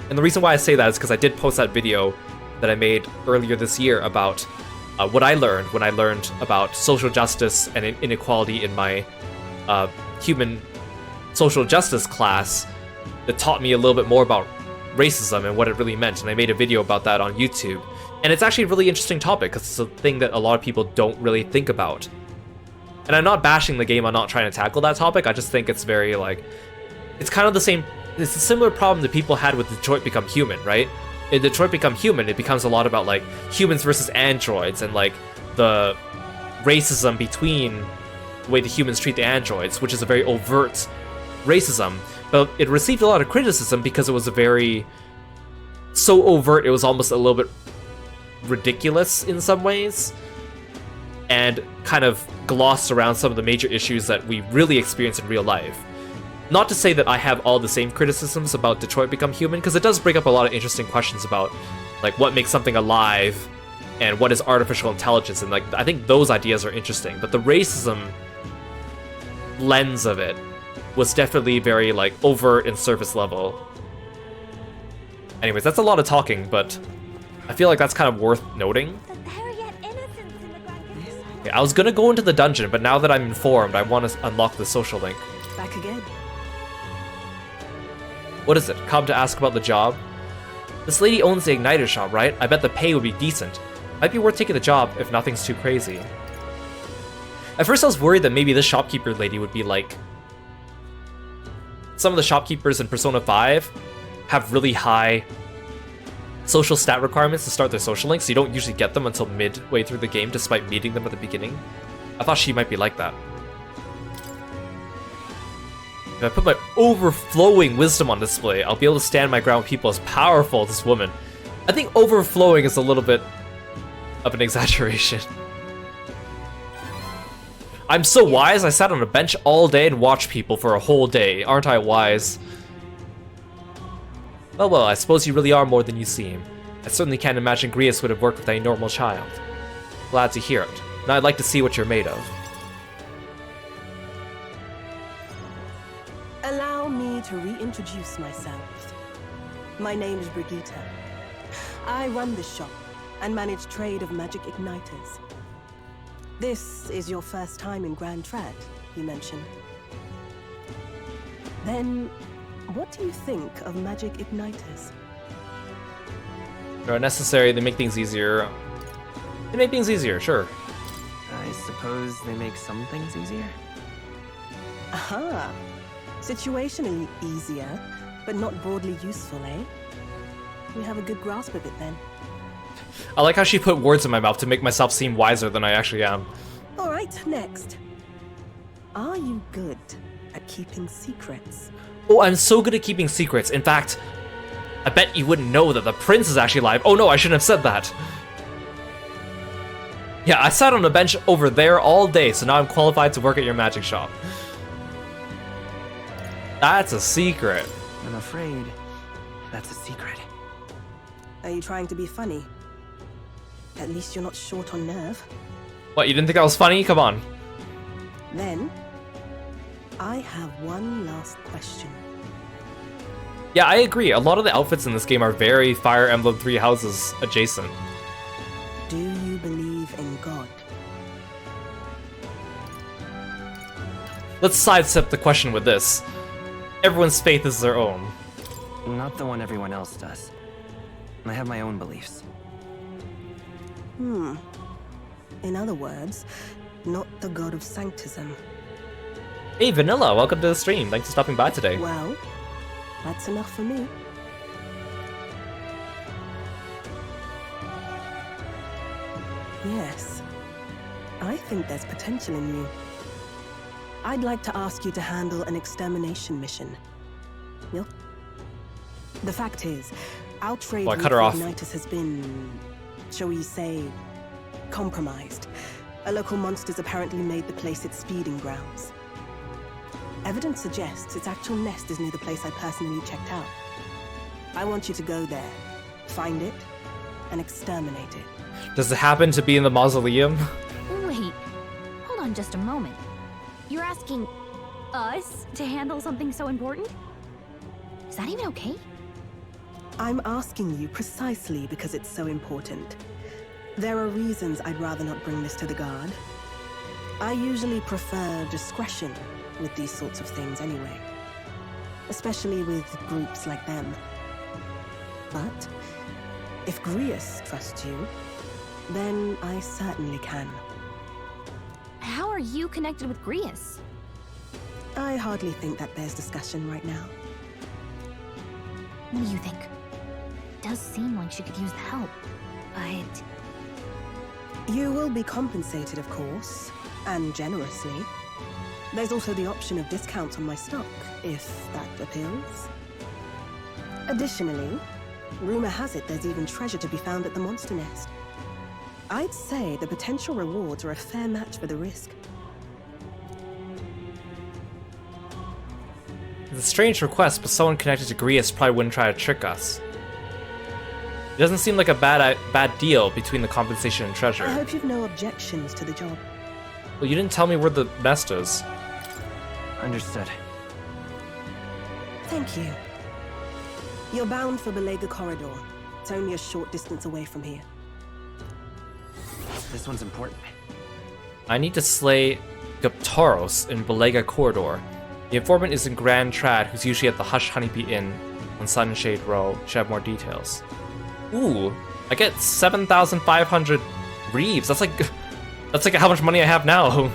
And the reason why I say that is because I did post that video that I made earlier this year about what I learned when I learned about social justice and inequality in my human social justice class that taught me a little bit more about racism and what it really meant, and I made a video about that on YouTube. And it's actually a really interesting topic because it's a thing that a lot of people don't really think about. And I'm not bashing the game on not trying to tackle that topic, I just think it's very like, it's kind of the same, it's a similar problem that people had with Detroit Become Human, right? In Detroit Become Human, it becomes a lot about like humans versus androids and like the racism between the way the humans treat the androids, which is a very overt racism. But it received a lot of criticism because it was so overt, it was almost a little bit ridiculous in some ways, and kind of glossed around some of the major issues that we really experience in real life. Not to say that I have all the same criticisms about Detroit Become Human, because it does bring up a lot of interesting questions about like what makes something alive and what is artificial intelligence, and like I think those ideas are interesting, but the racism lens of it was definitely very like overt and surface level. Anyways, that's a lot of talking, but I feel like that's kind of worth noting. Okay, I was gonna go into the dungeon, but now that I'm informed, I want to unlock the social link. Back again. What is it? Come to ask about the job? This lady owns the Igniter shop, right? I bet the pay would be decent. Might be worth taking the job if nothing's too crazy. At first I was worried that maybe this shopkeeper lady would be like... Some of the shopkeepers in Persona 5 have really high social stat requirements to start their social links, so you don't usually get them until midway through the game, despite meeting them at the beginning. I thought she might be like that. If I put my overflowing wisdom on display, I'll be able to stand my ground with people as powerful as this woman. I think overflowing is a little bit of an exaggeration. I'm so wise, I sat on a bench all day and watched people for a whole day. Aren't I wise? Well, I suppose you really are more than you seem. I certainly can't imagine Grius would have worked with a normal child. Glad to hear it. Now I'd like to see what you're made of. Allow me to reintroduce myself. My name is Brigitte. I run this shop and manage trade of magic igniters. This is your first time in Grand Trad, you mentioned. Then, what do you think of magic igniters? They're necessary, they make things easier. They make things easier, sure. I suppose they make some things easier? Aha! Situationally easier, but not broadly useful, eh? We have a good grasp of it then. I like how she put words in my mouth to make myself seem wiser than I actually am. Alright, next. Are you good at keeping secrets? Oh, I'm so good at keeping secrets. In fact, I bet you wouldn't know that the prince is actually alive. Oh no, I shouldn't have said that. Yeah, I sat on a bench over there all day, so now I'm qualified to work at your magic shop. That's a secret. I'm afraid that's a secret. Are you trying to be funny? At least you're not short on nerve. What, you didn't think I was funny? Come on. Then, I have one last question. Yeah, I agree. A lot of the outfits in this game are very Fire Emblem Three Houses adjacent. Do you believe in God? Let's sidestep the question with this. Everyone's faith is their own. Not the one everyone else does. I have my own beliefs. In other words, not the god of sanctism. Hey Vanilla, welcome to the stream. Thanks for stopping by today. Well, that's enough for me. Yes, I think there's potential in you. I'd like to ask you to handle an extermination mission. Yep. The fact is, our trade with Ignitus has been, shall we say, compromised. A local monster's apparently made the place its feeding grounds. Evidence suggests its actual nest is near the place I personally checked out. I want you to go there, find it, and exterminate it. Does it happen to be in the mausoleum? Wait, hold on just a moment. You're asking us to handle something so important? Is that even okay? I'm asking you precisely because it's so important. There are reasons I'd rather not bring this to the guard. I usually prefer discretion with these sorts of things anyway. Especially with groups like them. But if Grius trusts you, then I certainly can. How are you connected with Grius? I hardly think that bears discussion right now. What do you think? It does seem like she could use the help, but... You will be compensated, of course, and generously. There's also the option of discounts on my stock, if that appeals. Additionally, rumor has it there's even treasure to be found at the monster nest. I'd say the potential rewards are a fair match for the risk. It's a strange request, but someone connected to Grius probably wouldn't try to trick us. It doesn't seem like a bad deal between the compensation and treasure. I hope you've no objections to the job. Well, you didn't tell me where the nest is. Understood. Thank you. You're bound for Belega Corridor. It's only a short distance away from here. This one's important. I need to slay Gaptaros in Belega Corridor. The informant is in Grand Trad, who's usually at the Hush Honeybee Inn on Sunshade Row. Should have more details. Ooh, I get 7,500 reeves. That's like how much money I have now.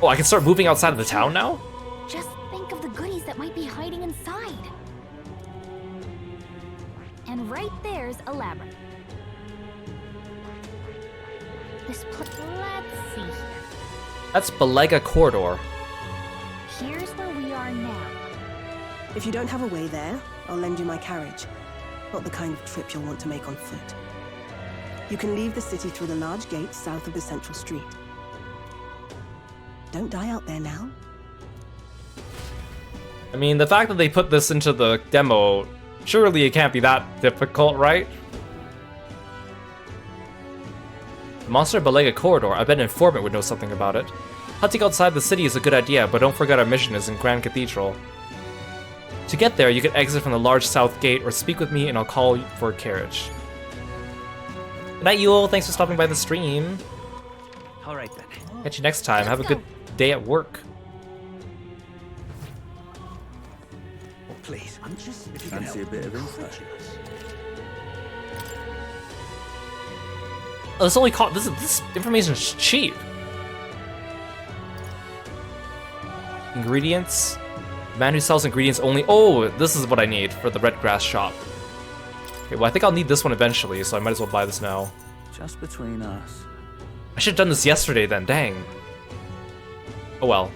Oh, I can start moving outside of the town now? Just think of the goodies that might be hiding inside. And right there's a labyrinth. Let's see here. That's Belega Corridor. Here's where we are now. If you don't have a way there, I'll lend you my carriage. Not the kind of trip you'll want to make on foot. You can leave the city through the large gate south of the central street. Don't die out there now. I mean, the fact that they put this into the demo, surely it can't be that difficult, right? The monster Belega Corridor, I bet an informant would know something about it. Hunting outside the city is a good idea, but don't forget our mission is in Grand Cathedral. To get there, you can exit from the large south gate or speak with me and I'll call for a carriage. Good night, Yule. Thanks for stopping by the stream. Alright then. Catch you next time. Have a good day at work. Please, if you can see a bit of info. Oh, this only cost. This information is cheap. Ingredients. Man who sells ingredients only. Oh, this is what I need for the red grass shop. Okay, well I think I'll need this one eventually, so I might as well buy this now. Just between us. I should have done this yesterday then. Dang. Oh well.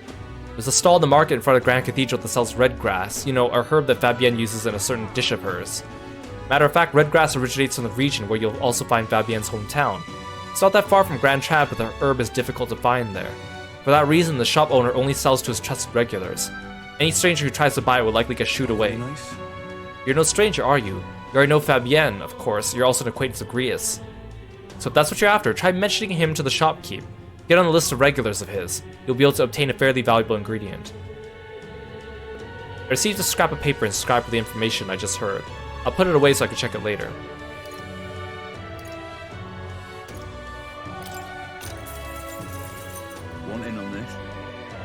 There's a stall in the market in front of Grand Cathedral that sells red grass. You know, a herb that Fabienne uses in a certain dish of hers. Matter of fact, red grass originates from the region where you'll also find Fabienne's hometown. It's not that far from Grand Trad, but the herb is difficult to find there. For that reason, the shop owner only sells to his trusted regulars. Any stranger who tries to buy it will likely get shooed away. Nice. You're no stranger, are you? You already know Fabienne, of course. You're also an acquaintance of Grius. So if that's what you're after, try mentioning him to the shopkeep. Get on the list of regulars of his. You'll be able to obtain a fairly valuable ingredient. I received a scrap of paper inscribed with the information I just heard. I'll put it away so I can check it later.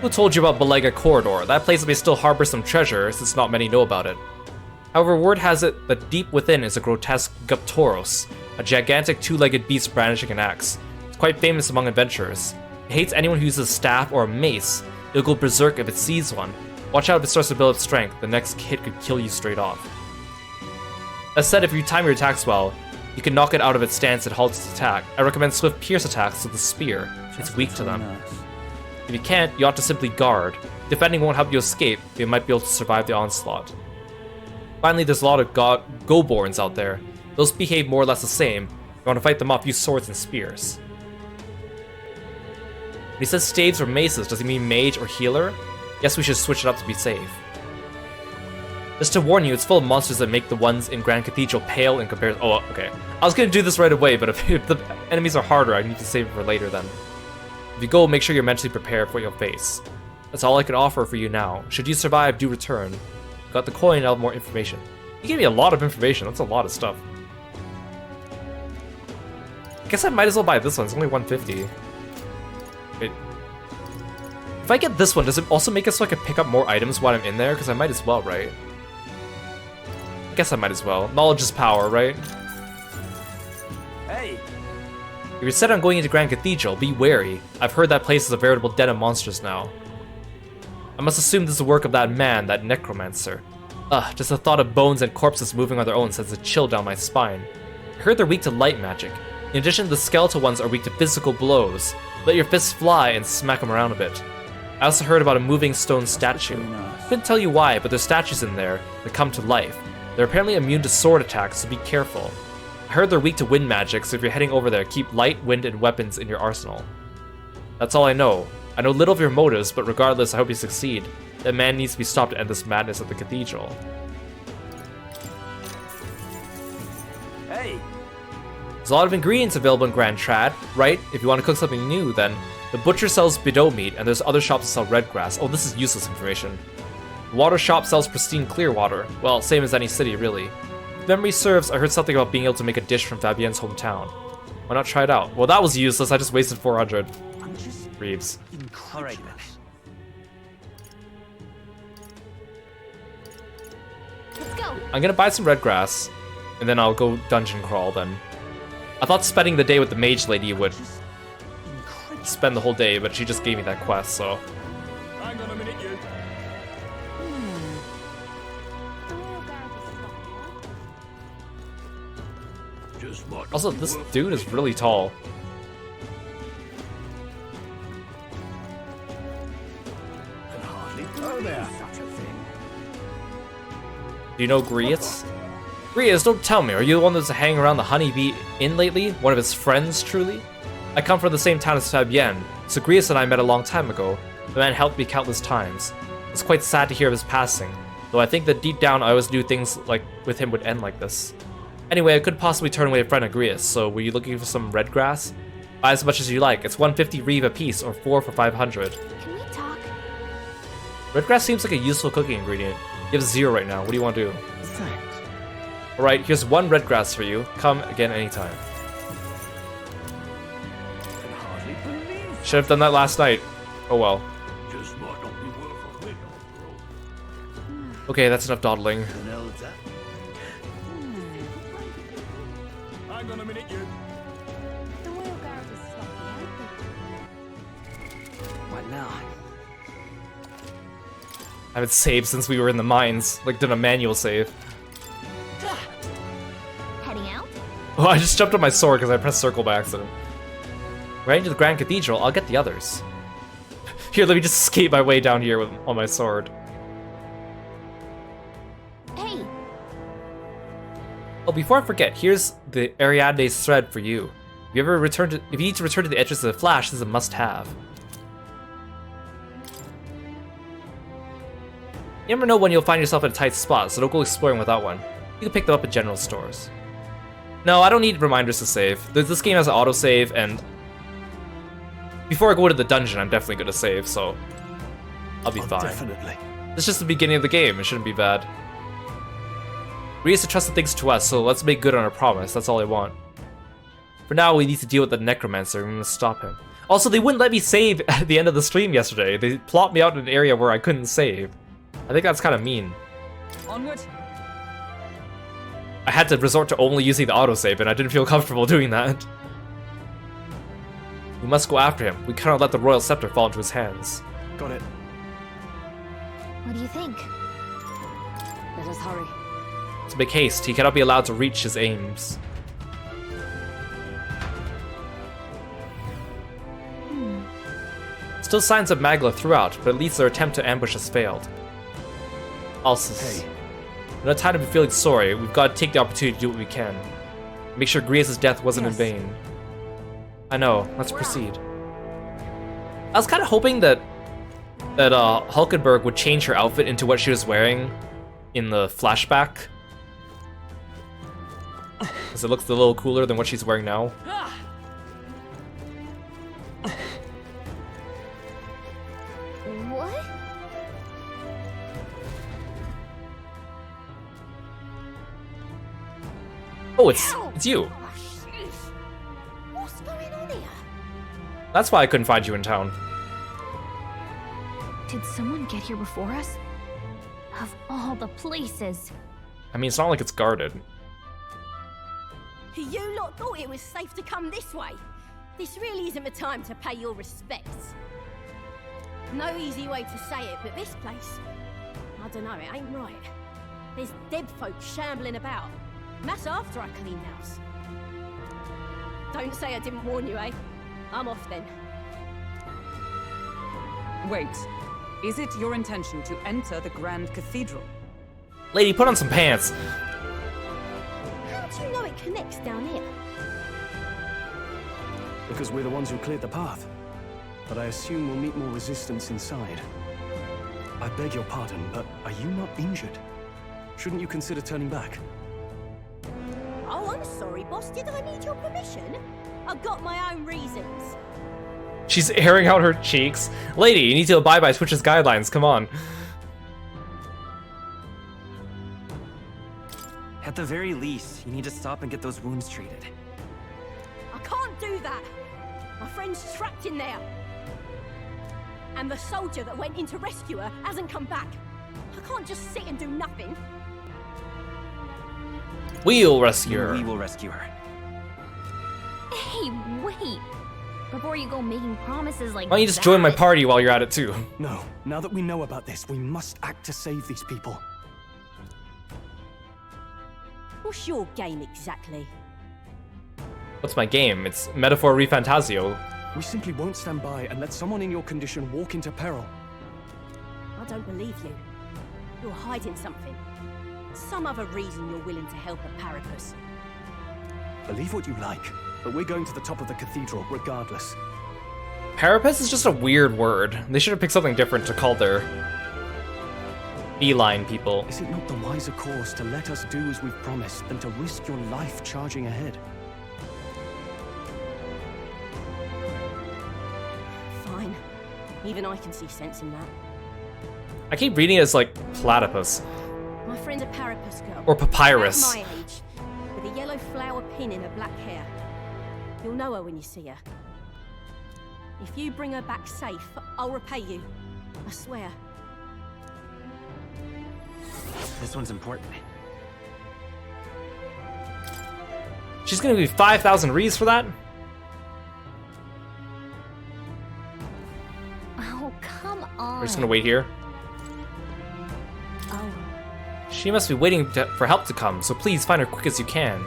Who told you about Belega Corridor? That place may still harbor some treasure, since not many know about it. However, word has it that deep within is a grotesque Guptoros, a gigantic two-legged beast brandishing an axe. It's quite famous among adventurers. It hates anyone who uses a staff or a mace. It'll go berserk if it sees one. Watch out if it starts to build up strength, the next hit could kill you straight off. That said, if you time your attacks well, you can knock it out of its stance and halt its attack. I recommend swift pierce attacks with the spear. It's weak to them. If you can't, you ought to simply guard. Defending won't help you escape, but you might be able to survive the onslaught. Finally, there's a lot of Go-borns out there. Those behave more or less the same. If you want to fight them off, use swords and spears. When he says staves or maces, does he mean mage or healer? Guess we should switch it up to be safe. Just to warn you, it's full of monsters that make the ones in Grand Cathedral pale in comparison. Oh, okay. I was gonna do this right away, but if the enemies are harder, I need to save it for later then. If you go, make sure you're mentally prepared for what you'll face. That's all I can offer for you now. Should you survive, do return. Got the coin, I'll have more information. You gave me a lot of information, that's a lot of stuff. I guess I might as well buy this one, it's only 150. Wait. If I get this one, does it also make it so I can pick up more items while I'm in there? Because I might as well, right? I guess I might as well. Knowledge is power, right? Hey! If you're set on going into Grand Cathedral, be wary. I've heard that place is a veritable den of monsters now. I must assume this is the work of that man, that necromancer. Ugh, just the thought of bones and corpses moving on their own sends a chill down my spine. I heard they're weak to light magic. In addition, the skeletal ones are weak to physical blows. Let your fists fly and smack them around a bit. I also heard about a moving stone statue. Couldn't tell you why, but there's statues in there that come to life. They're apparently immune to sword attacks, so be careful. I heard they're weak to wind magic, so if you're heading over there, keep light, wind, and weapons in your arsenal. That's all I know. I know little of your motives, but regardless, I hope you succeed. That man needs to be stopped to end this madness at the cathedral. Hey! There's a lot of ingredients available in Grand Trad, right? If you want to cook something new, then the butcher sells bidot meat, and there's other shops that sell red grass. Oh, this is useless information. The water shop sells pristine clear water. Well, same as any city, really. If memory serves, I heard something about being able to make a dish from Fabienne's hometown. Why not try it out? Well, that was useless. I just wasted 400. Reeves. Alright. Let's go. I'm gonna buy some red grass, and then I'll go dungeon crawl then. I thought spending the day with the mage lady would spend the whole day, but she just gave me that quest, so. Hang on a minute, you. Also, this dude is really tall. Oh, there. Do you know Grius? Grius, don't tell me, are you the one that's hanging around the Honeybee Inn lately? One of his friends, truly? I come from the same town as Fabienne, so Grius and I met a long time ago. The man helped me countless times. It's quite sad to hear of his passing, though I think that deep down I always knew things like with him would end like this. Anyway, I could possibly turn away a friend of Grius, so were you looking for some red grass? Buy as much as you like, it's 150 reeve a piece, or 4 for 500. Can we talk? Red grass seems like a useful cooking ingredient. You have 0 right now, what do you want to do? Thanks. Alright, here's 1 red grass for you. Come again anytime. Should have done that last night. Oh well. Okay, that's enough dawdling. Hang on a minute, you. What now? I haven't saved since we were in the mines. Like, did a manual save. Heading out? Oh, I just jumped on my sword because I pressed circle by accident. Right into the Grand Cathedral, I'll get the others. Here, let me just skate my way down here on my sword. Hey! Oh, before I forget, here's the Ariadne's thread for you. If you need to return to the entrance of the Flash, this is a must-have. You never know when you'll find yourself in a tight spot, so don't go exploring without one. You can pick them up at general stores. No, I don't need reminders to save. This game has an autosave, and before I go into the dungeon, I'm definitely going to save, so I'll be fine. Definitely. It's just the beginning of the game, it shouldn't be bad. We used to trust the things to us, so let's make good on our promise, that's all I want. For now, we need to deal with the necromancer, we must stop him. Also, they wouldn't let me save at the end of the stream yesterday. They plopped me out in an area where I couldn't save. I think that's kind of mean. Onward. I had to resort to only using the autosave, and I didn't feel comfortable doing that. We must go after him. We cannot let the royal scepter fall into his hands. Got it. What do you think? Let us hurry. To make haste, he cannot be allowed to reach his aims. Still signs of Magla throughout, but at least their attempt to ambush has failed. Also, no time to be feeling sorry. We've got to take the opportunity to do what we can. Make sure Grievous' death wasn't in vain. I know. Let's proceed. I was kind of hoping that Hulkenberg would change her outfit into what she was wearing in the flashback, because it looks a little cooler than what she's wearing now. What? Oh, it's you. What's going on here? That's why I couldn't find you in town. Did someone get here before us? Of all the places. I mean, it's not like it's guarded. You lot thought it was safe to come this way. This really isn't the time to pay your respects. No easy way to say it, but this place, I don't know, it ain't right. There's dead folk shambling about. That's after I cleaned house. Don't say I didn't warn you, eh? I'm off then. Wait. Is it your intention to enter the Grand Cathedral? Lady, put on some pants. How do you know it connects down here? Because we're the ones who cleared the path. But I assume we'll meet more resistance inside. I beg your pardon, but are you not injured? Shouldn't you consider turning back? Oh, I'm sorry, boss. Did I need your permission? I've got my own reasons. She's airing out her cheeks. Lady, you need to abide by Twitch's guidelines. Come on. At the very least, you need to stop and get those wounds treated. I can't do that. My friend's trapped in there. And the soldier that went in to rescue her hasn't come back. I can't just sit and do nothing. We'll rescue her. We will rescue her. Hey, wait. Before you go making promises like that. Why don't you just join my party while you're at it too? No. Now that we know about this, we must act to save these people. What's your game exactly? What's my game? It's Metaphor ReFantazio. We simply won't stand by and let someone in your condition walk into peril. I don't believe you. You're hiding something. Some other reason you're willing to help a Parapus. Believe what you like, but we're going to the top of the cathedral regardless. Parapus is just a weird word. They should have picked something different to call their feline people. Is it not the wiser course to let us do as we've promised than to risk your life charging ahead? Fine. Even I can see sense in that. I keep reading it as like platypus. My friend's a Parapus girl. Or papyrus. About my age, with a yellow flower pin in her black hair. You'll know her when you see her. If you bring her back safe, I'll repay you. I swear. This one's important. She's gonna give me 5,000 rees for that? Oh, come on. We're just gonna wait here. Oh. She must be waiting for help to come, so please find her quick as you can.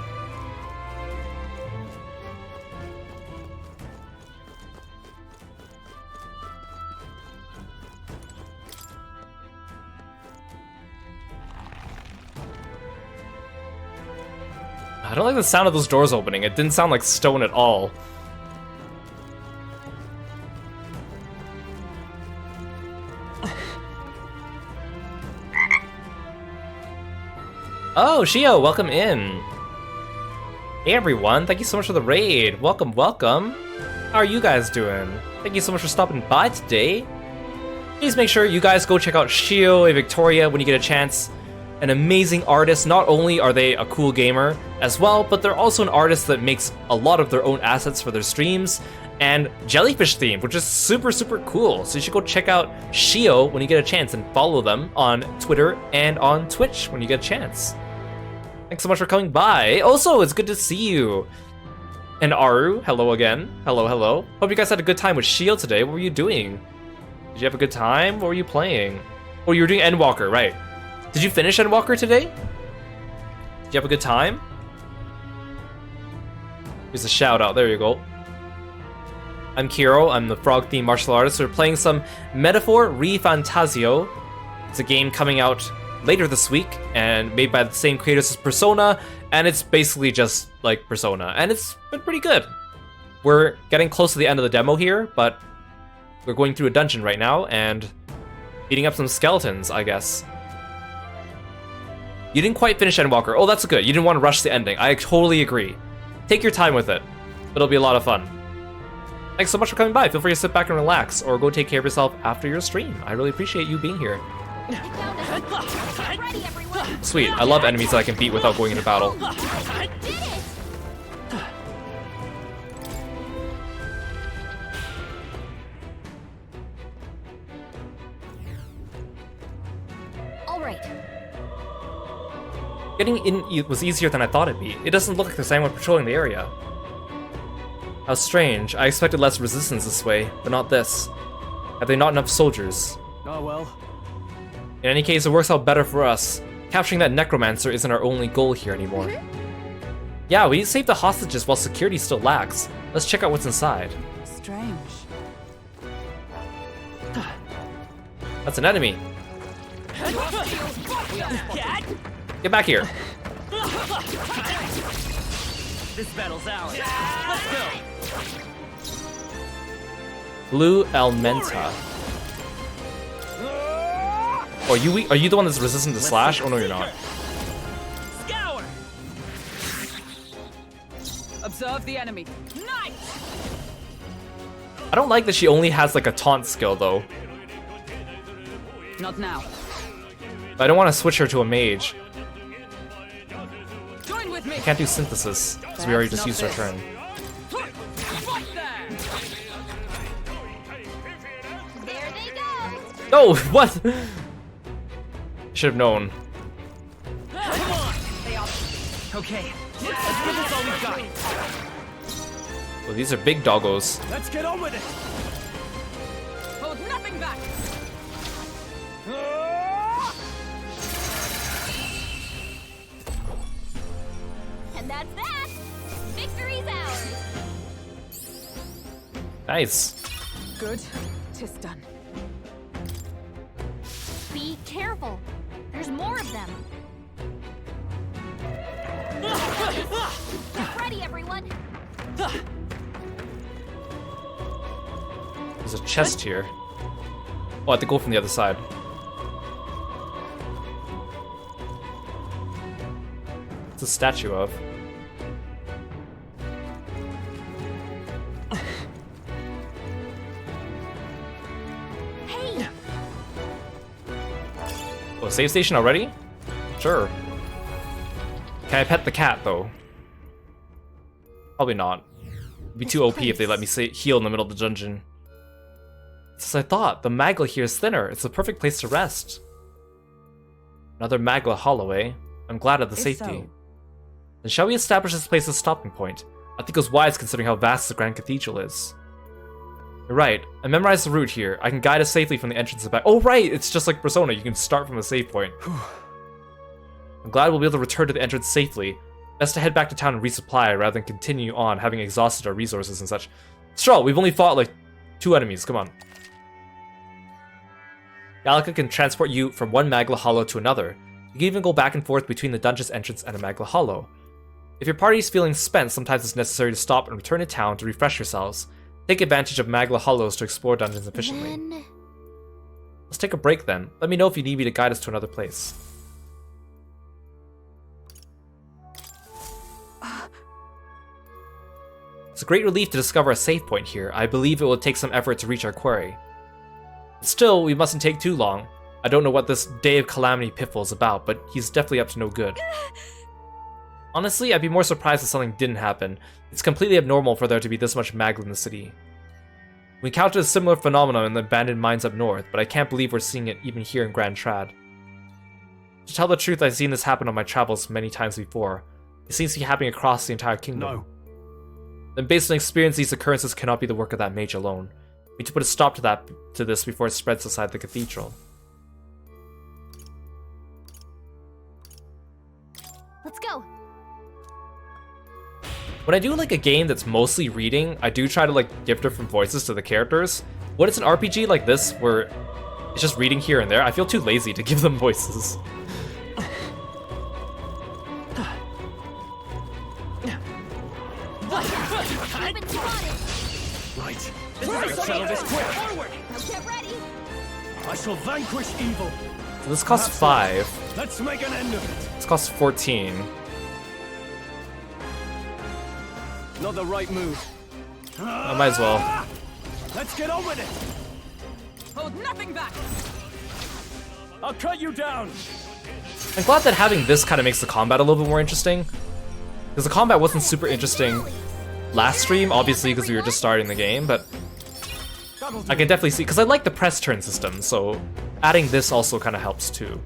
I don't like the sound of those doors opening. It didn't sound like stone at all. Oh, Shio, welcome in. Hey everyone, thank you so much for the raid. Welcome, welcome. How are you guys doing? Thank you so much for stopping by today. Please make sure you guys go check out Shio and Victoria when you get a chance. an amazing artist. Not only are they a cool gamer as well, but they're also an artist that makes a lot of their own assets for their streams, and jellyfish themed, which is super, super cool. So you should go check out Shio when you get a chance and follow them on Twitter and on Twitch when you get a chance. Thanks so much for coming by. Also, it's good to see you. And Aru, hello again. Hello, hello. Hope you guys had a good time with Shio today. What were you doing? Did you have a good time? What were you playing? Oh, you were doing Endwalker, right. Did you finish Endwalker today? Did you have a good time? Here's a shout out, there you go. I'm Kiro, I'm the frog-themed martial artist. We're playing some Metaphor ReFantazio. It's a game coming out later this week and made by the same creators as Persona, and it's basically just like Persona, and it's been pretty good. We're getting close to the end of the demo here, but we're going through a dungeon right now and beating up some skeletons, I guess. You didn't quite finish Endwalker. Oh, that's good. You didn't want to rush the ending. I totally agree. Take your time with it. It'll be a lot of fun. Thanks so much for coming by. Feel free to sit back and relax, or go take care of yourself after your stream. I really appreciate you being here. Sweet. I love enemies that I can beat without going into battle. All right. Getting in was easier than I thought it'd be. It doesn't look like there's anyone patrolling the area. How strange. I expected less resistance this way, but not this. Have they not enough soldiers? Oh well. In any case, it works out better for us. Capturing that necromancer isn't our only goal here anymore. Yeah, we need to save the hostages while security still lacks. Let's check out what's inside. Strange. That's an enemy. Get back here. This battle's ours. Let's go. Blue Elementa. Oh, are you the one that's resistant to slash? Oh no, you're not. Scour. Observe the enemy. Nice. I don't like that she only has like a taunt skill though. Not now. I don't want to switch her to a mage. Join with me. I can't do synthesis because we already just used our turn. There they go. No, what? Should have known. Come on. Okay. Let's give this all we got. Well, these are big doggos. Let's get on with it. Hold nothing back. And that's that. Victory's ours. Nice. Good. 'Tis done. Be careful. There's more of them. Get ready, everyone. There's a chest here. Oh, I have to go from the other side. What's a statue of? Hey. Oh, save station already? Sure. Can I pet the cat though? Probably not. It'd be too OP if they let me heal in the middle of the dungeon. As I thought, the Magla here is thinner. It's the perfect place to rest. Another Magla hollow, eh? I'm glad of the safety. So. Then shall we establish this place as a stopping point? I think it was wise considering how vast the Grand Cathedral is. You're right. I memorized the route here. I can guide us safely from the entrance to the back. Oh right, it's just like Persona. You can start from a save point. I'm glad we'll be able to return to the entrance safely. Best to head back to town and resupply rather than continue on having exhausted our resources and such. Stroll, we've only fought like 2 enemies. Come on. Gallica can transport you from one Magla Hollow to another. You can even go back and forth between the dungeon's entrance and a Magla Hollow. If your party is feeling spent, sometimes it's necessary to stop and return to town to refresh yourselves. Take advantage of Magla Hollows to explore dungeons efficiently. Let's take a break then. Let me know if you need me to guide us to another place. It's a great relief to discover a save point here. I believe it will take some effort to reach our quarry. Still, we mustn't take too long. I don't know what this Day of Calamity Piffle is about, but he's definitely up to no good. Honestly, I'd be more surprised if something didn't happen. It's completely abnormal for there to be this much magma in the city. We encountered a similar phenomenon in the abandoned mines up north, but I can't believe we're seeing it even here in Grand Trad. To tell the truth, I've seen this happen on my travels many times before. It seems to be happening across the entire kingdom. No. Then based on experience, these occurrences cannot be the work of that mage alone. We need to put a stop to this before it spreads inside the cathedral. Let's go. When I do like a game that's mostly reading, I do try to like give different voices to the characters. When it's an RPG like this, where it's just reading here and there, I feel too lazy to give them voices. Right. Let's settle this quick. Forward. Get ready. I shall vanquish evil. So this costs 5. Let's make an end of it. This costs 14. Not the right move. I might as well. Let's get on with it. Hold nothing back. I'll cut you down. I'm glad that having this kind of makes the combat a little bit more interesting. Because the combat wasn't super interesting last stream, obviously because we were just starting the game, but I can definitely see, because I like the press turn system, so adding this also kind of helps too.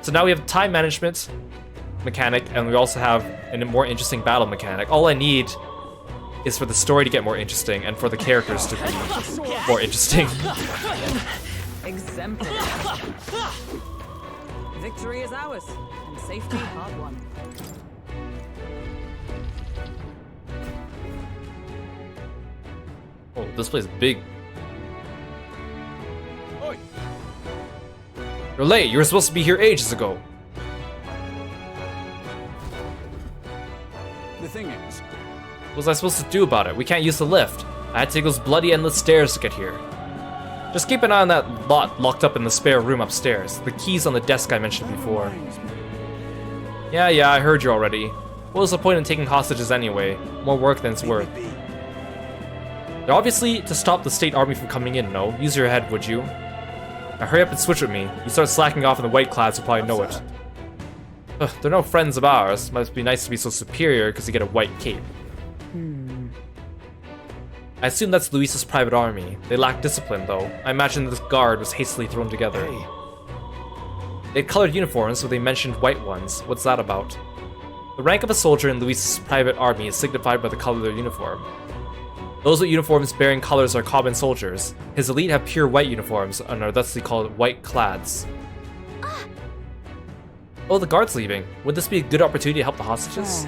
So now we have time management mechanic, and we also have a more interesting battle mechanic. All I need is for the story to get more interesting, and for the characters to be more interesting. Exemplary. Victory is ours, and safety hard won. Oh, this place is big. Oi. You're late. You were supposed to be here ages ago. The thing is, What was I supposed to do about it? We can't use the lift. I had to take those bloody endless stairs to get here. Just keep an eye on that lot locked up in the spare room upstairs. The key's on the desk I mentioned before. Yeah, I heard you already. What was the point in taking hostages anyway? More work than it's worth. They're obviously to stop the state army from coming in, no? Use your head, would you? Now hurry up and switch with me. You start slacking off and the white clouds will probably know it. Ugh, they're no friends of ours. Must be nice to be so superior because you get a white cape. I assume that's Luis's private army. They lack discipline, though. I imagine this guard was hastily thrown together. They had colored uniforms, so they mentioned white ones. What's that about? The rank of a soldier in Luis's private army is signified by the color of their uniform. Those with uniforms bearing colors are common soldiers. His elite have pure white uniforms and are thusly called white clads. Oh, the guard's leaving. Would this be a good opportunity to help the hostages?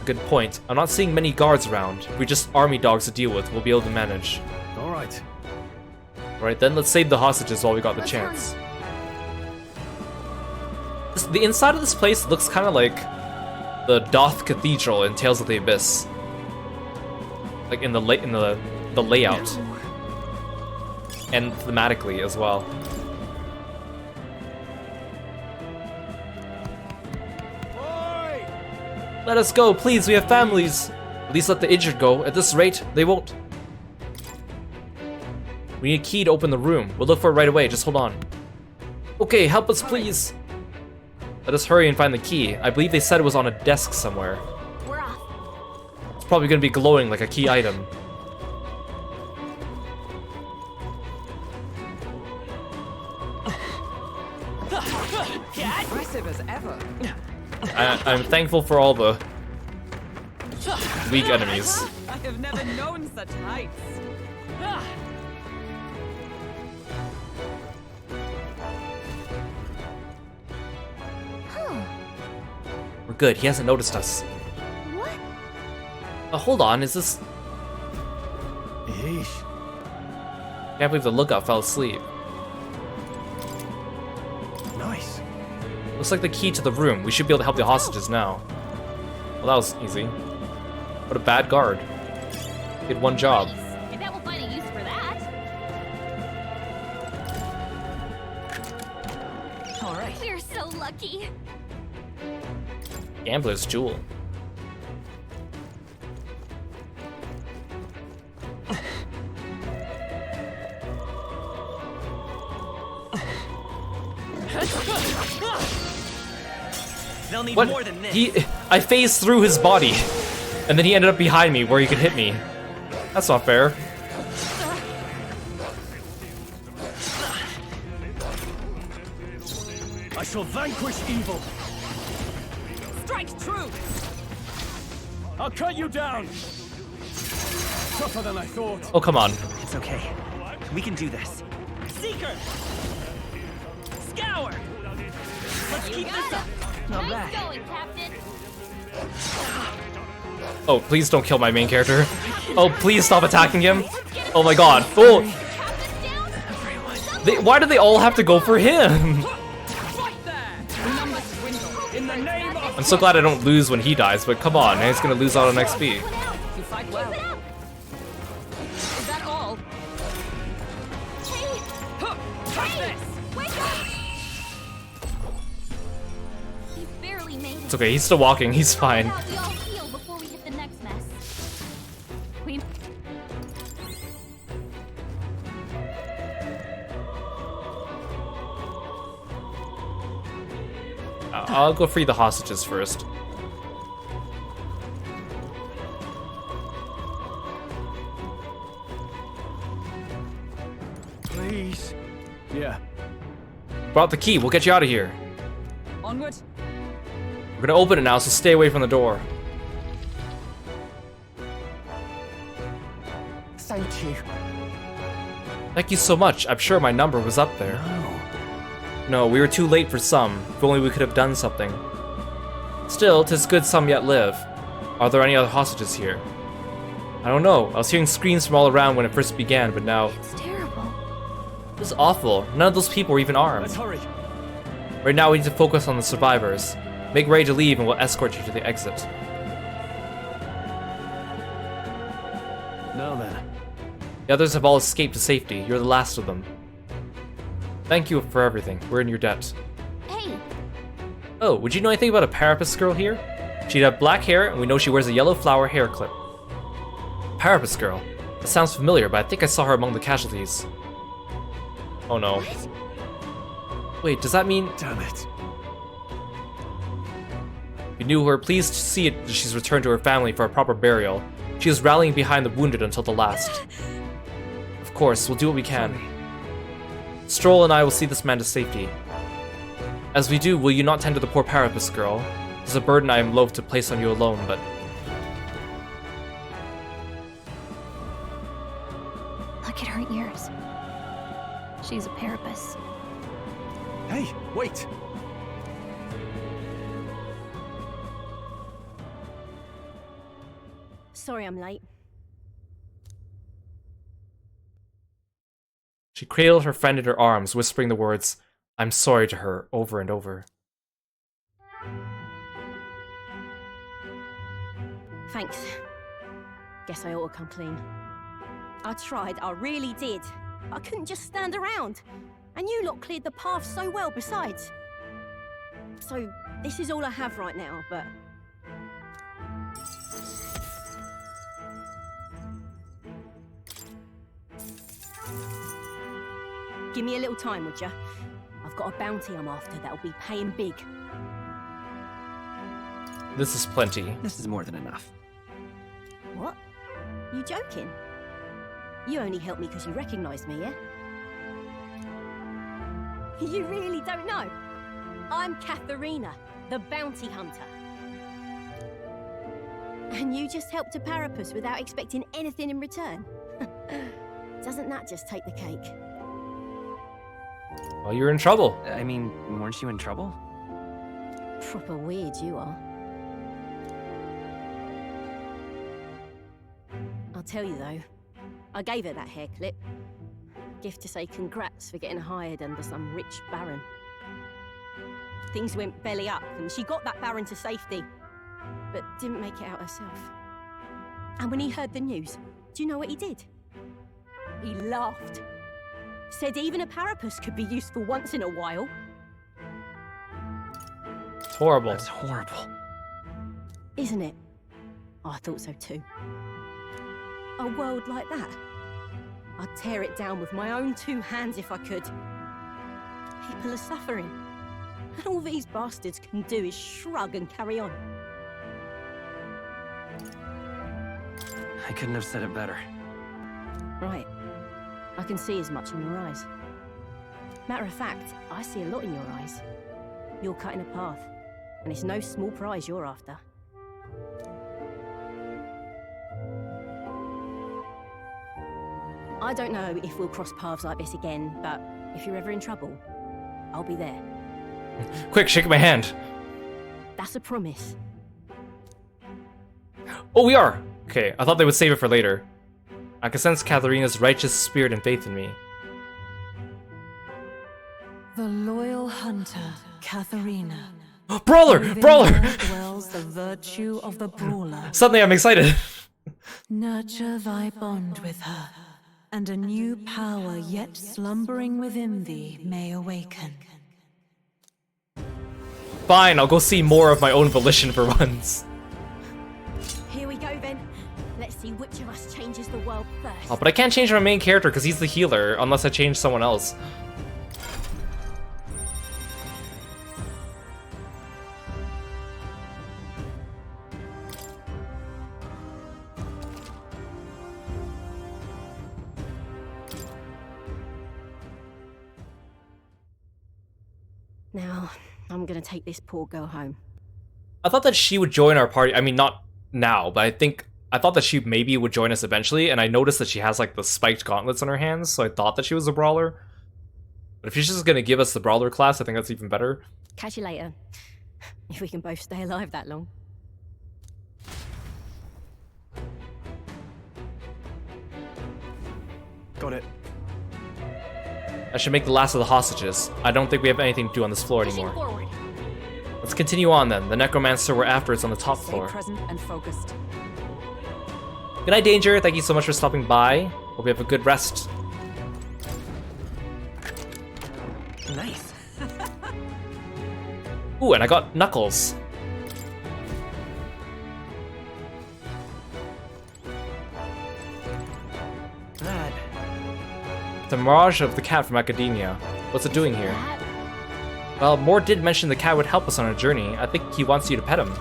Good point. I'm not seeing many guards around. If we just army dogs to deal with, we'll be able to manage. Alright. Alright, then let's save the hostages while we got the chance. The inside of this place looks kind of like the Doth Cathedral in Tales of the Abyss. Like in the layout. And thematically as well. Let us go, please, we have families. At least let the injured go. At this rate, they won't. We need a key to open the room. We'll look for it right away, just hold on. Okay, help us, please. Let us hurry and find the key. I believe they said it was on a desk somewhere. We're off. It's probably gonna be glowing like a key item. Impressive as ever. I'm thankful for all the weak enemies. I have never known such heights. We're good, he hasn't noticed us. What? Hold on, is this... Yeesh. Can't believe the lookout fell asleep. Nice. Looks like the key to the room. We should be able to help the hostages now. Well, that was easy. What a bad guard. Did one job. I bet we'll find a use for that. Alright. We're so lucky. Gambler's jewel. They'll need What? more than this. I phased through his body, and then he ended up behind me where he could hit me. That's not fair. I shall vanquish evil. Strike true. I'll cut you down. Tougher than I thought. Oh, come on. It's okay. We can do this. Seeker! Scour! Let's keep this up! Not Nice bad. going, Captain. Oh, please don't kill my main character. Oh, please stop attacking him. Oh my god. Oh! Why do they all have to go for him? I'm so glad I don't lose when he dies, but come on, he's gonna lose out on XP. You fight well. Is that all? Try this. Wake up! He barely made it. It's okay, he's still walking, he's fine. How about we all heal before we hit the next mess? We... I'll go free the hostages first. Please. Yeah. Brought the key, we'll get you out of here. Onward. We're gonna open it now, so stay away from the door. Thank you. Thank you so much, I'm sure my number was up there. No, we were too late for some. If only we could have done something. Still, 'tis good some yet live. Are there any other hostages here? I don't know. I was hearing screams from all around when it first began, but now... It's terrible. It was awful. None of those people were even armed. Let's hurry. Right now we need to focus on the survivors. Make ready to leave and we'll escort you to the exit. Now then. The others have all escaped to safety. You're the last of them. Thank you for everything. We're in your debt. Hey, Oh, would you know anything about a Parapus girl here? She'd have black hair, and we know she wears a yellow flower hair clip. Parapus girl. That sounds familiar, but I think I saw her among the casualties. Oh no. Wait, does that mean... Damn it. We knew her pleased to see it that she's returned to her family for a proper burial. She is rallying behind the wounded until the last. Of course, we'll do what we can. Stroll and I will see this man to safety. As we do, will you not tend to the poor Parapus girl? It's a burden I am loath to place on you alone, but... Look at her ears. She's a Parapus. Hey, wait. Sorry I'm late. She cradled her friend in her arms, whispering the words, "I'm sorry" to her over and over. Thanks. Guess I ought to come clean. I tried, I really did. I couldn't just stand around. And you lot cleared the path so well besides. So, this is all I have right now, but... Give me a little time, would ya? I've got a bounty I'm after that'll be paying big. This is plenty. This is more than enough. What? You joking? You only helped me because you recognized me, yeah? You really don't know? I'm Katharina, the bounty hunter. And you just helped a Parapus without expecting anything in return? Doesn't that just take the cake? Well, you're in trouble. I mean, weren't you in trouble? Proper weird you are. I'll tell you though, I gave her that hair clip. Gift to say congrats for getting hired under some rich baron. Things went belly up and she got that baron to safety, but didn't make it out herself. And when he heard the news, do you know what he did? He laughed. Said even a Parapus could be useful once in a while. It's horrible. That's horrible. Isn't it? Oh, I thought so too. A world like that. I'd tear it down with my own two hands if I could. People are suffering. And all these bastards can do is shrug and carry on. I couldn't have said it better. Right. I can see as much in your eyes. Matter of fact, I see a lot in your eyes. You're cutting a path, and it's no small prize you're after. I don't know if we'll cross paths like this again, but if you're ever in trouble, I'll be there. Quick, shake my hand. That's a promise. Oh, we are! Okay, I thought they would save it for later. I can sense Katharina's righteous spirit and faith in me. The loyal hunter, Katharina. Brawler! Within Brawler! her dwells the virtue of the brawler. Suddenly I'm excited. Nurture thy bond with her, and a new power yet slumbering within thee may awaken. Fine, I'll go see more of my own volition for once. Here we go then. Let's see which of us changes the world first. Oh, but I can't change my main character because he's the healer, unless I change someone else. Now, I'm gonna take this poor girl home. I thought that she would join our party. I mean, not now, but I thought that she maybe would join us eventually, and I noticed that she has like the spiked gauntlets on her hands, so I thought that she was a brawler. But if she's just gonna give us the brawler class, I think that's even better. Catch you later. If we can both stay alive that long. Got it. I should make the last of the hostages. I don't think we have anything to do on this floor anymore. Let's continue on then. The necromancer we're after is on the top floor. Stay present and focused. Good night, Danger. Thank you so much for stopping by. Hope you have a good rest. Nice. Ooh, and I got Knuckles. That. The Mirage of the Cat from Academia. What's it doing here? Well, Moore did mention the cat would help us on our journey. I think he wants you to pet him.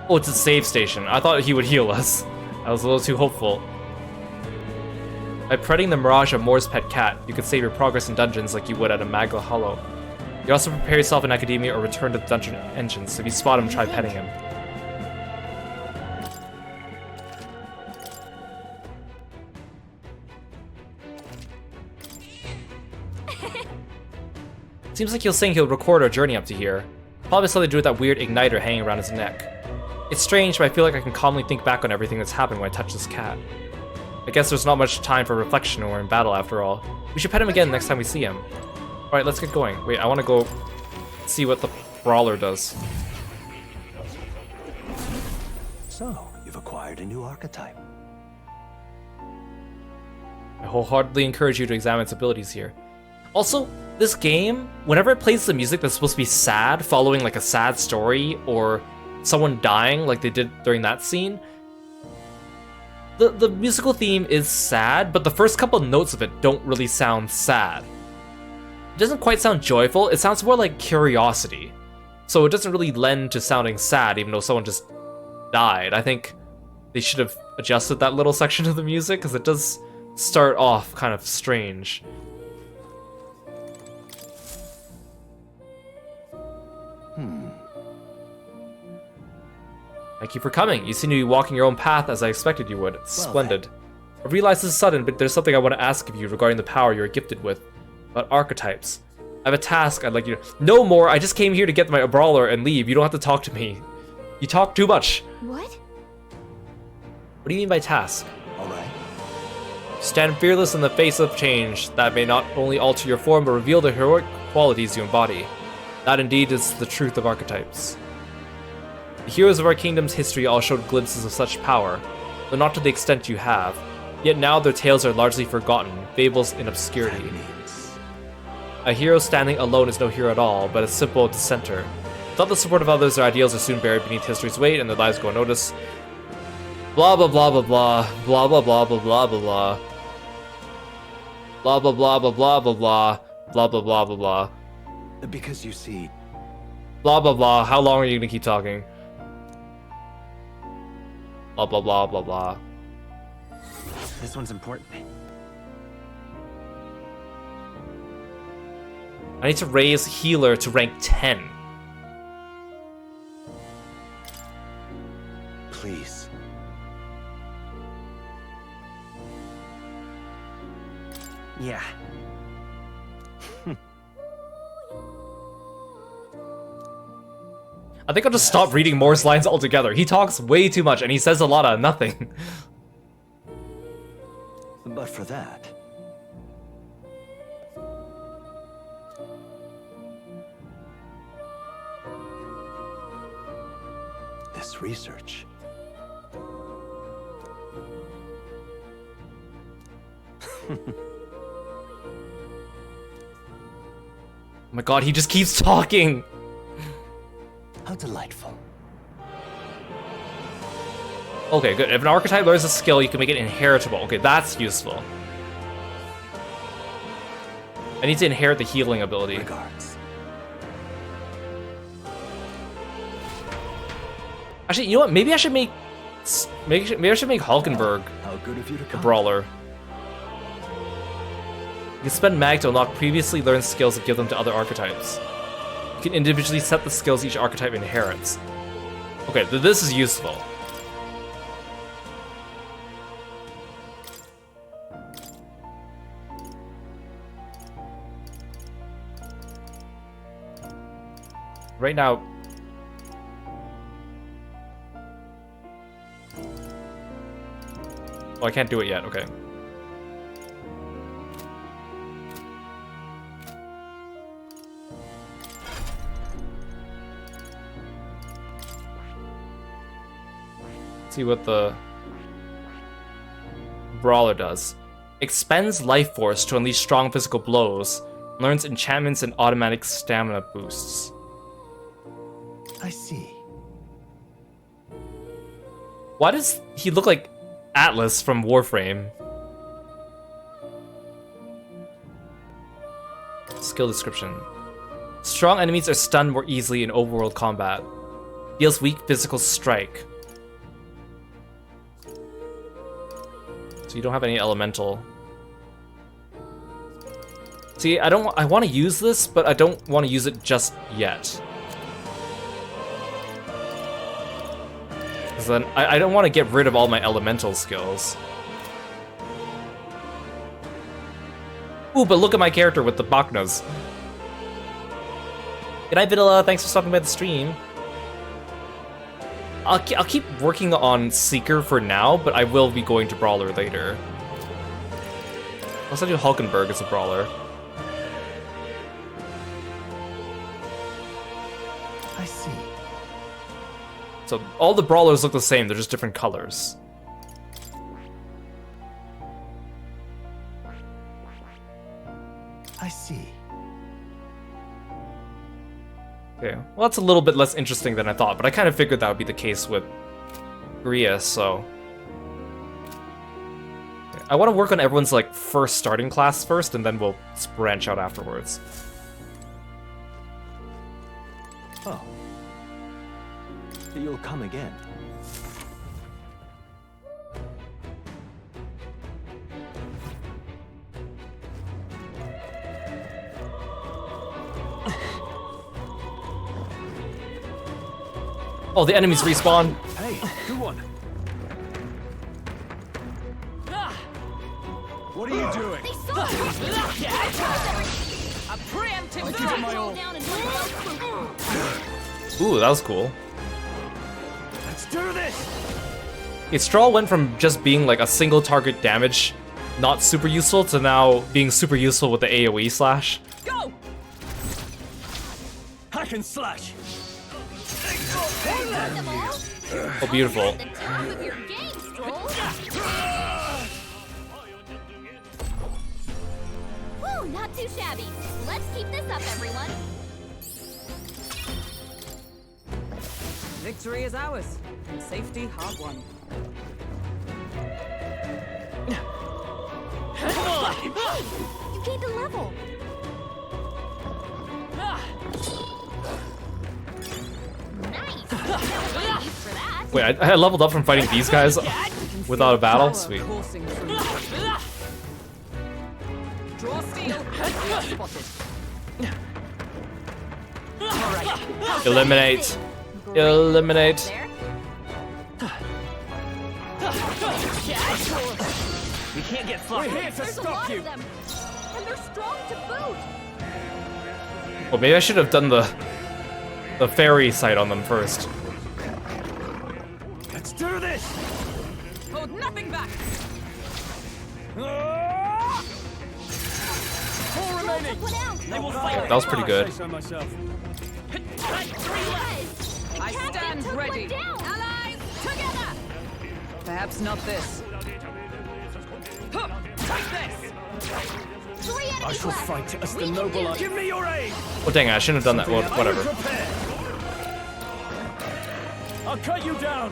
Oh, it's a save station. I thought he would heal us. I was a little too hopeful. By petting the Mirage of Moore's pet cat, you can save your progress in dungeons like you would at a Magla Hollow. You can also prepare yourself in Academia or return to the dungeon engines. If you spot him, try petting him. Seems like he was saying he'll record our journey up to here. Probably something to do with that weird igniter hanging around his neck. It's strange, but I feel like I can calmly think back on everything that's happened when I touch this cat. I guess there's not much time for reflection when we're in battle after all. We should pet him again next time we see him. Alright, let's get going. Wait, I want to go see what the brawler does. So, you've acquired a new archetype. I wholeheartedly encourage you to examine its abilities here. Also, this game, whenever it plays the music that's supposed to be sad, following like a sad story, or someone dying like they did during that scene, the musical theme is sad, but the first couple notes of it don't really sound sad. It doesn't quite sound joyful, it sounds more like curiosity. So it doesn't really lend to sounding sad, even though someone just died. I think they should have adjusted that little section of the music, because it does start off kind of strange. Thank you for coming. You seem to be walking your own path as I expected you would. Splendid. I realize this is sudden, but there's something I want to ask of you regarding the power you are gifted with. About archetypes. I have a task I'd like you to— No more! I just came here to get my brawler and leave. You don't have to talk to me. You talk too much. What? What do you mean by task? Alright. Stand fearless in the face of change that may not only alter your form but reveal the heroic qualities you embody. That indeed is the truth of archetypes. The heroes of our kingdom's history all showed glimpses of such power, though not to the extent you have. Yet now their tales are largely forgotten, fables in obscurity. A hero standing alone is no hero at all, but a simple dissenter. Without the support of others, their ideals are soon buried beneath history's weight and their lives go unnoticed. Blah blah blah blah blah, blah blah blah blah blah blah blah, blah blah blah blah blah blah blah, blah blah blah blah blah. Because you see... Blah, blah, blah. How long are you gonna keep talking? Blah, blah, blah, blah, blah. This one's important. I need to raise healer to rank 10. Please. Yeah. I think I'll just stop reading Moore's lines altogether. He talks way too much and he says a lot of nothing. But for that... this research... Oh my god, he just keeps talking! How delightful. Okay, good. If an archetype learns a skill, you can make it inheritable. Okay, that's useful. I need to inherit the healing ability. Regards. Actually, you know what? Maybe I should make... Maybe I should make Hulkenberg How good of you to the come. brawler. You can spend mag to unlock previously learned skills and give them to other archetypes. You can individually set the skills each archetype inherits. Okay, this is useful. Right now... Oh, I can't do it yet, okay. See what the brawler does. Expends life force to unleash strong physical blows. Learns enchantments and automatic stamina boosts. I see. Why does he look like Atlus from Warframe? Skill description. Strong enemies are stunned more easily in overworld combat. Deals weak physical strike. So you don't have any elemental. See, I want to use this, but I don't want to use it just yet. Because then I don't want to get rid of all my elemental skills. Ooh, but look at my character with the Bachnas. Good night, Vidala. Thanks for stopping by the stream. I'll keep working on Seeker for now, but I will be going to Brawler later. Let's do Hulkenberg as a Brawler. I see. So all the Brawlers look the same, they're just different colors. I see. Okay, well that's a little bit less interesting than I thought, but I kind of figured that would be the case with Gria, so... Okay, I want to work on everyone's like first starting class first, and then we'll branch out afterwards. Oh. You'll come again. Oh, the enemies respawn. Hey, good one. What are you doing? They saw us! A preemptive I'll give it my all. Ooh, that was cool. Let's do this! Straw went from just being like a single target damage, not super useful, to now being super useful with the AoE slash. Go! Hack and slash! Oh, beautiful. Woo, not too shabby. Let's keep this up, everyone. Victory is ours, and safety hard won. You gained a level. Wait, I leveled up from fighting these guys without a battle? Sweet. Draw steel. Eliminate. Eliminate. You can't get sloppy. We're here to stop you. And they're strong to boot. Well, maybe I should have done the fairy sight on them first. Let's do this. Hold nothing back. Four remaining. They will fight. That was pretty good. Say so myself. I stand ready. Allies, together. Perhaps not this. Take this. I shall fight as the noble I... Give me your aid! Oh dang it, I shouldn't have done that. Well, whatever. I'll cut you down.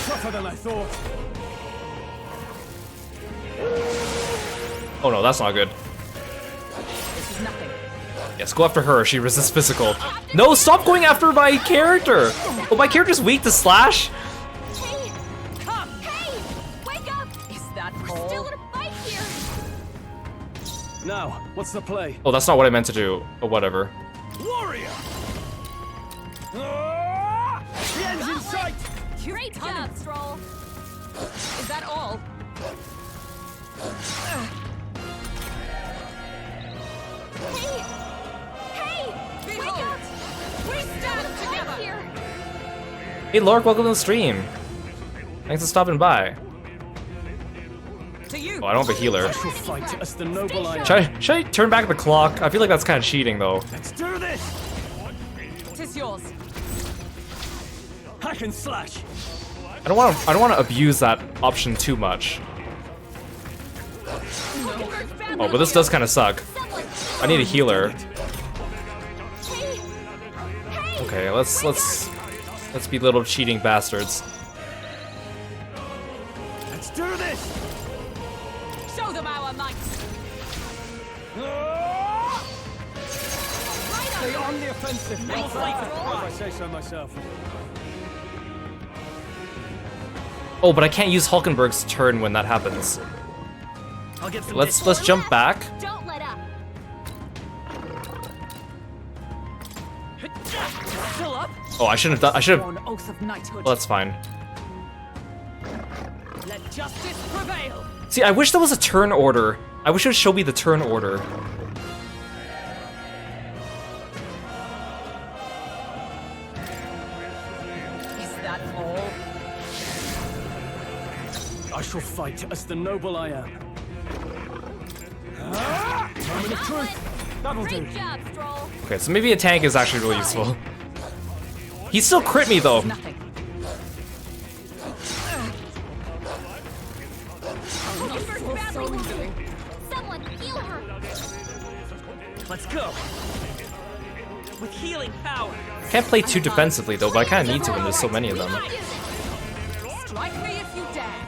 Tougher than I thought. Oh no, that's not good. This is nothing. Yes, go after her. She resists physical. No, stop going after my character! Oh, my character's weak to slash? Come. Hey, wake up. Is that all? Still in a fight here. Now, what's the play? Oh, that's not what I meant to do. Oh, whatever. Warrior! The end's in sight! Great job, Stroll. Is that all? Hey, Behold. wake up. We stand together. Here. Hey, Lork, welcome to the stream. Thanks for stopping by. To you. Oh, I don't have a healer. I shall fight as the noble I am. Should I turn back the clock? I feel like that's kind of cheating, though. Let's do this! Tis yours. Hack and slash! I don't want to abuse that option too much. Oh, but this does kind of suck. I need a healer. Okay, let's be little cheating bastards. Let's do this! Show them our might. Stay on the offensive. Nice If I say so myself. Oh, but I can't use Hulkenberg's turn when that happens. I'll get some Let's jump back. Don't let up. Still up. Oh, I shouldn't have done. I should have. Sworn oath of knighthood. Well, that's fine. Let justice prevail. See, I wish there was a turn order. I wish it would show me the turn order. Is that all? I shall fight as the noble I am. Moment of truth. That'll do. Great job, Stroll. Okay, so maybe a tank is actually really useful. He still crit me though. Nothing. Someone heal her. Let's go. With healing power. Can't play too defensively though, but I kind of need to when there's so many of them. Strike me if you dare.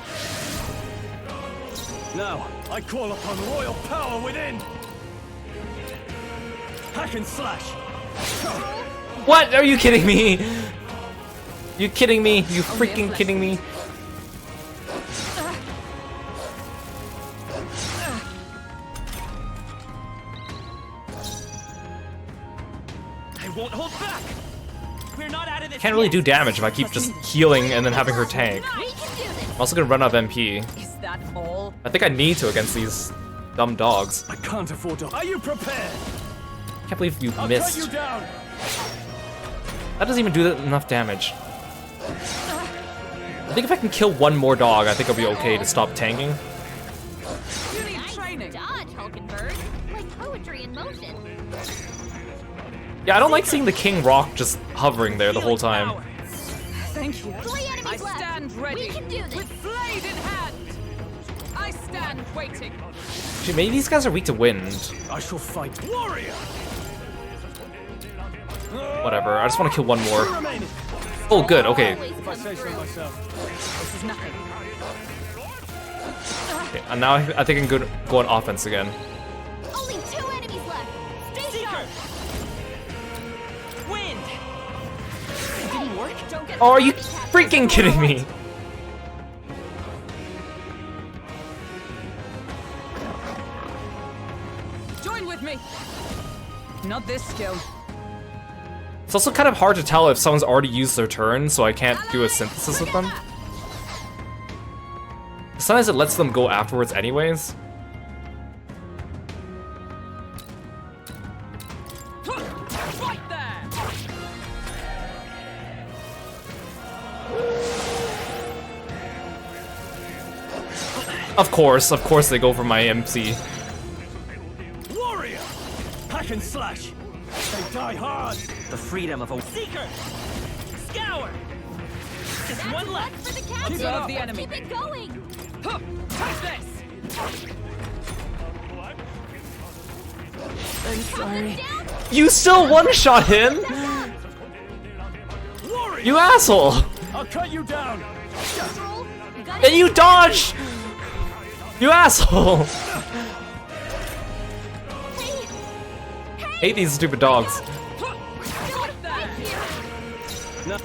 Now, I call upon royal power within. Hack and slash. What? Are you kidding me? You kidding me? You freaking kidding me? I won't hold back. We're not out of this. Can't really yet. do damage if I keep just healing and then having her tank. We can do this. I'm also gonna run out of MP. Is that all? I think I need to against these dumb dogs. I can't afford to. Are you prepared? Can't believe you I'll missed. cut you down. That doesn't even do enough damage. I think if I can kill one more dog, I think I'll be okay to stop tanking. You need training. Dodge, Hulkenberg. Like poetry in motion. Yeah, I don't like seeing the King Rock just hovering there the whole time. Thank you. 3 enemies I left. stand ready. We can do this. With blade in hand. I stand waiting. Actually, maybe these guys are weak to wind. I shall fight. Warrior. Whatever, I just want to kill one more. Remaining. Oh, good, okay. If I say so myself. This is nothing. Okay, and now I think I can go on offense again. Only 2 enemies left. Stay sharp. Wind. It didn't work. Don't get Oh, are you freaking kidding me? Join with me. Not this skill. It's also kind of hard to tell if someone's already used their turn, so I can't do a synthesis with them. Sometimes it lets them go afterwards anyways. Right there. Of course they go for my MC. Warrior! Hack and slash! They die hard! The freedom of a seeker! Scour! Just one left! For the captain of the enemy. Keep it going! Huh. Take this. I'm sorry. You still one-shot him? Warrior! You asshole! I'll cut you down! And you dodged! You asshole! Hate these stupid dogs.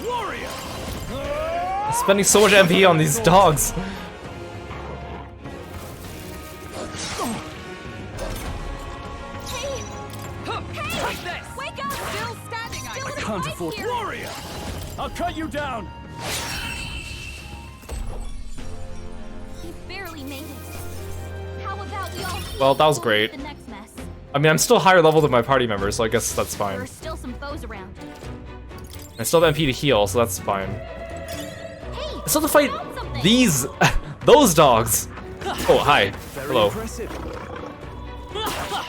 Warrior! Spending so much MP on these dogs. Wake up! Still standing. I can't afford warrior! I'll cut you down! He barely made it. How about we all Well, that was great. the next mess? I mean, I'm still higher level than my party members, so I guess that's fine. There are still some foes around. I still have MP to heal, so that's fine. I still have to fight these, those dogs. Oh, hi. Hello. I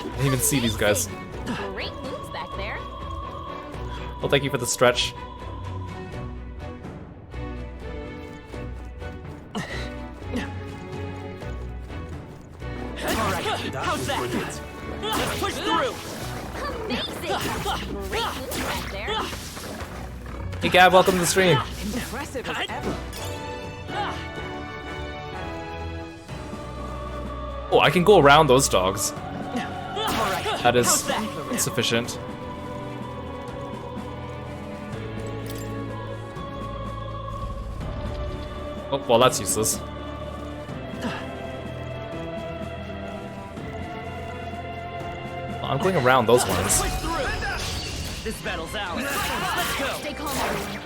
didn't even see these guys. Great moves back there. Well, thank you for the stretch. How's that? Let's push through! Amazing! Great moves back there. Hey Gab, welcome to the stream. Impressive as ever. Oh, I can go around those dogs. That is sufficient. Oh, well, that's useless. I'm going around those ones. This battle's ours. Let's go. Stay calm, everyone.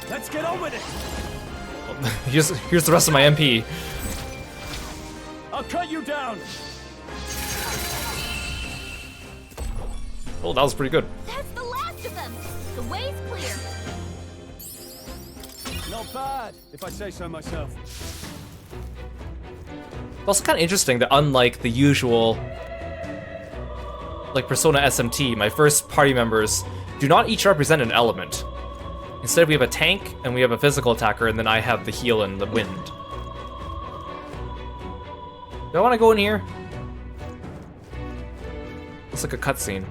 Let's get on with it! Here's the rest of my MP. I'll cut you down! Oh, that was pretty good. That's the last of them. The way's clear. Not bad, if I say so myself. It's also kind of interesting that unlike the usual, like Persona SMT, my first party members do not each represent an element. Instead, we have a tank, and we have a physical attacker, and then I have the heal and the wind. Do I want to go in here? Looks like a cutscene.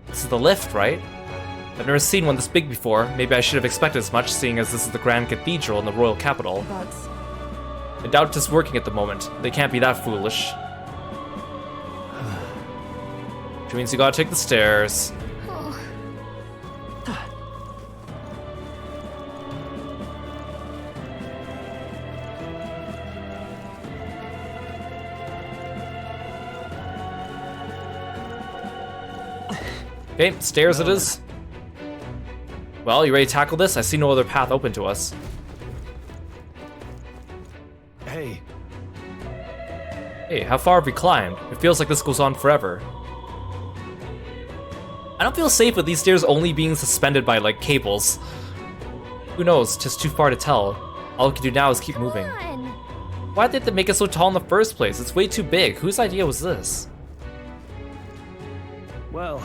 This is the lift, right? I've never seen one this big before. Maybe I should have expected as much, seeing as this is the Grand Cathedral in the royal capital. I doubt it's working at the moment. They can't be that foolish. Which means you gotta take the stairs. Okay, stairs it is. Well, you ready to tackle this? I see no other path open to us. Hey. Hey, how far have we climbed? It feels like this goes on forever. I don't feel safe with these stairs only being suspended by, like, cables. Who knows? Just too far to tell. All we can do now is keep moving. Why did they make it so tall in the first place? It's way too big. Whose idea was this? Well...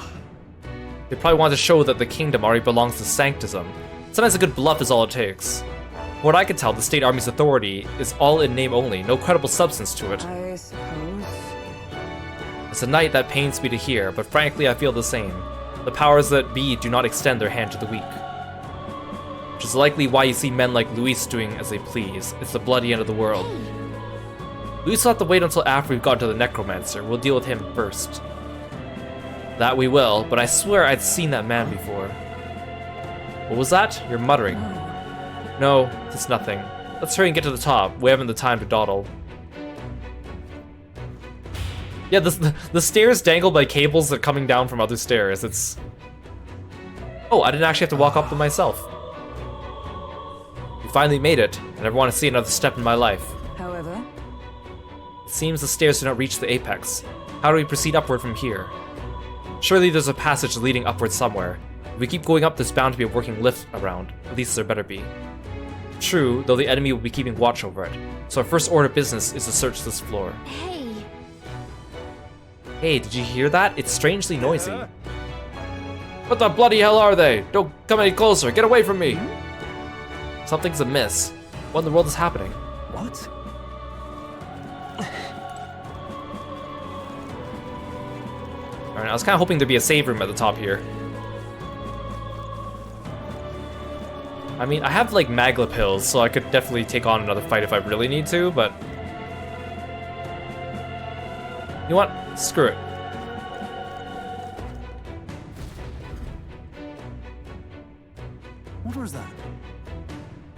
They probably want to show that the kingdom already belongs to Sanctism. Sometimes a good bluff is all it takes. From what I can tell, the state army's authority is all in name only, no credible substance to it. I suppose. It's a night that pains me to hear, but frankly I feel the same. The powers that be do not extend their hand to the weak. Which is likely why you see men like Luis doing as they please. It's the bloody end of the world. Luis will have to wait until after we've gotten to the Necromancer. We'll deal with him first. That we will, but I swear I'd seen that man before. What was that? You're muttering. No, it's nothing. Let's hurry and get to the top. We haven't the time to dawdle. Yeah, the stairs dangled by cables that are coming down from other stairs. It's... Oh, I didn't actually have to walk up them myself. We finally made it. I never want to see another step in my life. However, it seems the stairs do not reach the apex. How do we proceed upward from here? Surely there's a passage leading upward somewhere. If we keep going up, there's bound to be a working lift around. At least there better be. True, though the enemy will be keeping watch over it. So our first order of business is to search this floor. Hey, did you hear that? It's strangely noisy. What the bloody hell are they? Don't come any closer. Get away from me. Something's amiss. What in the world is happening? What? Alright, I was kind of hoping there'd be a save room at the top here. I mean, I have like Magla pills, so I could definitely take on another fight if I really need to, but... You know what? Screw it. What was that?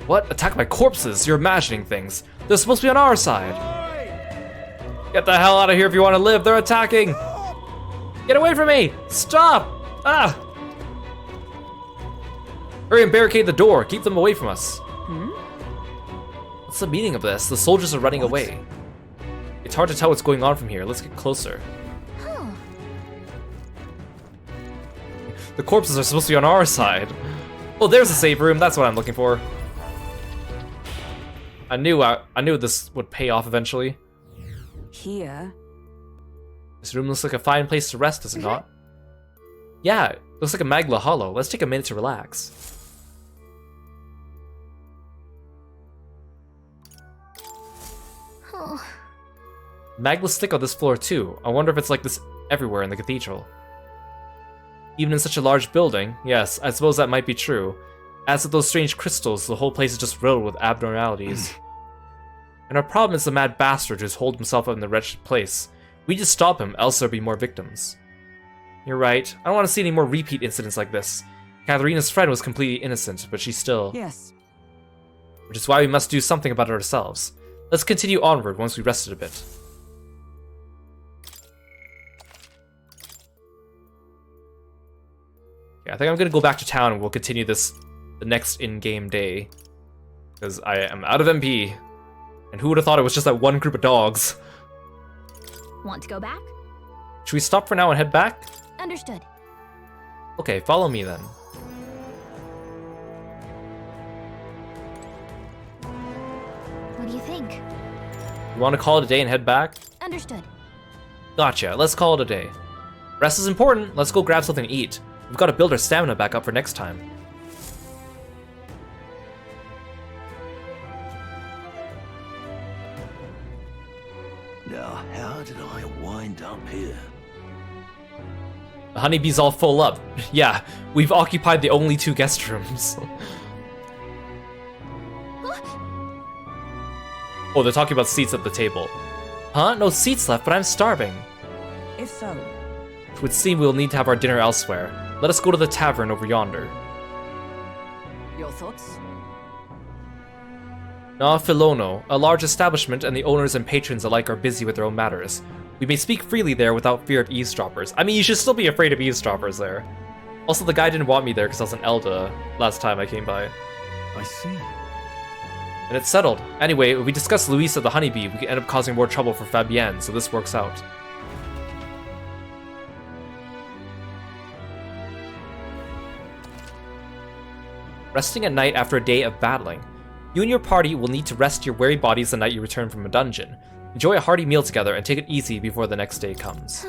What? Attacked by corpses? You're imagining things. They're supposed to be on our side. Get the hell out of here if you want to live. They're attacking. Get away from me. Stop. Ah. Hurry and barricade the door. Keep them away from us. What's the meaning of this? The soldiers are running away. It's hard to tell what's going on from here. Let's get closer. The corpses are supposed to be on our side. Oh, there's a save room. That's what I'm looking for. I knew this would pay off eventually. here. This room looks like a fine place to rest, does it not? Yeah, it looks like a Magla Hollow. Let's take a minute to relax. Oh. Magla's thick on this floor too. I wonder if it's like this everywhere in the cathedral. Even in such a large building, yes, I suppose that might be true. As with those strange crystals, the whole place is just riddled with abnormalities. And our problem is the mad bastard who's holed himself up in the wretched place. We just stop him, else there'll be more victims. You're right. I don't want to see any more repeat incidents like this. Katharina's friend was completely innocent, but she's still... Yes. Which is why we must do something about it ourselves. Let's continue onward once we rested a bit. Yeah, I think I'm gonna go back to town and we'll continue this the next in-game day. Because I am out of MP. And who would have thought it was just that one group of dogs? Want to go back? Should we stop for now and head back? Understood. Okay, follow me then. What do you think? You want to call it a day and head back? Understood. Gotcha, let's call it a day. Rest is important, let's go grab something to eat. We've got to build our stamina back up for next time. Now, how did I wind up here? The honeybee's all full up. Yeah, we've occupied the only 2 guest rooms. Oh, they're talking about seats at the table. Huh? No seats left, but I'm starving. If so, It would seem we'll need to have our dinner elsewhere. Let us go to the tavern over yonder. your thoughts? Na Filono, a large establishment, and the owners and patrons alike are busy with their own matters. We may speak freely there without fear of eavesdroppers. I mean, you should still be afraid of eavesdroppers there. Also, the guy didn't want me there because I was an Elda last time I came by. I see. And it's settled. Anyway, if we discuss Luisa the honeybee, we could end up causing more trouble for Fabienne, so this works out. Resting at night after a day of battling. You and your party will need to rest your weary bodies the night you return from a dungeon. Enjoy a hearty meal together and take it easy before the next day comes.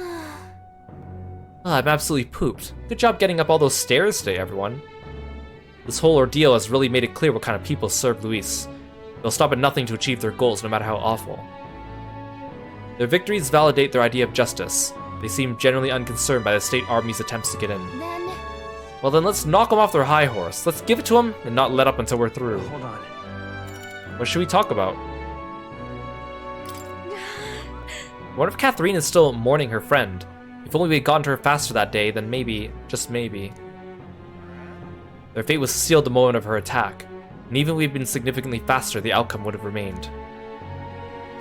I'm absolutely pooped. Good job getting up all those stairs today, everyone. This whole ordeal has really made it clear what kind of people serve Luis. They'll stop at nothing to achieve their goals, no matter how awful. Their victories validate their idea of justice. They seem generally unconcerned by the state army's attempts to get in. Well then, let's knock them off their high horse. Let's give it to them and not let up until we're through. Hold on. What should we talk about? What if Catherine is still mourning her friend? If only we had gotten to her faster that day, then maybe, just maybe, their fate was sealed the moment of her attack. And even if we'd been significantly faster, the outcome would have remained.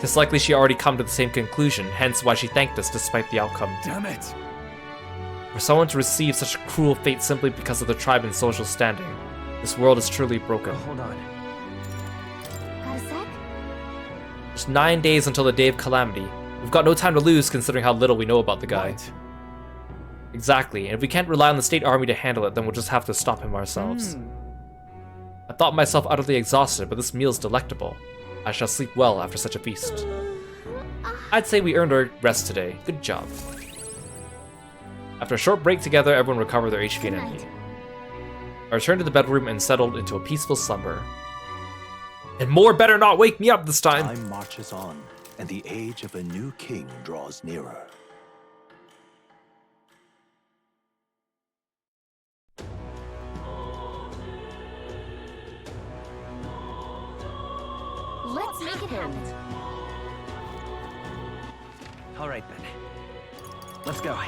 It's likely she already come to the same conclusion, hence why she thanked us despite the outcome. Damn it! For someone to receive such a cruel fate simply because of the tribe and social standing, this world is truly broken. Hold on. Got a sec? Just 9 days until the day of calamity. We've got no time to lose considering how little we know about the guy. Right. Exactly, and if we can't rely on the state army to handle it, then we'll just have to stop him ourselves. I thought myself utterly exhausted, but this meal's delectable. I shall sleep well after such a feast. I'd say we earned our rest today. Good job. After a short break together, everyone recovered their HP and energy. I returned to the bedroom and settled into a peaceful slumber. And more better not wake me up this time! Time marches on, and the age of a new king draws nearer. Let's make it happen. All right then. Let's go.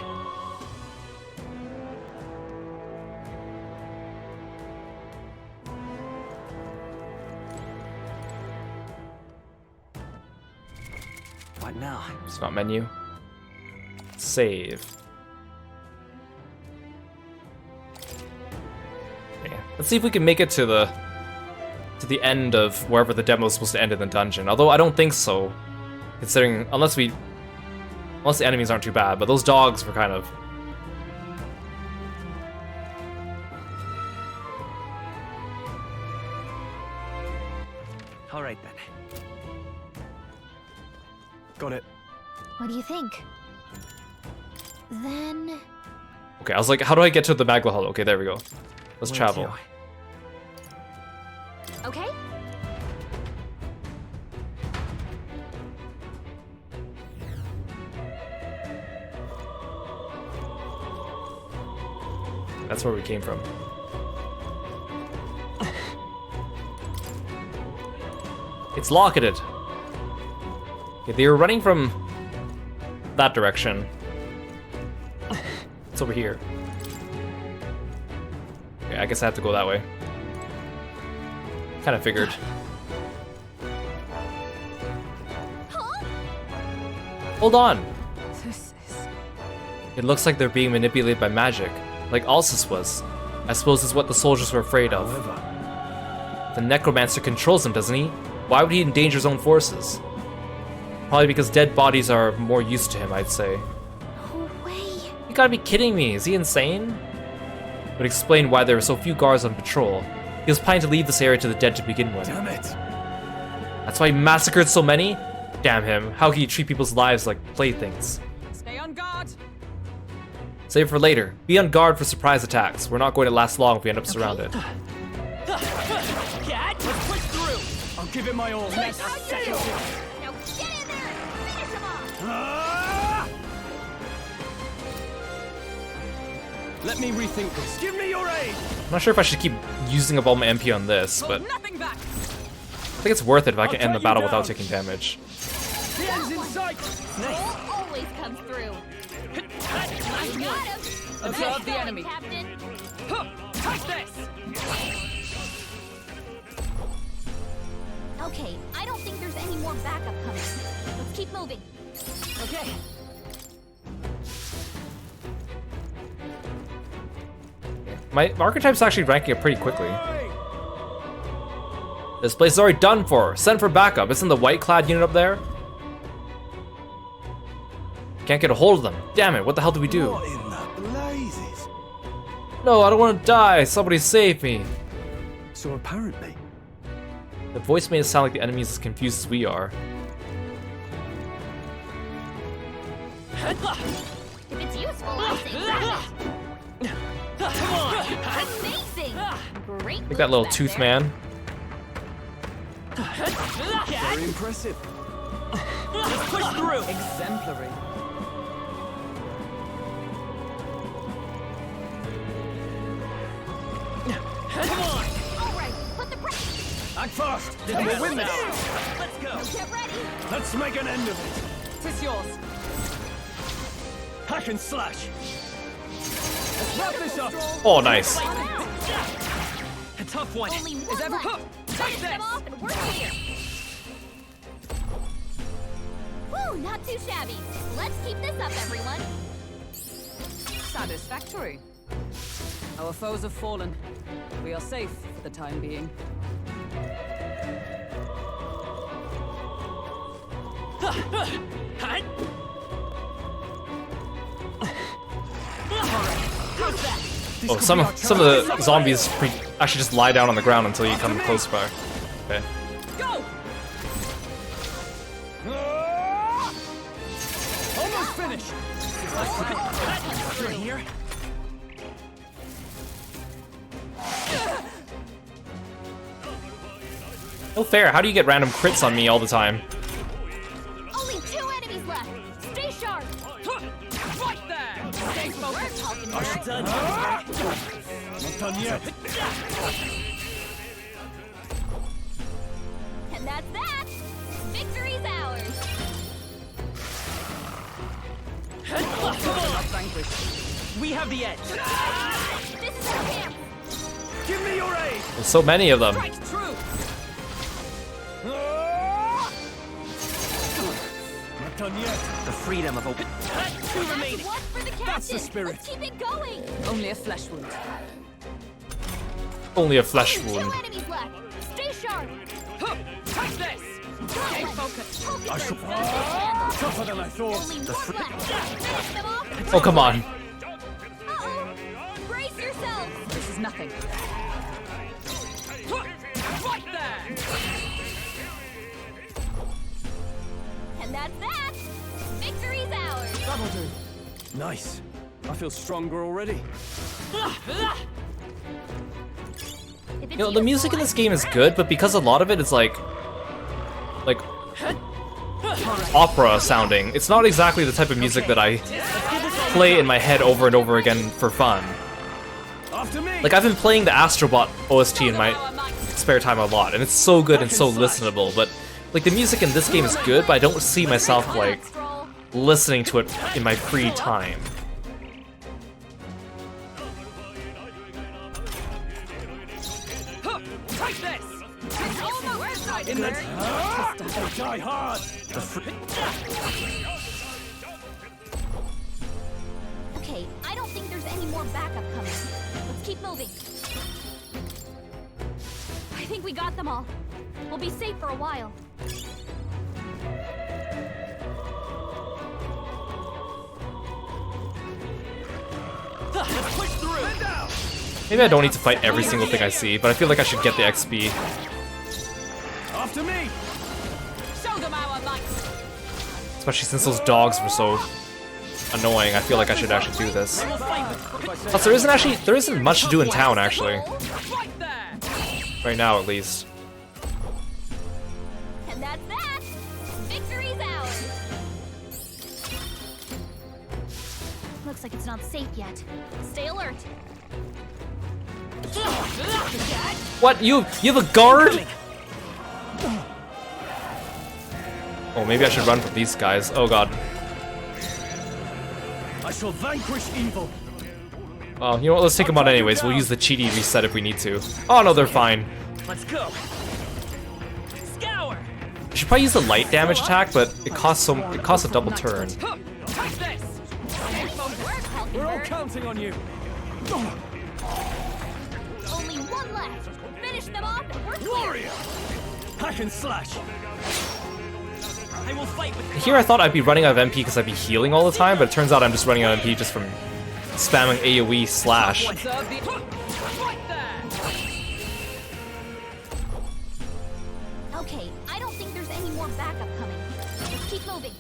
What now? Spot menu. Save. Okay. Let's see if we can make it to the end of wherever the demo is supposed to end in the dungeon. Although I don't think so, considering unless the enemies aren't too bad. But those dogs were kind of. All right then. Got it. What do you think? Then... Okay, I was like, how do I get to the Magma Hall? Okay, there we go. Let's Where travel. to? Okay. That's where we came from. It's locketed. Okay, they were running from that direction. It's over here. Okay, I guess I have to go that way. Kind of figured. Hold on. It looks like they're being manipulated by magic, like Alsus was. I suppose is what the soldiers were afraid of. The necromancer controls him, doesn't he? Why would he endanger his own forces? Probably because dead bodies are more used to him, I'd say. No way. You gotta be kidding me, is he insane? Would explain why there were so few guards on patrol. He was planning to leave this area to the dead to begin with. Damn it! That's why he massacred so many? Damn him, how can you treat people's lives like playthings? Stay on guard. Save it for later. Be on guard for surprise attacks. We're not going to last long if we end up surrounded. Cat, let's push through. I'll give it my all. Next second. Now get in there and finish him off. Let me rethink this. Give me your aid! I'm not sure if I should keep using up all my MP on this, but Nothing back. I think it's worth it if I can end the battle without taking damage. The end's in sight! Always comes through. I got him. Observe the enemy. Captain. Touch this. Okay, I don't think there's any more backup coming. Let's keep moving. Okay. My archetype's actually ranking up pretty quickly. This place is already done for. Send for backup. Isn't the white-clad unit up there? Can't get a hold of them. Damn it, what the hell do we do? What in the blazes? No, I don't want to die. Somebody save me. So apparently... The voice made it sound like the enemy is as confused as we are. If it's useful, I say grab it. Come on. Amazing. Great. Like that little tooth man. Very impressive. Let's push through. Exemplary. Come on. All right, put the pressure. Act fast, and we'll win this. Let's go. Get ready. Let's make an end of it. Tis yours. Hack and slash. Let's wrap this up. Oh, nice. A tough one. Only Is one ever left. Finish them off and we're clear. Woo, not too shabby. Let's keep this up, everyone. Satisfactory. Our foes have fallen. We are safe for the time being. Oh, some of the zombies actually just lie down on the ground until you come close by. Okay. Go! Almost finished. You're here? No fair. How do you get random crits on me all the time? Only 2 enemies left. Stay sharp. Right there! Stay focused. Not done yet. And that's that. Victory's ours. We have the edge. This is our chance. Give me your aid. There's so many of them. Strike true. Not done yet. The freedom of open. Two remaining. One for the captain. That's the spirit. Let's keep it going. Only a flesh wound. Only a flesh Only wound. 2 enemies left. Stay sharp. Take this. Stay focused. Tougher than I thought. Only one left. Finish them off. Oh, come on. Uh-oh. Brace yourselves. This is nothing. Right there. And that's that. Victory's ours. That'll do. Nice. I feel stronger already. You know, the music in this game is good, but because a lot of it is like opera sounding, it's not exactly the type of music that I play in my head over and over again for fun. Like, I've been playing the Astrobot OST in my spare time a lot, and it's so good and so listenable, but like the music in this game is good, but I don't see myself like listening to it in my free time. Take this. It's almost right. In the die hard. Okay, I don't think there's any more backup coming. Let's keep moving. I think we got them all. We'll be safe for a while. Let's push through. Maybe I don't need to fight every single thing I see, but I feel like I should get the XP. After me. Show them our might. Especially since those dogs were so annoying, I feel like I should actually do this. Plus, there isn't much to do in town, actually. Right there. Right now, at least. And that's that. Victory's ours. Looks like it's not safe yet. Stay alert. What? You have a guard? Oh, maybe I should run from these guys. Oh god. I shall vanquish evil. Oh, you know what? Let's take them out anyways. We'll use the cheaty reset if we need to. Oh no, they're fine. Let's go. Scour. I should probably use the light damage attack, but it costs a double turn. Take this. We're all counting on you. Only one left. Finish them off and we're clear. Warrior. Hack and slash. I will fight with Here I thought I'd be running out of MP because I'd be healing all the time, but it turns out I'm just running out of MP just from spamming AoE slash. Right there. Okay, I don't think there's any more backup coming. Let's keep moving.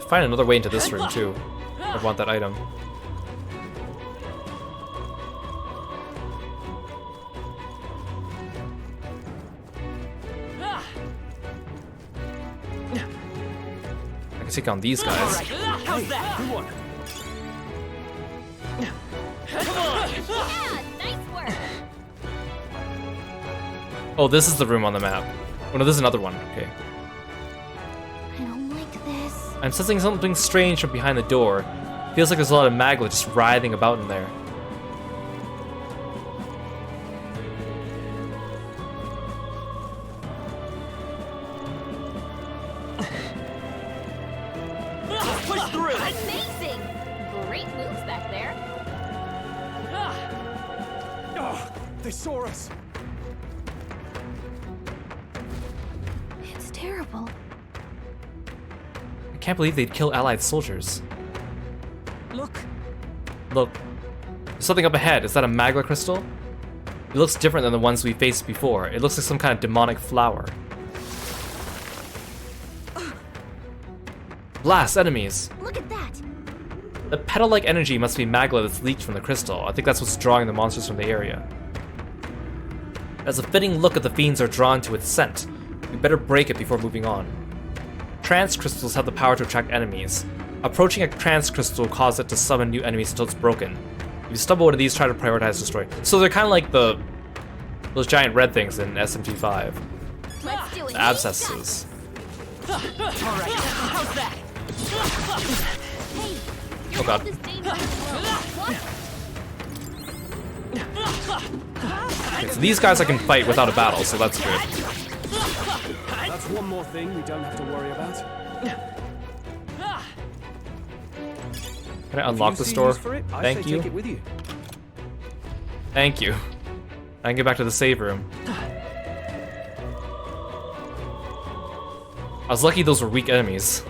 Find another way into this room too. I want that item. I can take on these guys. How's that? Who won? Yeah, nice work. Oh, this is the room on the map. Oh no, this is another one. Okay. I don't like this. I'm sensing something strange from behind the door. Feels like there's a lot of magma just writhing about in there. Push through! Amazing! Great moves back there. Oh, they saw us. It's terrible. I can't believe they'd kill allied soldiers. Look. Look. There's something up ahead. Is that a magma crystal? It looks different than the ones we faced before. It looks like some kind of demonic flower. Blast enemies! Look at that! The petal-like energy must be magma that's leaked from the crystal. I think that's what's drawing the monsters from the area. As a fitting look at the fiends are drawn to its scent, we better break it before moving on. Trance crystals have the power to attract enemies. Approaching a trance crystal will cause it to summon new enemies until it's broken. If you stumble into these, try to prioritize destroy. So they're kind of like those giant red things in SMT5. Let's do it. The abscesses. Alright, how's that? Hey, Oh god. this dangerous What? Okay, so these guys I can fight without a battle, so that's good. That's one more thing we don't have to worry about. Can I unlock this door? Thank you. Take it with you. Thank you. I can get back to the save room. I was lucky those were weak enemies.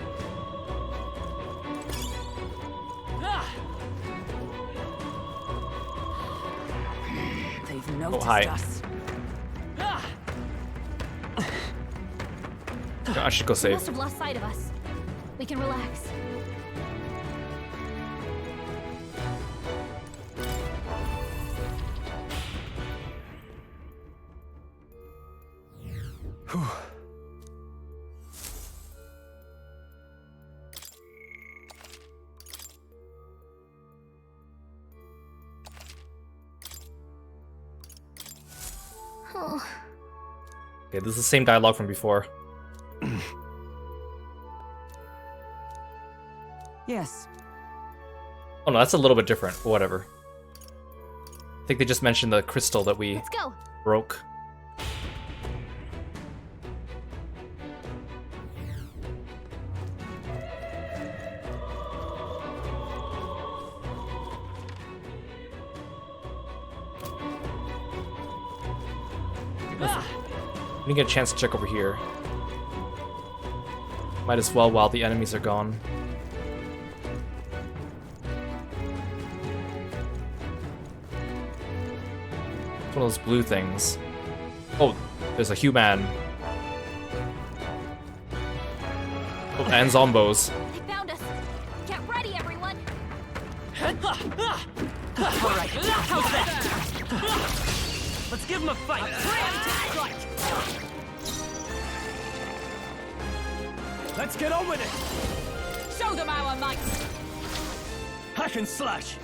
They've Oh, noticed hi. us. I should go They save. must have lost sight of us. We can relax. Oh, Okay, this is the same dialogue from before. Yes. Oh no, that's a little bit different, but whatever. I think they just mentioned the crystal that we Let's go. broke. We didn't get a chance to check over here. Might as well while the enemies are gone. It's one of those blue things. Oh, there's a human. Oh, and zombos. They found us. Get ready, everyone. Alright, how's that? Let's give him a fight. Let's get on with it. Show them our might. Hack and slash.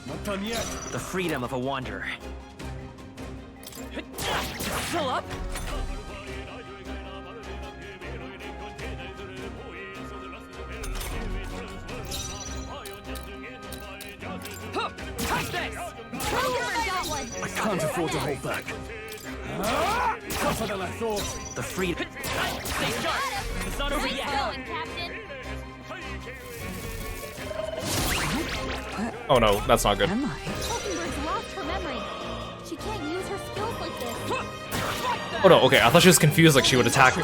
Not done yet. The freedom of a wanderer. Still up? Take this. Whoever got one. I can't afford to hold back. Tougher than I thought. The freedom. Stay sharp. It's not over Nice yet. going, Captain. Oh no, that's not good. Am I? Hulkenberg's lost her memory. She can't use her skills like this. Oh no, okay, I thought she was confused like she would attack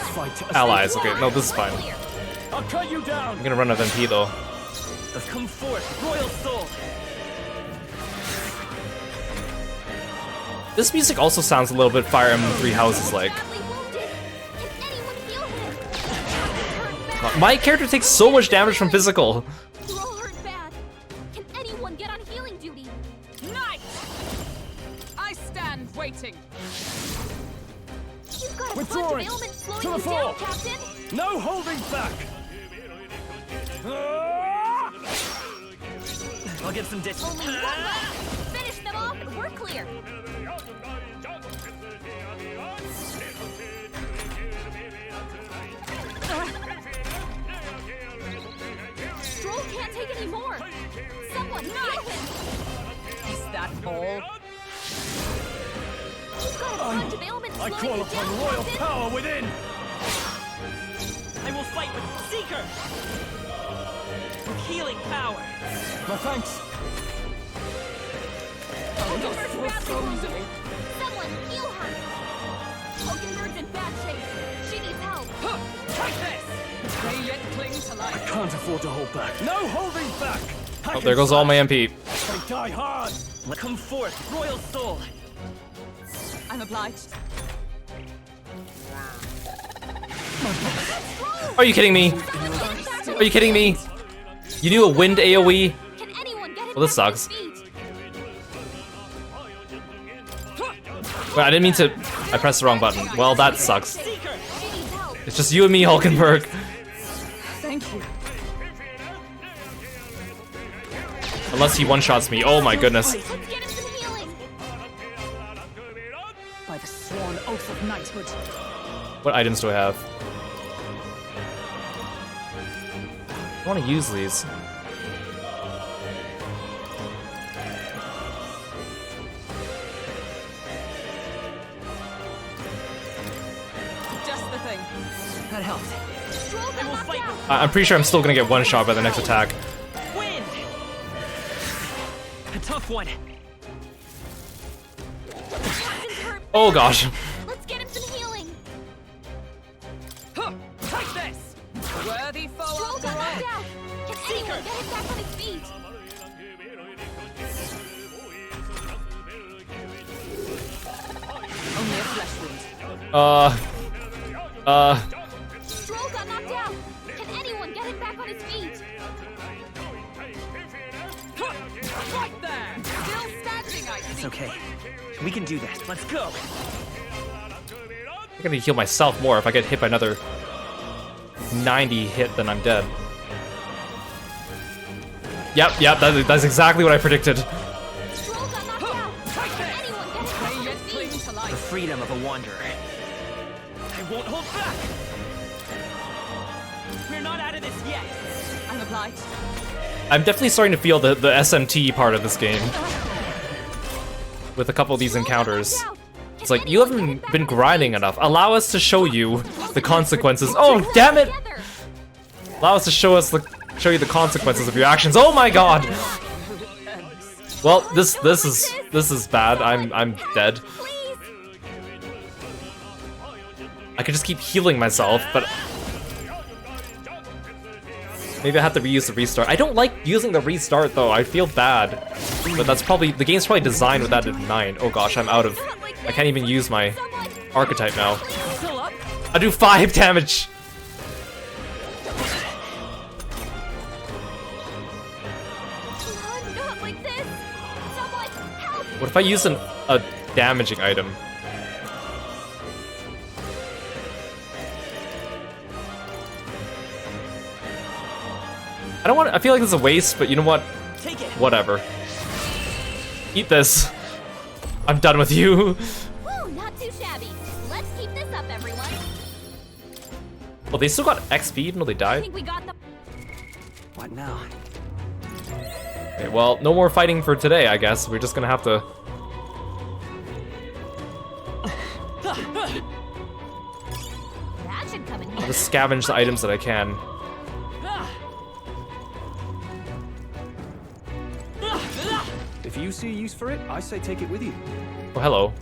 allies. Okay, no, this is fine. I'll cut you down. I'm gonna run out of MP though. Come forth, royal soul. This music also sounds a little bit Fire Emblem Three Houses like. My character takes so much damage from physical. You're all hurt bad. Can anyone get on healing duty? Knight! I stand waiting. You've got a bunch of Withdrawing. ailments slowing To the you fore. down, Captain. No holding back. I'll get some distance. Only one left. Finish them off and we're clear. time. I call upon royal power within. I will fight with Seeker! With healing power! My thanks. Someone heal her! Hulkenberg's in bad shape. She needs help. Take this! They yet cling to I life. can't afford to hold back. No holding back. Oh, there goes all my MP. They die hard. Come forth, Royal Soul! I'm obliged. Are you kidding me? Are you kidding me? You knew a wind AoE? Well, this sucks. Wait, I didn't mean to. I pressed the wrong button. Well, that sucks. It's just you and me, Hulkenberg. Thank you. Unless he one-shots me. Oh my goodness. By the sworn oath of knighthood. What items do I have? I want to use these. Just the thing. That helped. I'm pretty sure I'm still gonna get one shot by the next attack. Wind! A tough one. Oh gosh. Let's get him some healing. Take this! Worthy foe Stroll after got knocked all. out. Can anyone get him back on his feet? Only a flesh wound. Stroll got knocked out. Can anyone get him back on his feet? Right there. Still standing, I It's see. okay. We can do this. Let's go! I'm gonna heal myself more. If I get hit by another 90 hit, then I'm dead. Yep, that's exactly what I predicted. The freedom of a wanderer. I won't hold back! We're not out of this yet! I'm obliged. I'm definitely starting to feel the SMT part of this game. With a couple of these encounters. It's like, you haven't been grinding enough. Allow us to show you the consequences. Oh, damn it! Allow us to show you the consequences of your actions. Oh my god! Well, this is bad. I'm dead. I could just keep healing myself, but maybe I have to reuse the restart. I don't like using the restart though. I feel bad, but that's probably the game's probably designed with that in mind. Oh gosh, I'm out of. I can't even use my archetype now. I do 5 damage. What if I use a damaging item? I don't want. I feel like it's a waste, but you know what? Whatever. Eat this. I'm done with you. Woo, not too shabby. Let's keep this up, everyone. Well, they still got XP even though they I died. think we got the. What now? Okay, well, no more fighting for today, I guess. We're just gonna have to. That should come in I'll handy. just scavenge the items that I can. If you see a use for it, I say take it with you. Oh, hello.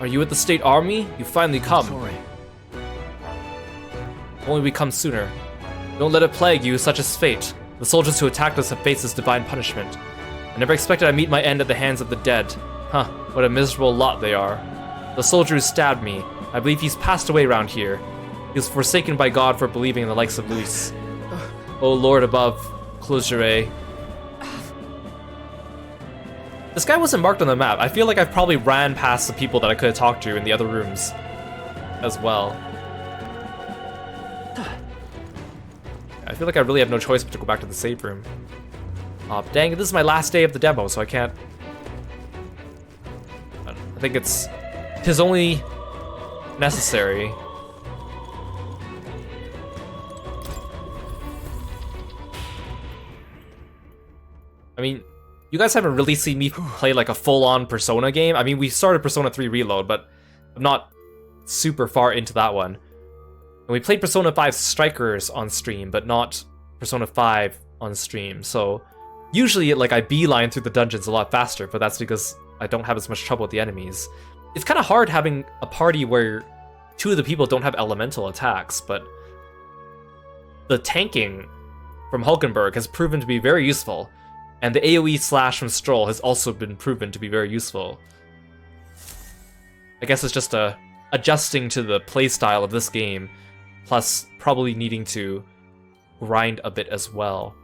Are you at the state army? You finally come. Sorry. Only we come sooner. Don't let it plague you, such is fate. The soldiers who attacked us have faced this divine punishment. I never expected I'd meet my end at the hands of the dead. Huh, what a miserable lot they are. The soldier who stabbed me, I believe he's passed away around here. He was forsaken by God for believing in the likes of Luis. Oh Lord above, close your eye. This guy wasn't marked on the map. I feel like I've probably ran past the people that I could have talked to in the other rooms as well. I feel like I really have no choice but to go back to the save room. Oh, dang it, this is my last day of the demo, so I can't... I think it's... 'tis only necessary. I mean, you guys haven't really seen me play like a full-on Persona game. I mean, we started Persona 3 Reload, but I'm not super far into that one. And we played Persona 5 Strikers on stream, but not Persona 5 on stream. So usually, like, I beeline through the dungeons a lot faster, but that's because I don't have as much trouble with the enemies. It's kind of hard having a party where 2 of the people don't have elemental attacks, but the tanking from Hulkenberg has proven to be very useful, and the AoE slash from Stroll has also been proven to be very useful. I guess it's just adjusting to the playstyle of this game, plus probably needing to grind a bit as well.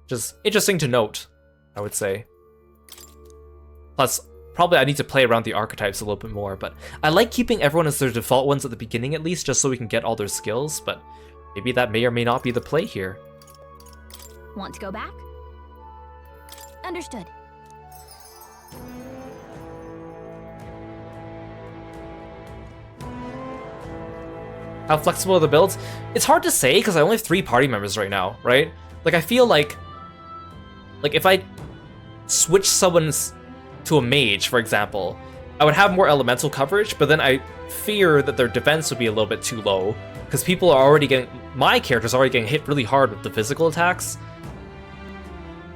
Just interesting to note, I would say. Plus, probably I need to play around the archetypes a little bit more, but I like keeping everyone as their default ones at the beginning at least, just so we can get all their skills, but maybe that may or may not be the play here. Want to go back? Understood. How flexible are the builds? It's hard to say because I only have 3 party members right now, right? Like, I feel like if I switch someone's to a mage, for example, I would have more elemental coverage, but then I fear that their defense would be a little bit too low because people are already getting, my character's already getting hit really hard with the physical attacks.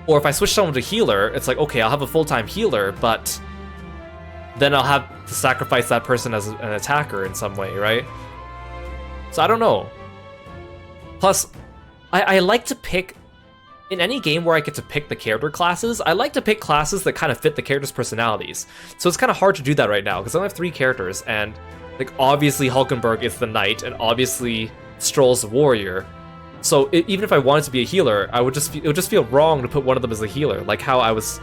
Or if I switch someone to healer, it's like, okay, I'll have a full-time healer, but then I'll have to sacrifice that person as an attacker in some way, right? So I don't know. Plus, I like to pick, in any game where I get to pick the character classes, I like to pick classes that kind of fit the characters' personalities. So it's kind of hard to do that right now, because I only have 3 characters, and like obviously Hulkenberg is the knight, and obviously Stroll's the warrior. So even if I wanted to be a healer, it would just feel wrong to put one of them as a healer. Like how I was,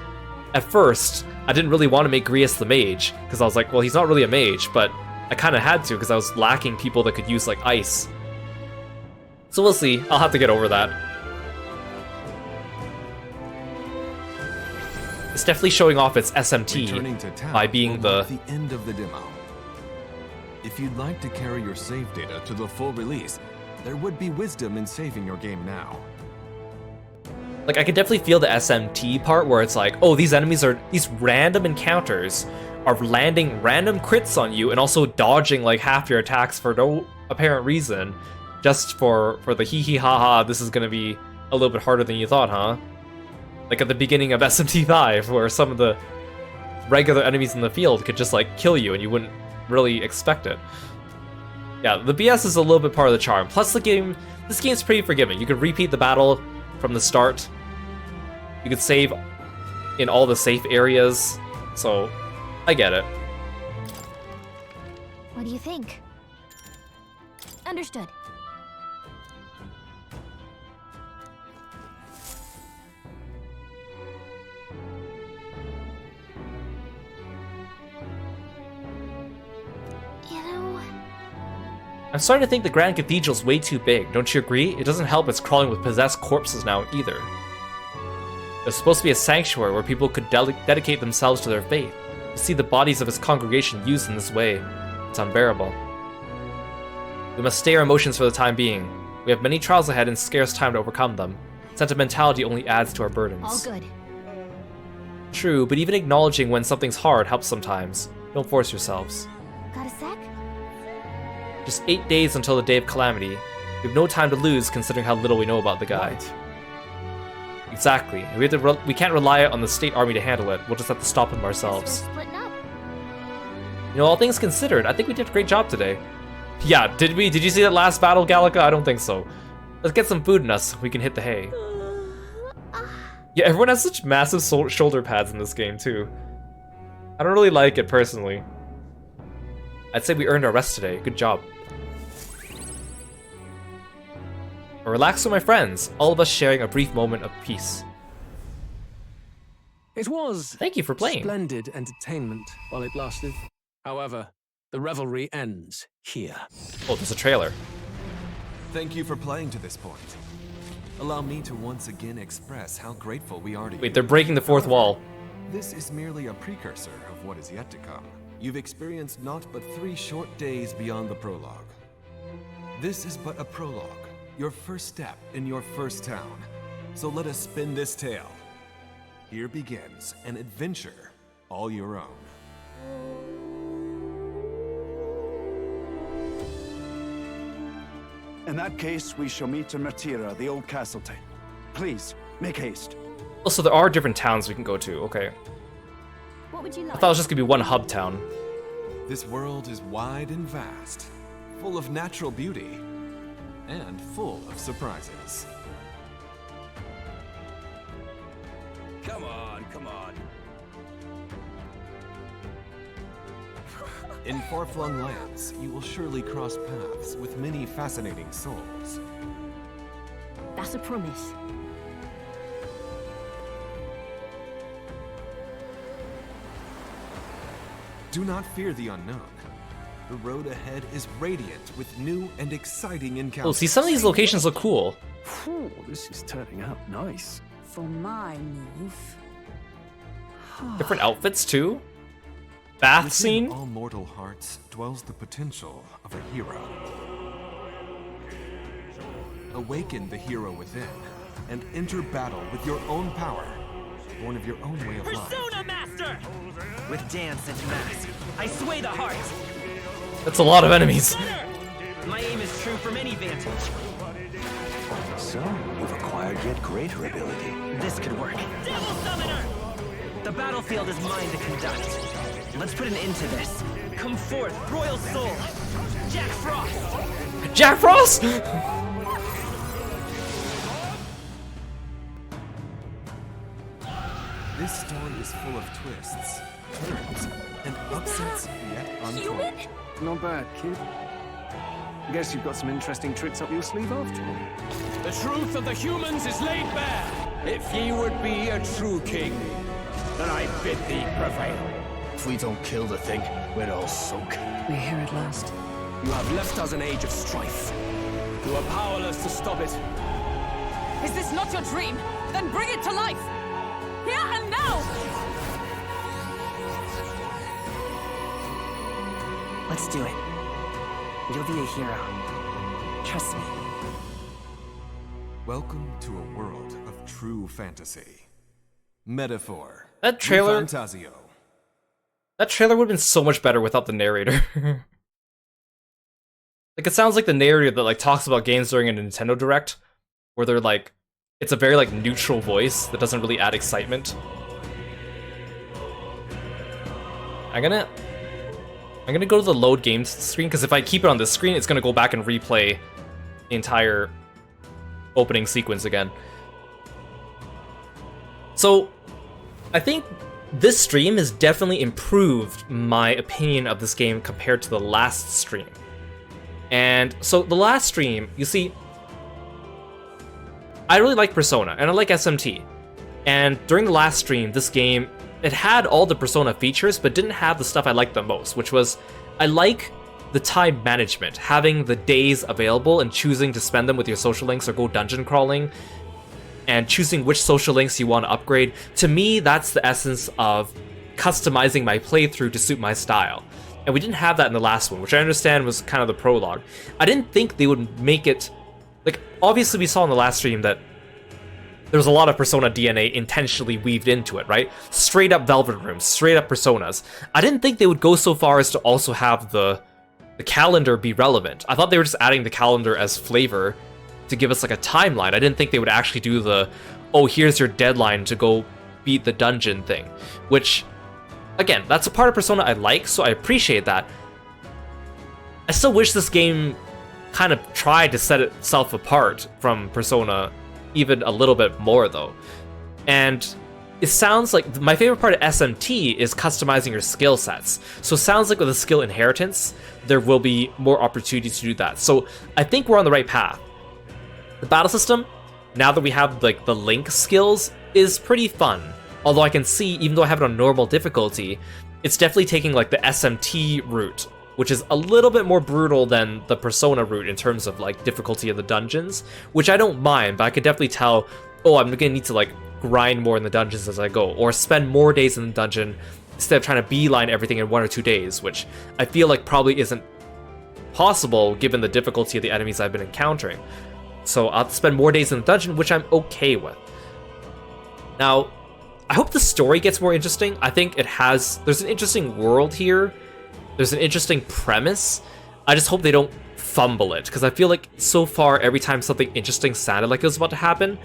at first, I didn't really want to make Grius the mage, because I was like, well, he's not really a mage, but I kind of had to because I was lacking people that could use like ice. So we'll see. I'll have to get over that. It's definitely showing off its SMT by being the end of the demo. If you'd like to carry your save data to the full release, there would be wisdom in saving your game now. Like, I can definitely feel the SMT part where it's like, oh, these random encounters are landing random crits on you and also dodging like half your attacks for no apparent reason, just for the hee hee ha ha, this is gonna be a little bit harder than you thought, huh? Like at the beginning of SMT5, where some of the regular enemies in the field could just like kill you and you wouldn't really expect it. Yeah, the BS is a little bit part of the charm. Plus this game's pretty forgiving. You can repeat the battle from the start. You could save in all the safe areas, so I get it. What do you think? Understood. I'm starting to think the Grand Cathedral's way too big, don't you agree? It doesn't help it's crawling with possessed corpses now either. There's supposed to be a sanctuary where people could dedicate themselves to their faith. To see the bodies of his congregation used in this way, it's unbearable. We must stay our emotions for the time being. We have many trials ahead and scarce time to overcome them. Sentimentality only adds to our burdens. All good. True, but even acknowledging when something's hard helps sometimes. Don't force yourselves. Got a sec? Just 8 days until the day of calamity. We have no time to lose considering how little we know about the guy. Right. Exactly. We can't rely on the state army to handle it. We'll just have to stop them ourselves. Splitting up. You know, all things considered, I think we did a great job today. Yeah, did we? Did you see that last battle, Gallica? I don't think so. Let's get some food in us. We can hit the hay. Yeah, everyone has such massive shoulder pads in this game, too. I don't really like it, personally. I'd say we earned our rest today. Good job. Relax with my friends, all of us sharing a brief moment of peace. It was Thank you for playing. Splendid entertainment while it lasted. However, the revelry ends here. Oh, there's a trailer. Thank you for playing to this point. Allow me to once again express how grateful we are to you. Wait, they're breaking the fourth wall. This is merely a precursor of what is yet to come. You've experienced naught but 3 short days beyond the prologue. This is but a prologue. your first step in your first town. So let us spin this tale. Here begins an adventure all your own. In that case, we shall meet in Matira, the old castle town. Please, make haste. Also, there are different towns we can go to, okay. What would you like? I thought it was just gonna be one hub town. This world is wide and vast, full of natural beauty, and full of surprises. Come on, come on. In far-flung lands, you will surely cross paths with many fascinating souls. That's a promise. Do not fear the unknown. The road ahead is radiant with new and exciting encounters. Oh, see, some of these locations look cool. Phew, this is turning out nice. For my move. Different outfits, too. Bath Within scene. all mortal hearts dwells the potential of a hero. Awaken the hero within and enter battle with your own power, born of your own way of life. Persona Master! With dance and mask, I sway the heart. That's a lot of enemies. My aim is true from any vantage. So, you've acquired yet greater ability. This could work. Devil Summoner! The battlefield is mine to conduct. Let's put an end to this. Come forth, Royal Soul! Jack Frost! Jack Frost? This story is full of twists, turns, and upsets yet untold. Not bad, kid. Guess you've got some interesting tricks up your sleeve after all. The truth of the humans is laid bare. If ye would be a true king, then I bid thee prevail. If we don't kill the thing, we're all sunk. We're here at last. You have left us an age of strife. You are powerless to stop it. Is this not your dream? Then bring it to life! Here and now! Let's do it. You'll be a hero. Trust me. Welcome to a world of true fantasy. Metaphor. That trailer. ReFantazio. That trailer would have been so much better without the narrator. Like, it sounds like the narrator that, like, talks about games during a Nintendo Direct, where they're, like, it's a very, like, neutral voice that doesn't really add excitement. I'm gonna go to the load games screen, because if I keep it on this screen, it's gonna go back and replay the entire opening sequence again. So, I think this stream has definitely improved my opinion of this game compared to the last stream. And so the last stream, you see, I really like Persona, and I like SMT. And during the last stream, this game, it had all the Persona features, but didn't have the stuff I liked the most, which was, I like the time management, having the days available and choosing to spend them with your social links or go dungeon crawling, and choosing which social links you want to upgrade. To me, that's the essence of customizing my playthrough to suit my style. And we didn't have that in the last one, which I understand was kind of the prologue. I didn't think they would make it... Like, obviously we saw in the last stream that there was a lot of Persona DNA intentionally weaved into it, right? Straight up Velvet Rooms, straight up Personas. I didn't think they would go so far as to also have the calendar be relevant. I thought they were just adding the calendar as flavor to give us like a timeline. I didn't think they would actually do the, oh, here's your deadline to go beat the dungeon thing. Which, again, that's a part of Persona I like, so I appreciate that. I still wish this game kind of tried to set itself apart from Persona even a little bit more, though. And it sounds like my favorite part of SMT is customizing your skill sets. So it sounds like with a skill inheritance, there will be more opportunities to do that. So I think we're on the right path. The battle system, now that we have like the Link skills, is pretty fun. Although I can see, even though I have it on normal difficulty, it's definitely taking like the SMT route, which is a little bit more brutal than the Persona route in terms of like difficulty of the dungeons, which I don't mind, but I could definitely tell, oh, I'm gonna need to like grind more in the dungeons as I go, or spend more days in the dungeon instead of trying to beeline everything in 1 or 2 days, which I feel like probably isn't possible given the difficulty of the enemies I've been encountering. So I'll have to spend more days in the dungeon, which I'm okay with. Now, I hope the story gets more interesting. I think there's an interesting world here. There's an interesting premise. I just hope they don't fumble it, because I feel like so far every time something interesting sounded like it was about to happen,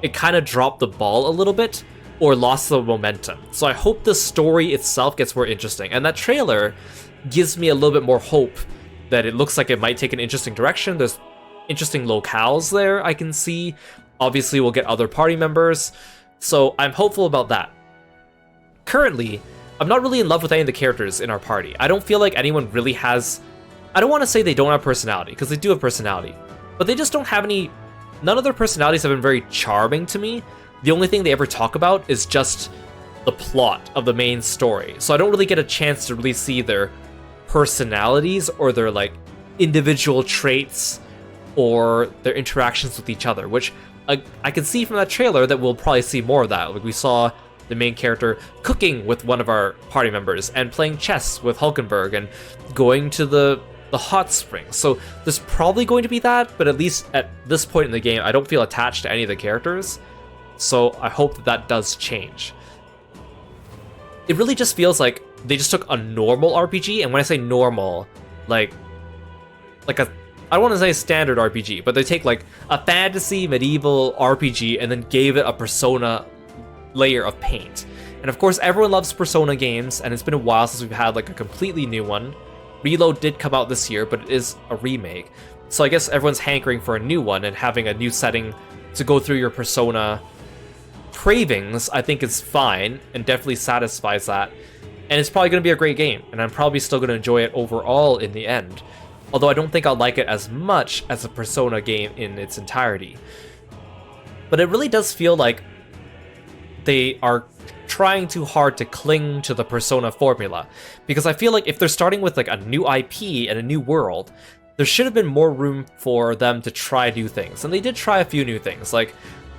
it kind of dropped the ball a little bit or lost the momentum. So I hope the story itself gets more interesting. And that trailer gives me a little bit more hope that it looks like it might take an interesting direction. There's interesting locales there I can see. Obviously, we'll get other party members. So I'm hopeful about that. Currently, I'm not really in love with any of the characters in our party. I don't feel like anyone really has... I don't want to say they don't have personality, because they do have personality. But they just don't have any... None of their personalities have been very charming to me. The only thing they ever talk about is just the plot of the main story. So I don't really get a chance to really see their personalities or their like individual traits or their interactions with each other, which I can see from that trailer that we'll probably see more of that. Like we saw the main character cooking with one of our party members and playing chess with Hulkenberg and going to the hot springs. So there's probably going to be that, but at least at this point in the game, I don't feel attached to any of the characters. So I hope that that does change. It really just feels like they just took a normal RPG, and when I say normal, like a, I don't want to say standard RPG, but they take like a fantasy medieval RPG and then gave it a Persona layer of paint. And of course, everyone loves Persona games, and it's been a while since we've had like a completely new one. Reload did come out this year, but it is a remake. So I guess everyone's hankering for a new one, and having a new setting to go through your Persona cravings, I think is fine, and definitely satisfies that. And it's probably going to be a great game, and I'm probably still going to enjoy it overall in the end. Although I don't think I'll like it as much as a Persona game in its entirety. But it really does feel like they are trying too hard to cling to the Persona formula. Because I feel like if they're starting with like a new IP and a new world, there should have been more room for them to try new things. And they did try a few new things, like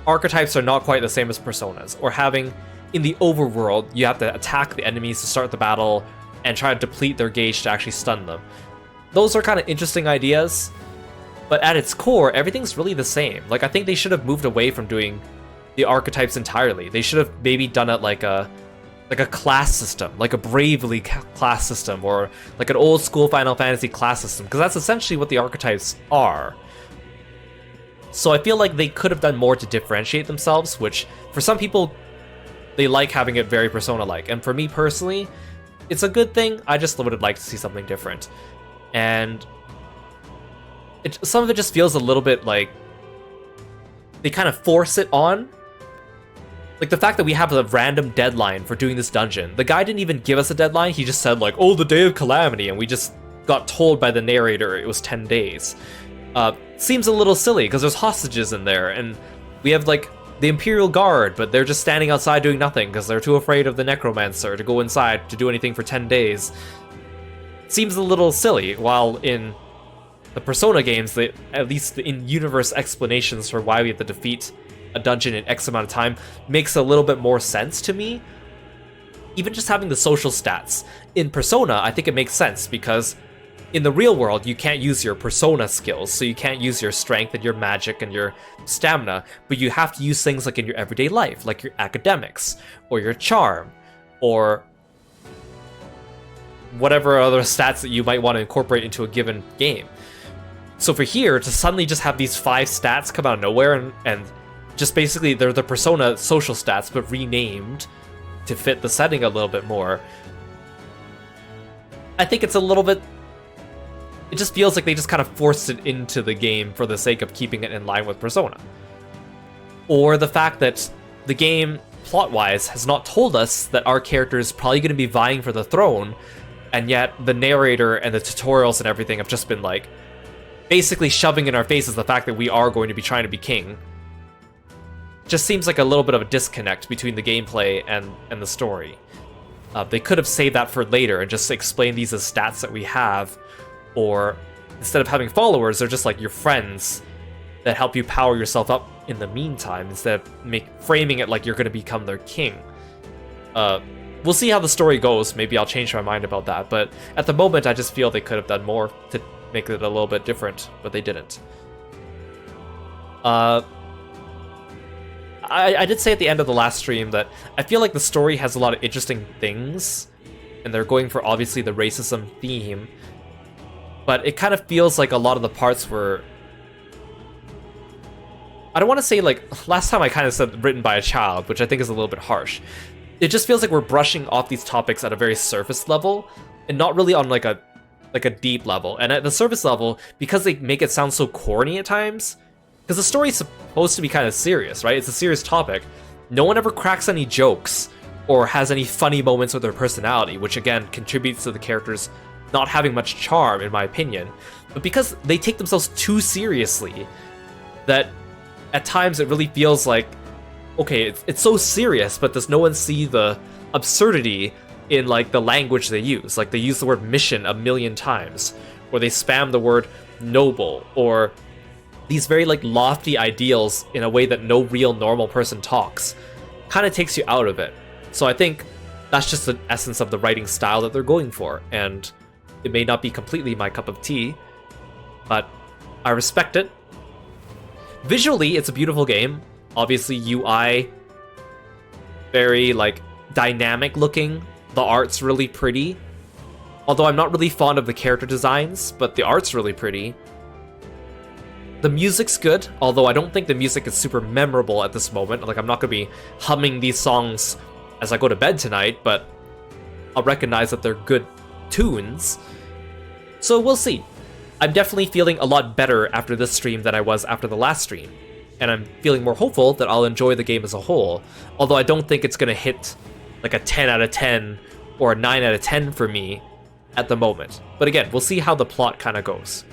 archetypes are not quite the same as Personas, or having, in the overworld, you have to attack the enemies to start the battle and try to deplete their gauge to actually stun them. Those are kind of interesting ideas, but at its core, everything's really the same. Like, I think they should have moved away from doing the archetypes entirely. They should have maybe done it like a class system, like a Bravely class system, or like an old school Final Fantasy class system, because that's essentially what the archetypes are. So I feel like they could have done more to differentiate themselves, which for some people, they like having it very Persona-like. And for me personally, it's a good thing. I just would like to see something different. And some of it just feels a little bit like they kind of force it on. Like the fact that we have a random deadline for doing this dungeon. The guy didn't even give us a deadline. He just said like, oh, the day of calamity. And we just got told by the narrator it was 10 days. Seems a little silly because there's hostages in there. And we have like the Imperial Guard, but they're just standing outside doing nothing because they're too afraid of the Necromancer to go inside to do anything for 10 days. Seems a little silly, while in the Persona games, at least the in-universe explanations for why we have to defeat a dungeon in X amount of time makes a little bit more sense to me. Even just having the social stats. In Persona, I think it makes sense, because in the real world, you can't use your Persona skills, so you can't use your strength and your magic and your stamina, but you have to use things like in your everyday life, like your academics, or your charm, or whatever other stats that you might want to incorporate into a given game. So for here, to suddenly just have these 5 stats come out of nowhere and just basically they're the Persona social stats but renamed to fit the setting a little bit more, I think it's a little bit... It just feels like they just kind of forced it into the game for the sake of keeping it in line with Persona. Or the fact that the game, plot-wise, has not told us that our character is probably going to be vying for the throne, and yet the narrator and the tutorials and everything have just been like basically shoving in our faces the fact that we are going to be trying to be king. Just seems like a little bit of a disconnect between the gameplay and the story. They could have saved that for later and just explained these as stats that we have, or instead of having followers, they're just like your friends that help you power yourself up in the meantime, instead of framing it like you're going to become their king. We'll see how the story goes. Maybe I'll change my mind about that, but at the moment I just feel they could have done more to make it a little bit different, but they didn't. I did say at the end of the last stream that I feel like the story has a lot of interesting things, and they're going for obviously the racism theme, but it kind of feels like a lot of the parts were... I don't want to say, like, last time I kind of said written by a child, which I think is a little bit harsh. It just feels like we're brushing off these topics at a very surface level, and not really on like a deep level. And at the surface level, because they make it sound so corny at times, because the story's supposed to be kind of serious, right? It's a serious topic. No one ever cracks any jokes or has any funny moments with their personality, which again contributes to the characters not having much charm, in my opinion. But because they take themselves too seriously, that at times it really feels like, okay, it's so serious, but does no one see the absurdity in like the language they use? Like they use the word mission a million times, or they spam the word noble, or these very like lofty ideals in a way that no real normal person talks. Kind of takes you out of it. So I think that's just the essence of the writing style that they're going for, and it may not be completely my cup of tea, but I respect it. Visually, it's a beautiful game. Obviously, UI, very like dynamic looking. The art's really pretty. Although I'm not really fond of the character designs, but the art's really pretty. The music's good, although I don't think the music is super memorable at this moment. Like, I'm not gonna be humming these songs as I go to bed tonight, but I'll recognize that they're good tunes. So we'll see. I'm definitely feeling a lot better after this stream than I was after the last stream. And I'm feeling more hopeful that I'll enjoy the game as a whole. Although I don't think it's gonna hit like a 10 out of 10 or a 9 out of 10 for me at the moment. But again, we'll see how the plot kind of goes.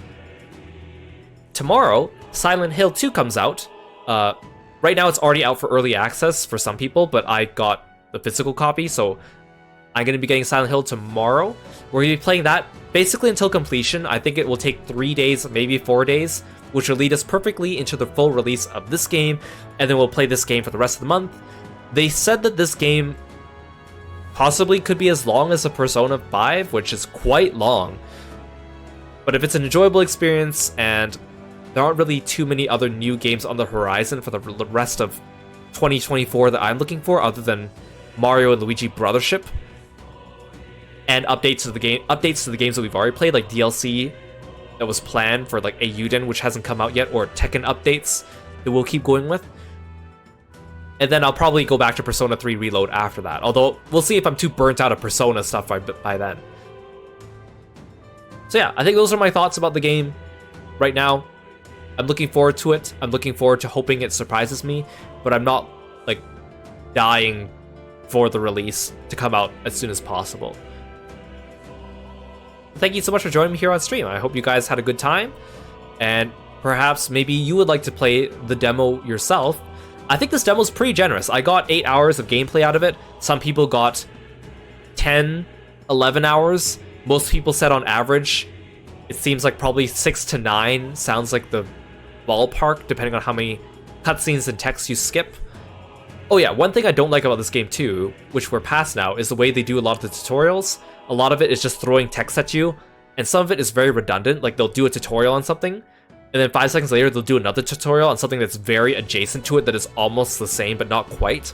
Tomorrow, Silent Hill 2 comes out. Right now it's already out for early access for some people, but I got the physical copy, so I'm going to be getting Silent Hill tomorrow. We're going to be playing that basically until completion. I think it will take 3 days, maybe 4 days, which will lead us perfectly into the full release of this game, and then we'll play this game for the rest of the month. They said that this game possibly could be as long as a Persona 5, which is quite long. But if it's an enjoyable experience, and there aren't really too many other new games on the horizon for the rest of 2024 that I'm looking for, other than Mario and Luigi Brothership, and updates to the games that we've already played, like DLC that was planned for like Eiyuden, which hasn't come out yet, or Tekken updates that we'll keep going with. And then I'll probably go back to Persona 3 Reload after that, although we'll see if I'm too burnt out of Persona stuff by then. So yeah, I think those are my thoughts about the game right now. I'm looking forward to it. I'm looking forward to hoping it surprises me, but I'm not like dying for the release to come out as soon as possible. Thank you so much for joining me here on stream. I hope you guys had a good time, and perhaps maybe you would like to play the demo yourself. I think this demo is pretty generous. I got 8 hours of gameplay out of it. Some people got 10, 11 hours. Most people said on average, it seems like probably 6 to 9 sounds like the ballpark, depending on how many cutscenes and text you skip. Oh yeah, one thing I don't like about this game too, which we're past now, is the way they do a lot of the tutorials. A lot of it is just throwing text at you, and some of it is very redundant. Like, they'll do a tutorial on something, and then 5 seconds later they'll do another tutorial on something that's very adjacent to it, that is almost the same but not quite.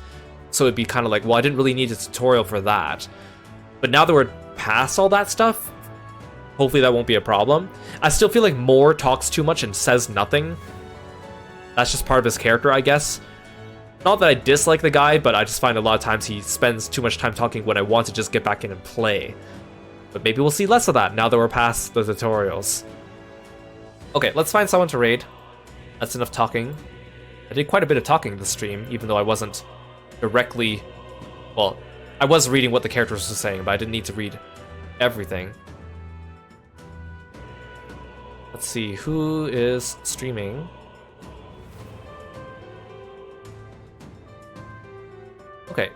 So it'd be kind of like, well, I didn't really need a tutorial for that. But now that we're past all that stuff, hopefully that won't be a problem. I still feel like Moore talks too much and says nothing. That's just part of his character, I guess. Not that I dislike the guy, but I just find a lot of times he spends too much time talking when I want to just get back in and play. But maybe we'll see less of that now that we're past the tutorials. Okay, let's find someone to raid. That's enough talking. I did quite a bit of talking this stream, even though I wasn't directly... Well, I was reading what the characters were saying, but I didn't need to read everything. Let's see, who is streaming? Okay.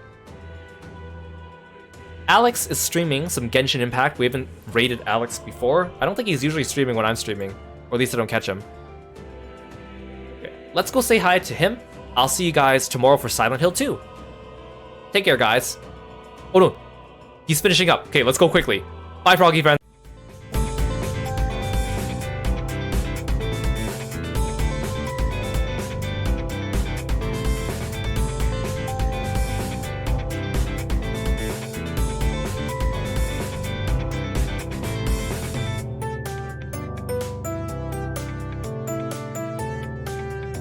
Alex is streaming some Genshin Impact. We haven't raided Alex before. I don't think he's usually streaming when I'm streaming, or at least I don't catch him. Okay, let's go say hi to him. I'll see you guys tomorrow for Silent Hill 2. Take care, guys. Oh no, he's finishing up. Okay, let's go quickly. Bye, Froggy friends.